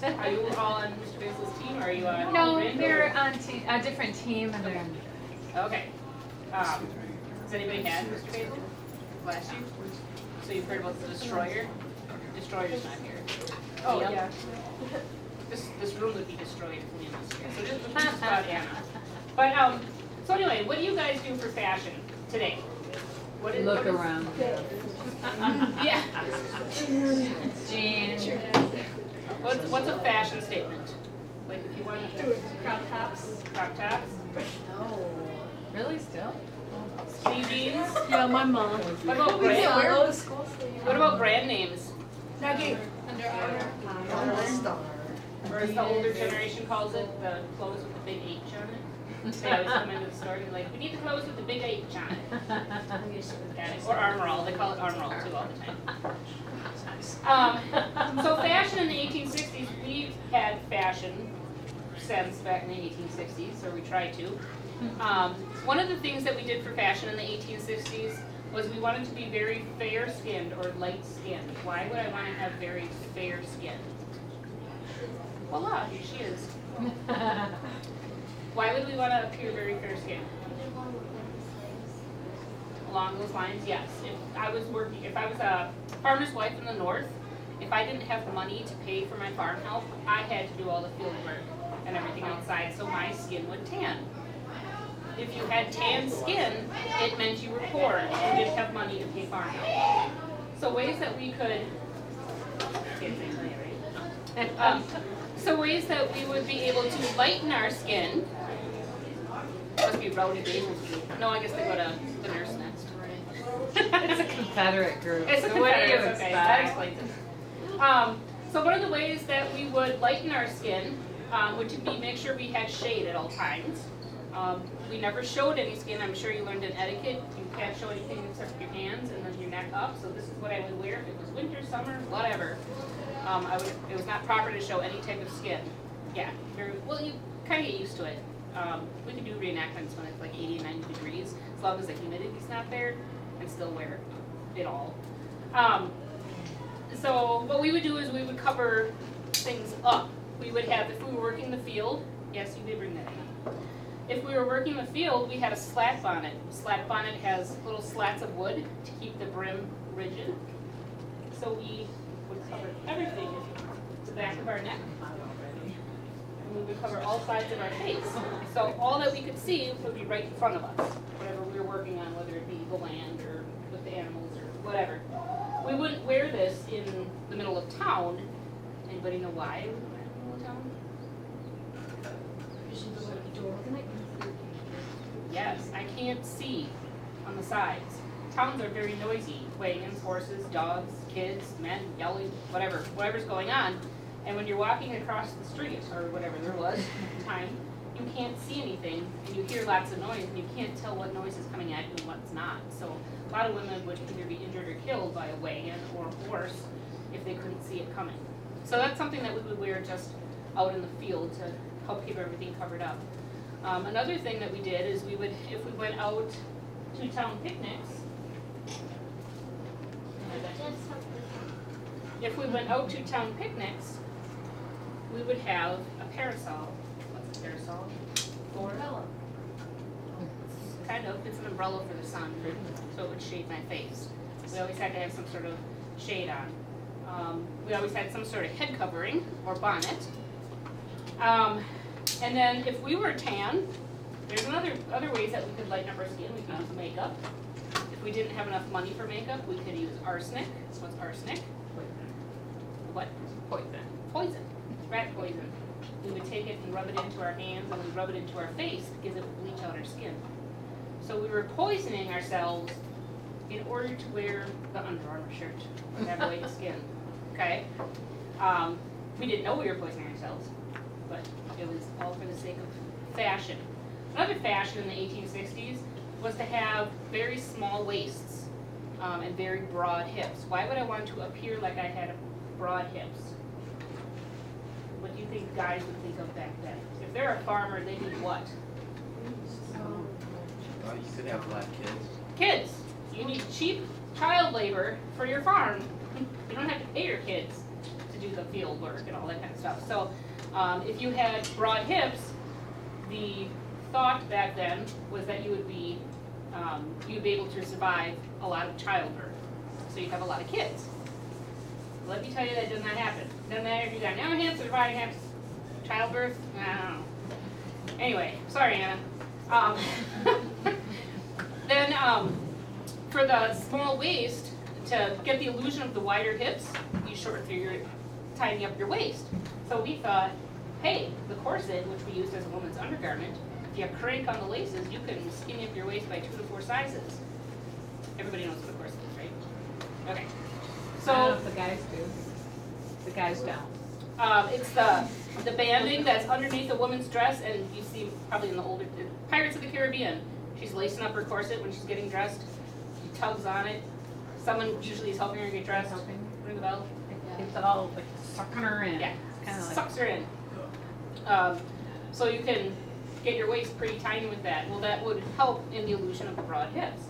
Are you all on Mr. Basil's team, or are you on? No, Rin, they're or- on a different team, and they're. Okay. Has anybody had Mr. Basil last year? So you've heard about the Destroyer? Destroyer's not here. Oh, Yep. yeah. This room would be destroyed if Liam was here. So this is about Anna. But so anyway, what do you guys do for fashion today? What is, Look what is- around. Yeah. Jeans. What's a fashion statement? Like if you want to Crop tops. crop tops, No. Really, still? skinny jeans. Yeah, my mom. What about brand? What about brand names? Nugget. Under Armour. Or as the older generation calls it, the clothes with the big H on it. They always come into the store and be like, we need the clothes with the big H on it. Or Armorall, they call it Armorall too all the time. So fashion in the 1860s, we've had fashion since back in the 1860s, or we tried to. One of the things that we did for fashion in the 1860s was we wanted to be very fair-skinned or light-skinned. Why would I want to have very fair skin? Voila, here she is. Why would we want to appear very fair-skinned? Along those lines, yes. If I was a farmer's wife in the north, if I didn't have money to pay for my farm help, I had to do all the field work and everything outside, so my skin would tan. If you had tan skin, it meant you were poor and you didn't have money to pay farm help. So ways that we could, so ways that we would be able to lighten our skin, must be Rowdy Basil's group. No, I guess they go to the nurse next. It's a Confederate group. It's a So what do you Confederate, okay, that expect? explains it. So one of the ways that we would lighten our skin would be make sure we had shade at all times. We never showed any skin. I'm sure you learned in etiquette. You can't show anything except your hands and then your neck up. So this is what I would wear if it was winter, summer, whatever. It was not proper to show any type of skin. Yeah, well, you kind of get used to it. We can do reenactments when it's like 80 and 90 degrees, as long as the humidity's not there, and still wear it all. So what we would do is we would cover things up. We would have, if we were working the field, yes, you did bring that in. If we were working the field, we had a slat bonnet. Slat bonnet has little slats of wood to keep the brim rigid. So we would cover everything, the back of our neck. And we would cover all sides of our face. So all that we could see would be right in front of us, whatever we were working on, whether it be the land or with the animals or whatever. We wouldn't wear this in the middle of town. Anybody know why we wouldn't wear it in the middle of town? Yes, I can't see on the sides. Towns are very noisy. Wagons, horses, dogs, kids, men, yelling, whatever's going on. And when you're walking across the street, or whatever there was at the time, you can't see anything, and you hear lots of noise, and you can't tell what noise is coming at you and what's not. So a lot of women would either be injured or killed by a wagon or a horse if they couldn't see it coming. So that's something that we would wear just out in the field to help keep everything covered up. Another thing that we did is we would, if we went out to town picnics, we would have a parasol. What's a parasol? Umbrella. Kind of. It's an umbrella for the sun, so it would shade my face. We always had to have some sort of shade on. We always had some sort of head covering or bonnet. And then if we were tan, there's other ways that we could lighten up our skin. We could use makeup. If we didn't have enough money for makeup, we could use arsenic. What's arsenic? What? Poison. Rat poison. We would take it and rub it into our hands, and we'd rub it into our face because it would bleach out our skin. So we were poisoning ourselves in order to wear the Under Armour shirt and have white skin. Okay? We didn't know we were poisoning ourselves, but it was all for the sake of fashion. Another fashion in the 1860s was to have very small waists and very broad hips. Why would I want to appear like I had broad hips? What do you think guys would think of back then? If they're a farmer, they need what? Well, you could have black kids. Kids. You need cheap child labor for your farm. You don't have to pay your kids to do the field work and all that kind of stuff. So if you had broad hips, the thought back then was that you would be able to survive a lot of childbirth. So you'd have a lot of kids. Let me tell you, that does not happen. Doesn't matter if you got no hips or surviving hips, childbirth, I don't know. Anyway, sorry, Anna. Then for the small waist, to get the illusion of the wider hips, you tighten up your waist. So we thought, hey, the corset, which we used as a woman's undergarment, if you crank on the laces, you can skinny up your waist by 2 to 4 sizes. Everybody knows what a corset is, right? Okay. I don't know So if the guys do. The guys don't. it's the banding that's underneath a woman's dress, and you see probably in the older Pirates of the Caribbean, she's lacing up her corset when she's getting dressed. She tugs on it. Someone usually is helping her get dressed. Ring the bell. It's all like sucking her in. Yeah, Kind of like sucks her in. So you can get your waist pretty tiny with that. Well, that would help in the illusion of the broad hips.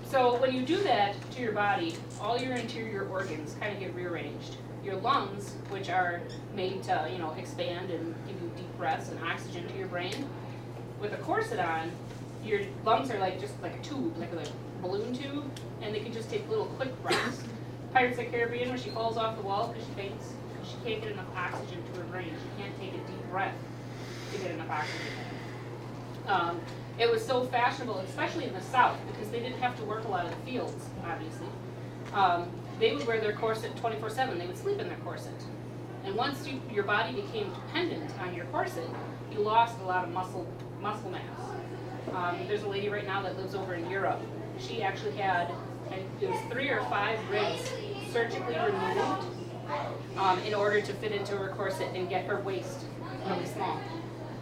So when you do that to your body, all your interior organs kind of get rearranged. Your lungs, which are made to, expand and give you deep breaths and oxygen to your brain, with a corset on, your lungs are just like a tube, like a balloon tube, and they can just take little quick breaths. Pirates of the Caribbean, when she falls off the wall because she faints, because she can't get enough oxygen to her brain. She can't take a deep breath to get enough oxygen. It was so fashionable, especially in the South, because they didn't have to work a lot of the fields, obviously. They would wear their corset 24/7. They would sleep in their corset. And once your body became dependent on your corset, you lost a lot of muscle mass. There's a lady right now that lives over in Europe. She actually had, it was 3 or 5 ribs surgically removed in order to fit into her corset and get her waist really small.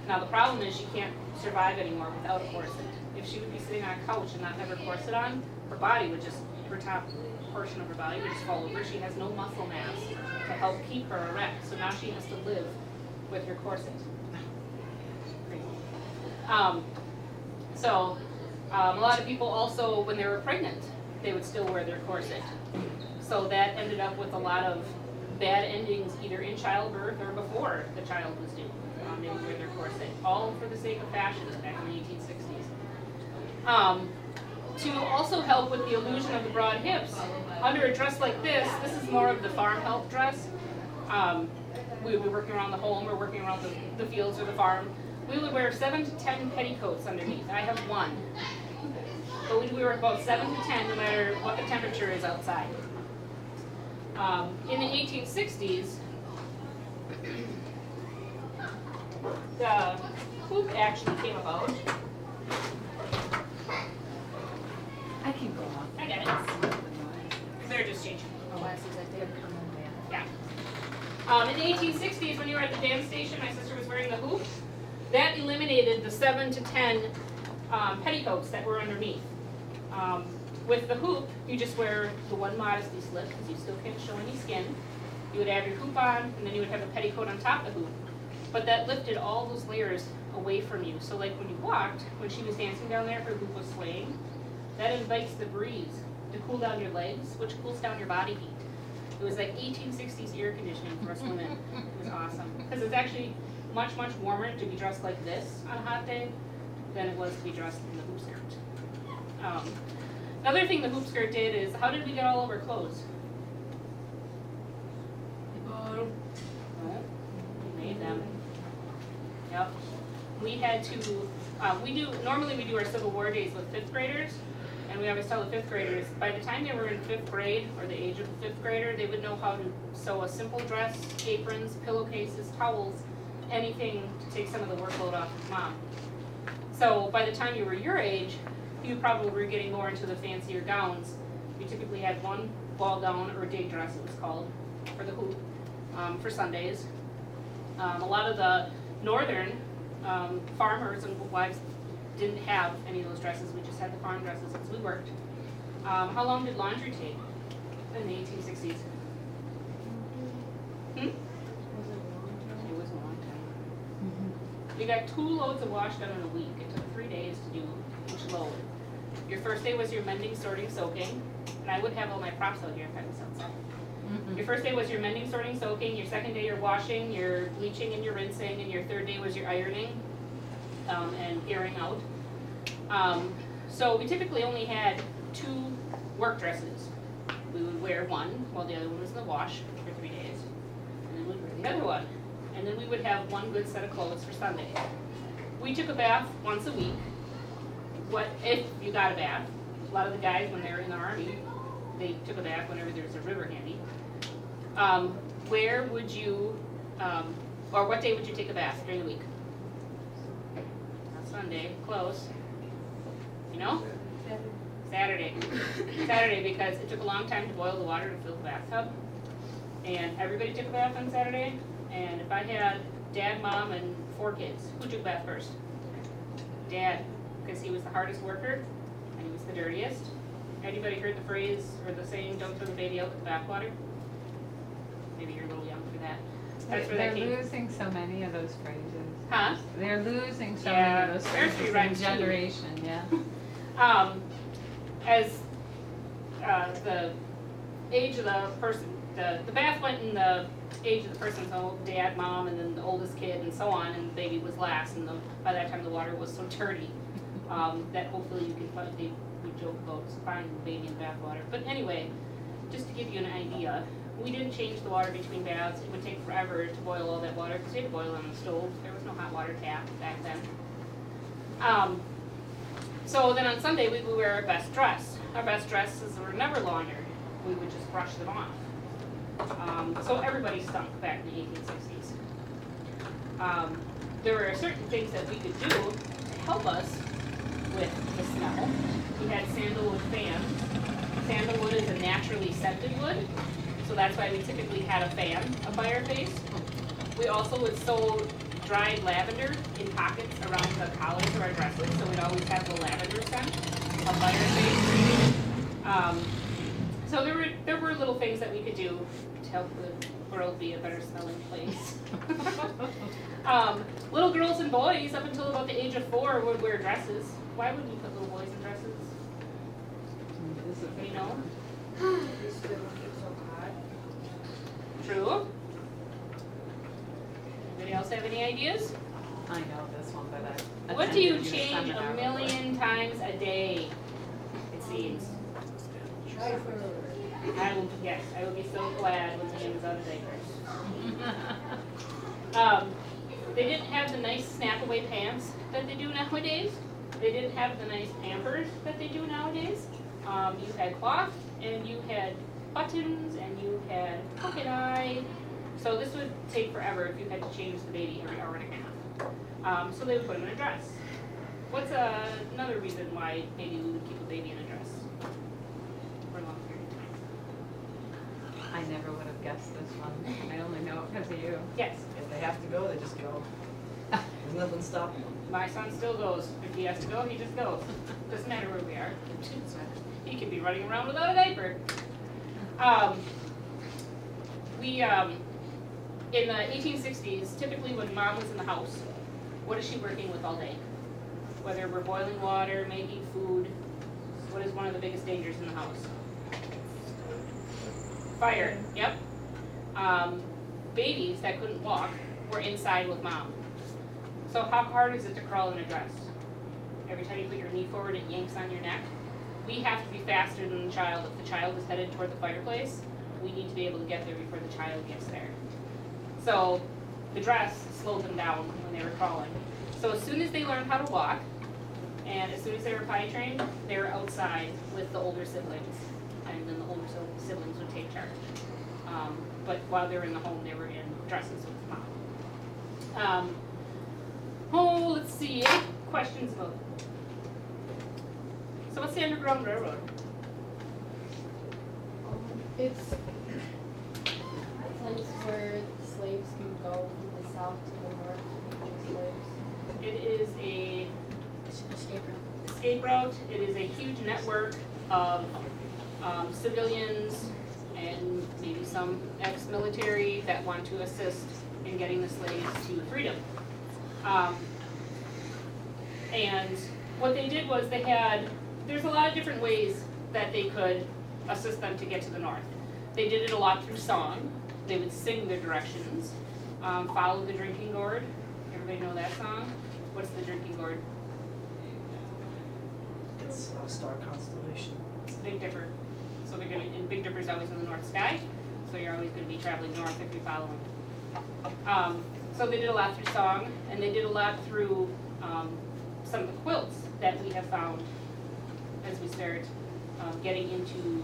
Now the problem is she can't survive anymore without a corset. If she would be sitting on a couch and not have her corset on, her body would just, her top portion of her body would just fall over. She has no muscle mass to help keep her erect. So now she has to live with her corset. A lot of people also, when they were pregnant, they would still wear their corset. So that ended up with a lot of bad endings either in childbirth or before the child was due. They would wear their corset, all for the sake of fashion back in the 1860s. To also help with the illusion of the broad hips, under a dress like this is more of the farm help dress. We would be working around the home or working around the fields or the farm. We would wear 7 to 10 petticoats underneath. I have one. But we wear about 7 to 10 no matter what the temperature is outside. In the 1860s, the hoop actually came about. I can go on. I got it. They're just changing. Yeah. In the 1860s, when you were at the dance station, my sister was wearing the hoop. That eliminated the 7 to 10 petticoats that were underneath. With the hoop, you just wear the one modesty slip because you still can't show any skin. You would have your hoop on, and then you would have a petticoat on top of the hoop. But that lifted all those layers away from you. So like when you walked, when she was dancing down there, her hoop was swaying. That invites the breeze to cool down your legs, which cools down your body heat. It was like 1860s air conditioning for us women. It was awesome. Because it's actually much, much warmer to be dressed like this on a hot day than it was to be dressed in the hoop skirt. Another thing the hoop skirt did is, how did we get all of our clothes? We made them. Yep. We had to, normally we do our Civil War days with 5th graders, and we always tell the 5th graders, by the time they were in 5th grade, or the age of the 5th grader, they would know how to sew a simple dress, aprons, pillowcases, towels, anything to take some of the workload off of mom. So by the time you were your age, you probably were getting more into the fancier gowns. You typically had one ball gown, or day dress it was called, for the hoop, for Sundays. A lot of the northern farmers and wives didn't have any of those dresses. We just had the farm dresses as we worked. How long did laundry take in the 1860s? It was a long time. You got 2 loads of wash done in a week. It took 3 days to do each load. Your first day was your mending, sorting, soaking. And I would have all my props out here if I was outside. Your first day was your mending, sorting, soaking. Your second day, your washing, your bleaching, and your rinsing. And your third day was your ironing and airing out. So we typically only had 2 work dresses. We would wear one while the other one was in the wash for 3 days. And then we'd wear the other one. And then we would have one good set of clothes for Sunday. We took a bath once a week. What if you got a bath? A lot of the guys, when they were in the Army, they took a bath whenever there was a river handy. Where would you, or what day would you take a bath during the week? Not Sunday, close. You know? Saturday. Saturday, because it took a long time to boil the water to fill the bathtub. And everybody took a bath on Saturday. And if I had dad, mom, and 4 kids, who took a bath first? Dad, because he was the hardest worker and he was the dirtiest. Anybody heard the phrase or the saying, don't throw the baby out with the bathwater? Maybe you're a little young for that. That's where that came. They're losing so many of those phrases. Huh? They're losing so many of those phrases in generation, yeah. As the age of the person, the bath went in the age of the person, so dad, mom, and then the oldest kid, and so on, and the baby was last, and by that time the water was so dirty that hopefully you can find, we joke about finding the baby in the bath water. But anyway, just to give you an idea, we didn't change the water between baths. It would take forever to boil all that water because we had to boil it on the stove. There was no hot water tap back then. So then on Sunday we would wear our best dress. Our best dresses were never laundered. We would just brush them off. So everybody stunk back in the 1860s. There were certain things that we could do to help us with the smell. We had sandalwood fans. Sandalwood is a naturally scented wood, so that's why we typically had a fan up by our face. We also would sew dried lavender in pockets around the collars of our dresses, so we'd always have the lavender scent up by our face. So there were little things that we could do to help the world be a better smelling place. Little girls and boys up until about the age of 4 would wear dresses. Why would we put little boys in dresses? You know? True. Anybody else have any ideas? I know this one, but I. What do you change a million times a day? It seems. I will be so glad when Liam is out of diapers. They didn't have the nice snap-away pants that they do nowadays. They didn't have the nice Pampers that they do nowadays. You had cloth, and you had buttons, and you had pocket eye. So this would take forever if you had to change the baby every hour and a half. So they would put him in a dress. What's another reason why maybe we would keep a baby in a dress for a long period of time? I never would have guessed this one. I only know it because of you. Yes. If they have to go, they just go. There's nothing stopping them. My son still goes. If he has to go, he just goes. Doesn't matter where we are. He could be running around without a diaper. In the 1860s, typically when mom was in the house, what is she working with all day? Whether we're boiling water, making food, what is one of the biggest dangers in the house? Fire, yep. Babies that couldn't walk were inside with mom. So how hard is it to crawl in a dress? Every time you put your knee forward, it yanks on your neck. We have to be faster than the child. If the child is headed toward the fireplace, we need to be able to get there before the child gets there. So the dress slowed them down when they were crawling. So as soon as they learned how to walk, and as soon as they were potty trained, they were outside with the older siblings, and then the older siblings would take charge. But while they were in the home, they were in dresses with mom. Let's see, any questions about it? So what's the Underground Railroad? It's a place where slaves can go from the south to the north to slaves. It is a escape route. It is a huge network of civilians and maybe some ex-military that want to assist in getting the slaves to freedom. And what they did was there's a lot of different ways that they could assist them to get to the north. They did it a lot through song. They would sing their directions, follow the drinking gourd. Everybody know that song? What's the drinking gourd? It's a star constellation. It's Big Dipper. So and Big Dipper's always in the north sky, so you're always going to be traveling north if you're following. So they did a lot through song, and they did a lot through some of the quilts that we have found as we start getting into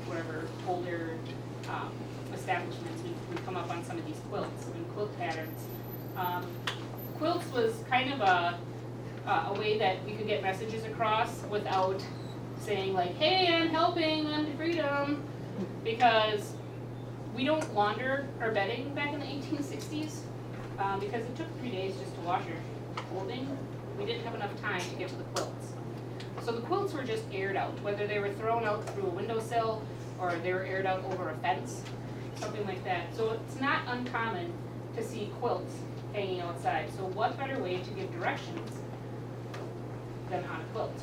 whatever older establishments. We come up on some of these quilts and quilt patterns. Quilts was kind of a way that we could get messages across without saying like, hey, I'm helping on freedom, because we don't launder our bedding back in the 1860s because it took 3 days just to wash our clothing. We didn't have enough time to get to the quilts. So the quilts were just aired out, whether they were thrown out through a windowsill or they were aired out over a fence, something like that. So it's not uncommon to see quilts hanging outside. So what better way to give directions than on a quilt?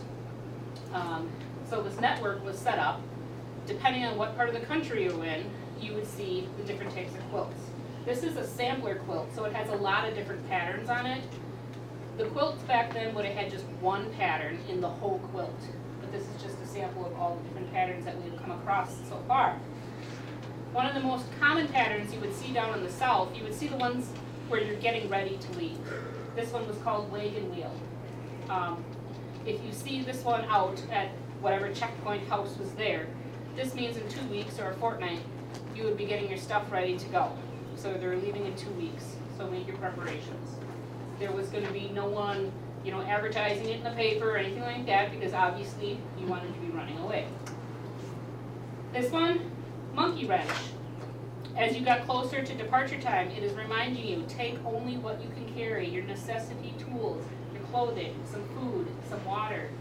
So this network was set up. Depending on what part of the country you're in, you would see the different types of quilts. This is a sampler quilt, so it has a lot of different patterns on it. The quilts back then would have had just one pattern in the whole quilt, but this is just a sample of all the different patterns that we've come across so far. One of the most common patterns you would see down in the south, you would see the ones where you're getting ready to leave. This one was called wagon wheel. If you see this one out at whatever checkpoint house was there, this means in 2 weeks or a fortnight, you would be getting your stuff ready to go. So they're leaving in 2 weeks, so make your preparations. There was gonna be no one, you know, advertising it in the paper or anything like that, because obviously you wanted to be running away. This one, monkey wrench. As you got closer to departure time, it is reminding you, take only what you can carry, your necessity tools, your clothing, some food, some water.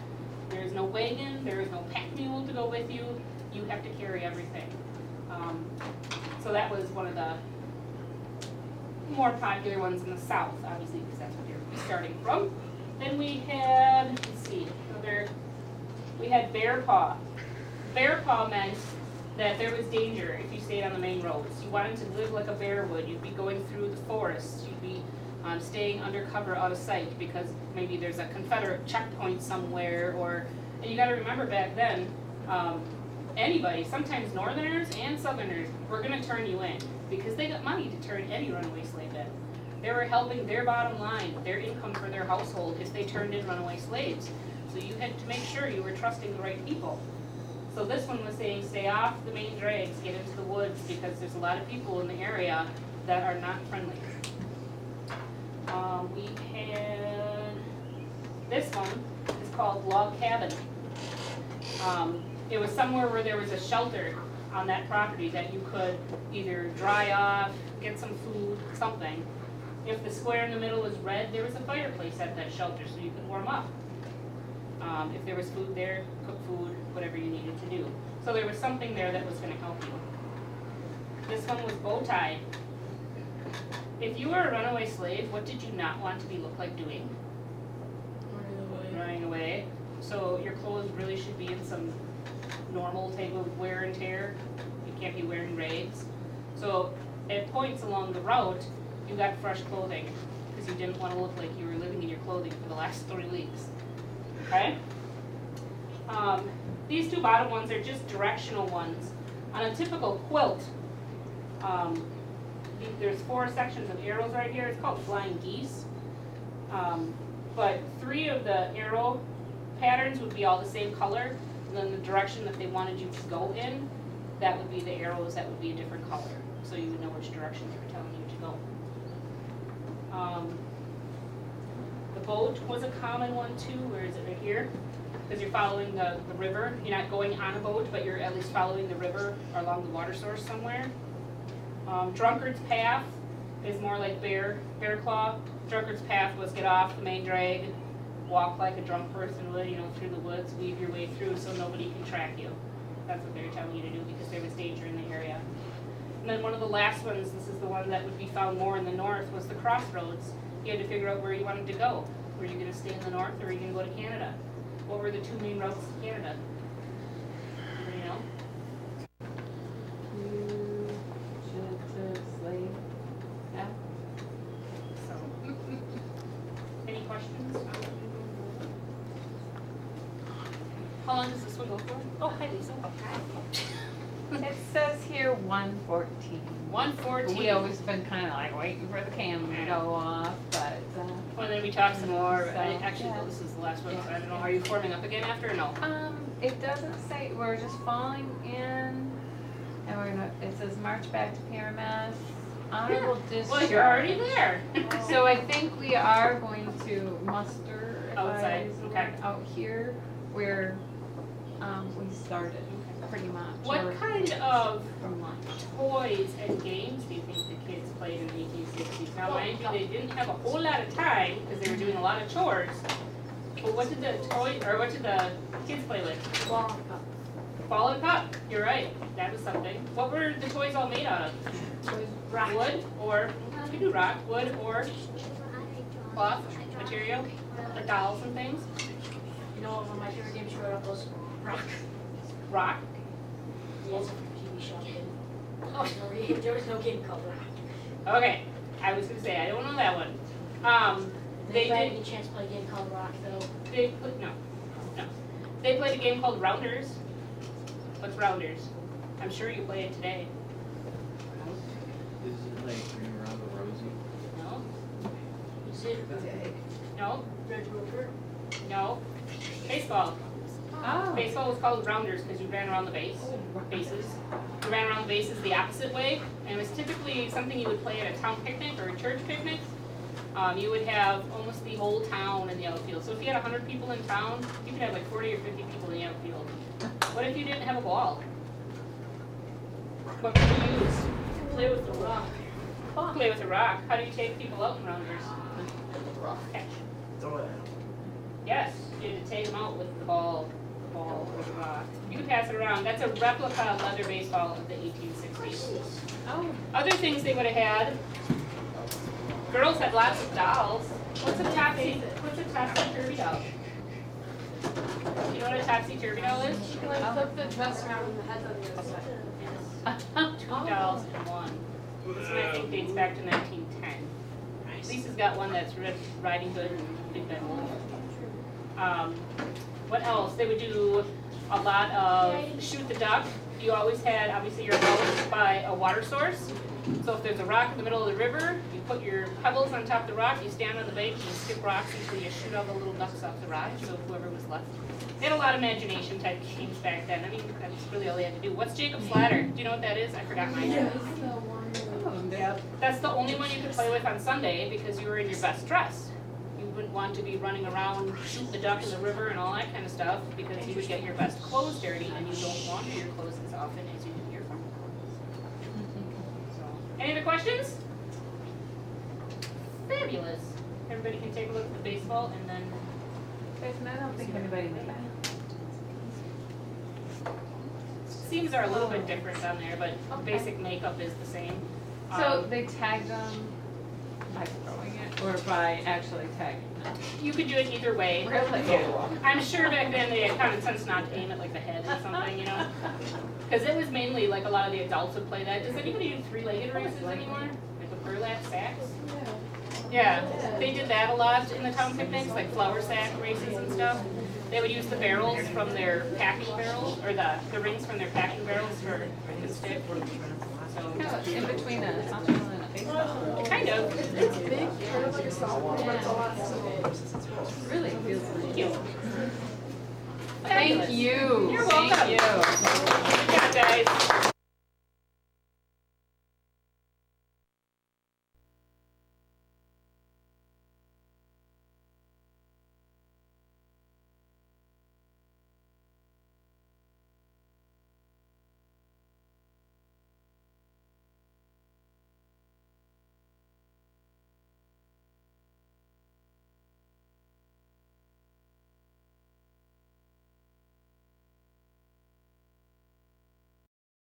There is no wagon, there is no pack mule to go with you, you have to carry everything. So that was one of the more popular ones in the South, obviously, because that's what you're starting from. Then we had, let's see, we had bear paw. Bear paw meant that there was danger if you stayed on the main roads. You wanted to live like a bear would. You'd be going through the forest. You'd be staying undercover out of sight because maybe there's a Confederate checkpoint somewhere, and you gotta remember back then, anybody, sometimes Northerners and Southerners, were gonna turn you in because they got money to turn any runaway slave in. They were helping their bottom line, their income for their household if they turned in runaway slaves. So you had to make sure you were trusting the right people. So this one was saying stay off the main drags, get into the woods because there's a lot of people in the area that are not friendly. We had, this one is called log cabin. It was somewhere where there was a shelter on that property that you could either dry off, get some food, something. If the square in the middle was red, there was a fireplace at that shelter so you could warm up. If there was food there, cook food, whatever you needed to do. So there was something there that was going to help you. This one was bow tie. If you were a runaway slave, what did you not want to be looked like doing? Running away. So your clothes really should be in some normal type of wear and tear. You can't be wearing rags. So at points along the route, you got fresh clothing because you didn't want to look like you were living in your clothing for the last 3 weeks. Okay? These two bottom ones are just directional ones. On a typical quilt, there's 4 sections of arrows right here. It's called flying geese. But 3 of the arrow patterns would be all the same color. And then the direction that they wanted you to go in, that would be the arrows that would be a different color. So you would know which direction they were telling you to go. The boat was a common one too. Where is it? Right here? Because you're following the river. You're not going on a boat, but you're at least following the river or along the water source somewhere. Drunkard's path is more like bear claw. Drunkard's path was get off the main drag, walk like a drunk person would, through the woods, weave your way through so nobody can track you. That's what they were telling you to do because there was danger in the area. And then one of the last ones, this is the one that would be found more in the north, was the Crossroads. You had to figure out where you wanted to go. Were you going to stay in the north or were you going to go to Canada? What were the 2 main routes to Canada? Anybody know? Slave. Yeah. So, any questions? How long does this one go for? Oh, hi Lisa. It says here 114. 114. We always been kind of like waiting for the camera to go off, but. Well, then we talk some more. So, Actually, yeah. this is the last one, so I don't know. Are you forming up again after or no? It doesn't say, we're just falling in, and we're gonna, it says march back to Pyramid, honorable discharge. Well, you're already there. So I think we are going to muster Outside, okay. out here where we started, pretty much. What or kind of from lunch. toys and games do you think the kids played in the 1860s? Now, mind you, they didn't have a whole lot of time because they were doing a lot of chores. But what did the kids play with? Ball and cup. Ball and cup. You're right. That was something. What were the toys all made out of? Rock. Wood or you could do rock, wood or cloth material, like dolls and things. You know what one of my favorite games growing up was? Rock. Rock. Yes, TV show. Oh, there was no game called Rock. Okay, I was gonna say I don't know that one. They Did I did. any chance to play a game called Rock though? They put no. They played a game called Rounders. What's Rounders? I'm sure you play it today. Is it like Ring Around the Rosie? No. Is it? No. Red Rover. No. Baseball. Oh. Baseball was called rounders because you ran around the bases. You ran around the bases the opposite way, and it was typically something you would play at a town picnic or a church picnic. You would have almost the whole town in the outfield. So if you had 100 people in town, you could have like 40 or 50 people in the outfield. What if you didn't have a ball? What could you use? Play with the rock. Play with a rock. How do you take people out in rounders? Catch. Yes, you had to take them out with the ball or the rock. You could pass it around. That's a replica leather baseball of the 1860s. Oh. Other things they would have had. Girls had lots of dolls. What's a topsy-turvy doll? You know what a topsy-turvy doll is? You can like flip the dress around and the head's on the other side. 2 dolls in one. This one I think dates back to 1910. Lisa's got one that's Red Riding Hood and Big Ben Wolf. What else? They would do a lot of shoot the duck. You always had, obviously, your house by a water source. So if there's a rock in the middle of the river, you put your pebbles on top of the rock, you stand on the bank, and you skip rocks until you shoot all the little ducks off the rock, so whoever was left. They had a lot of imagination type games back then. I mean, that's really all they had to do. What's Jacob's Ladder? Do you know what that is? I forgot mine. Yep. That's the only one you could play with on Sunday because you were in your best dress. You wouldn't want to be running around, shooting the duck in the river and all that kind of stuff because you would get your best clothes dirty and you don't launder your clothes as often as you do your farm clothes. Any other questions? Fabulous. Everybody can take a look at the baseball and then. Jason, I don't think anybody knew that. Seams are a little bit different on there, but basic makeup is the same. So they tagged them by throwing it or by actually tagging them? You could do it either way. Really? I'm sure back then they had common sense not to aim it like the head or something, you know? Because it was mainly like a lot of the adults would play that. Does anybody do three-legged races anymore? Like the burlap sacks? Yeah, they did that a lot in the town picnics, like flour sack races and stuff. They would use the barrels from their packing barrels, or the rings from their packing barrels for the stick. So, In between a softball and a baseball. kind of. It's big, kind of like a softball, but it's a lot smaller. Really feels really Cute. Thank you. You're Thank welcome. you.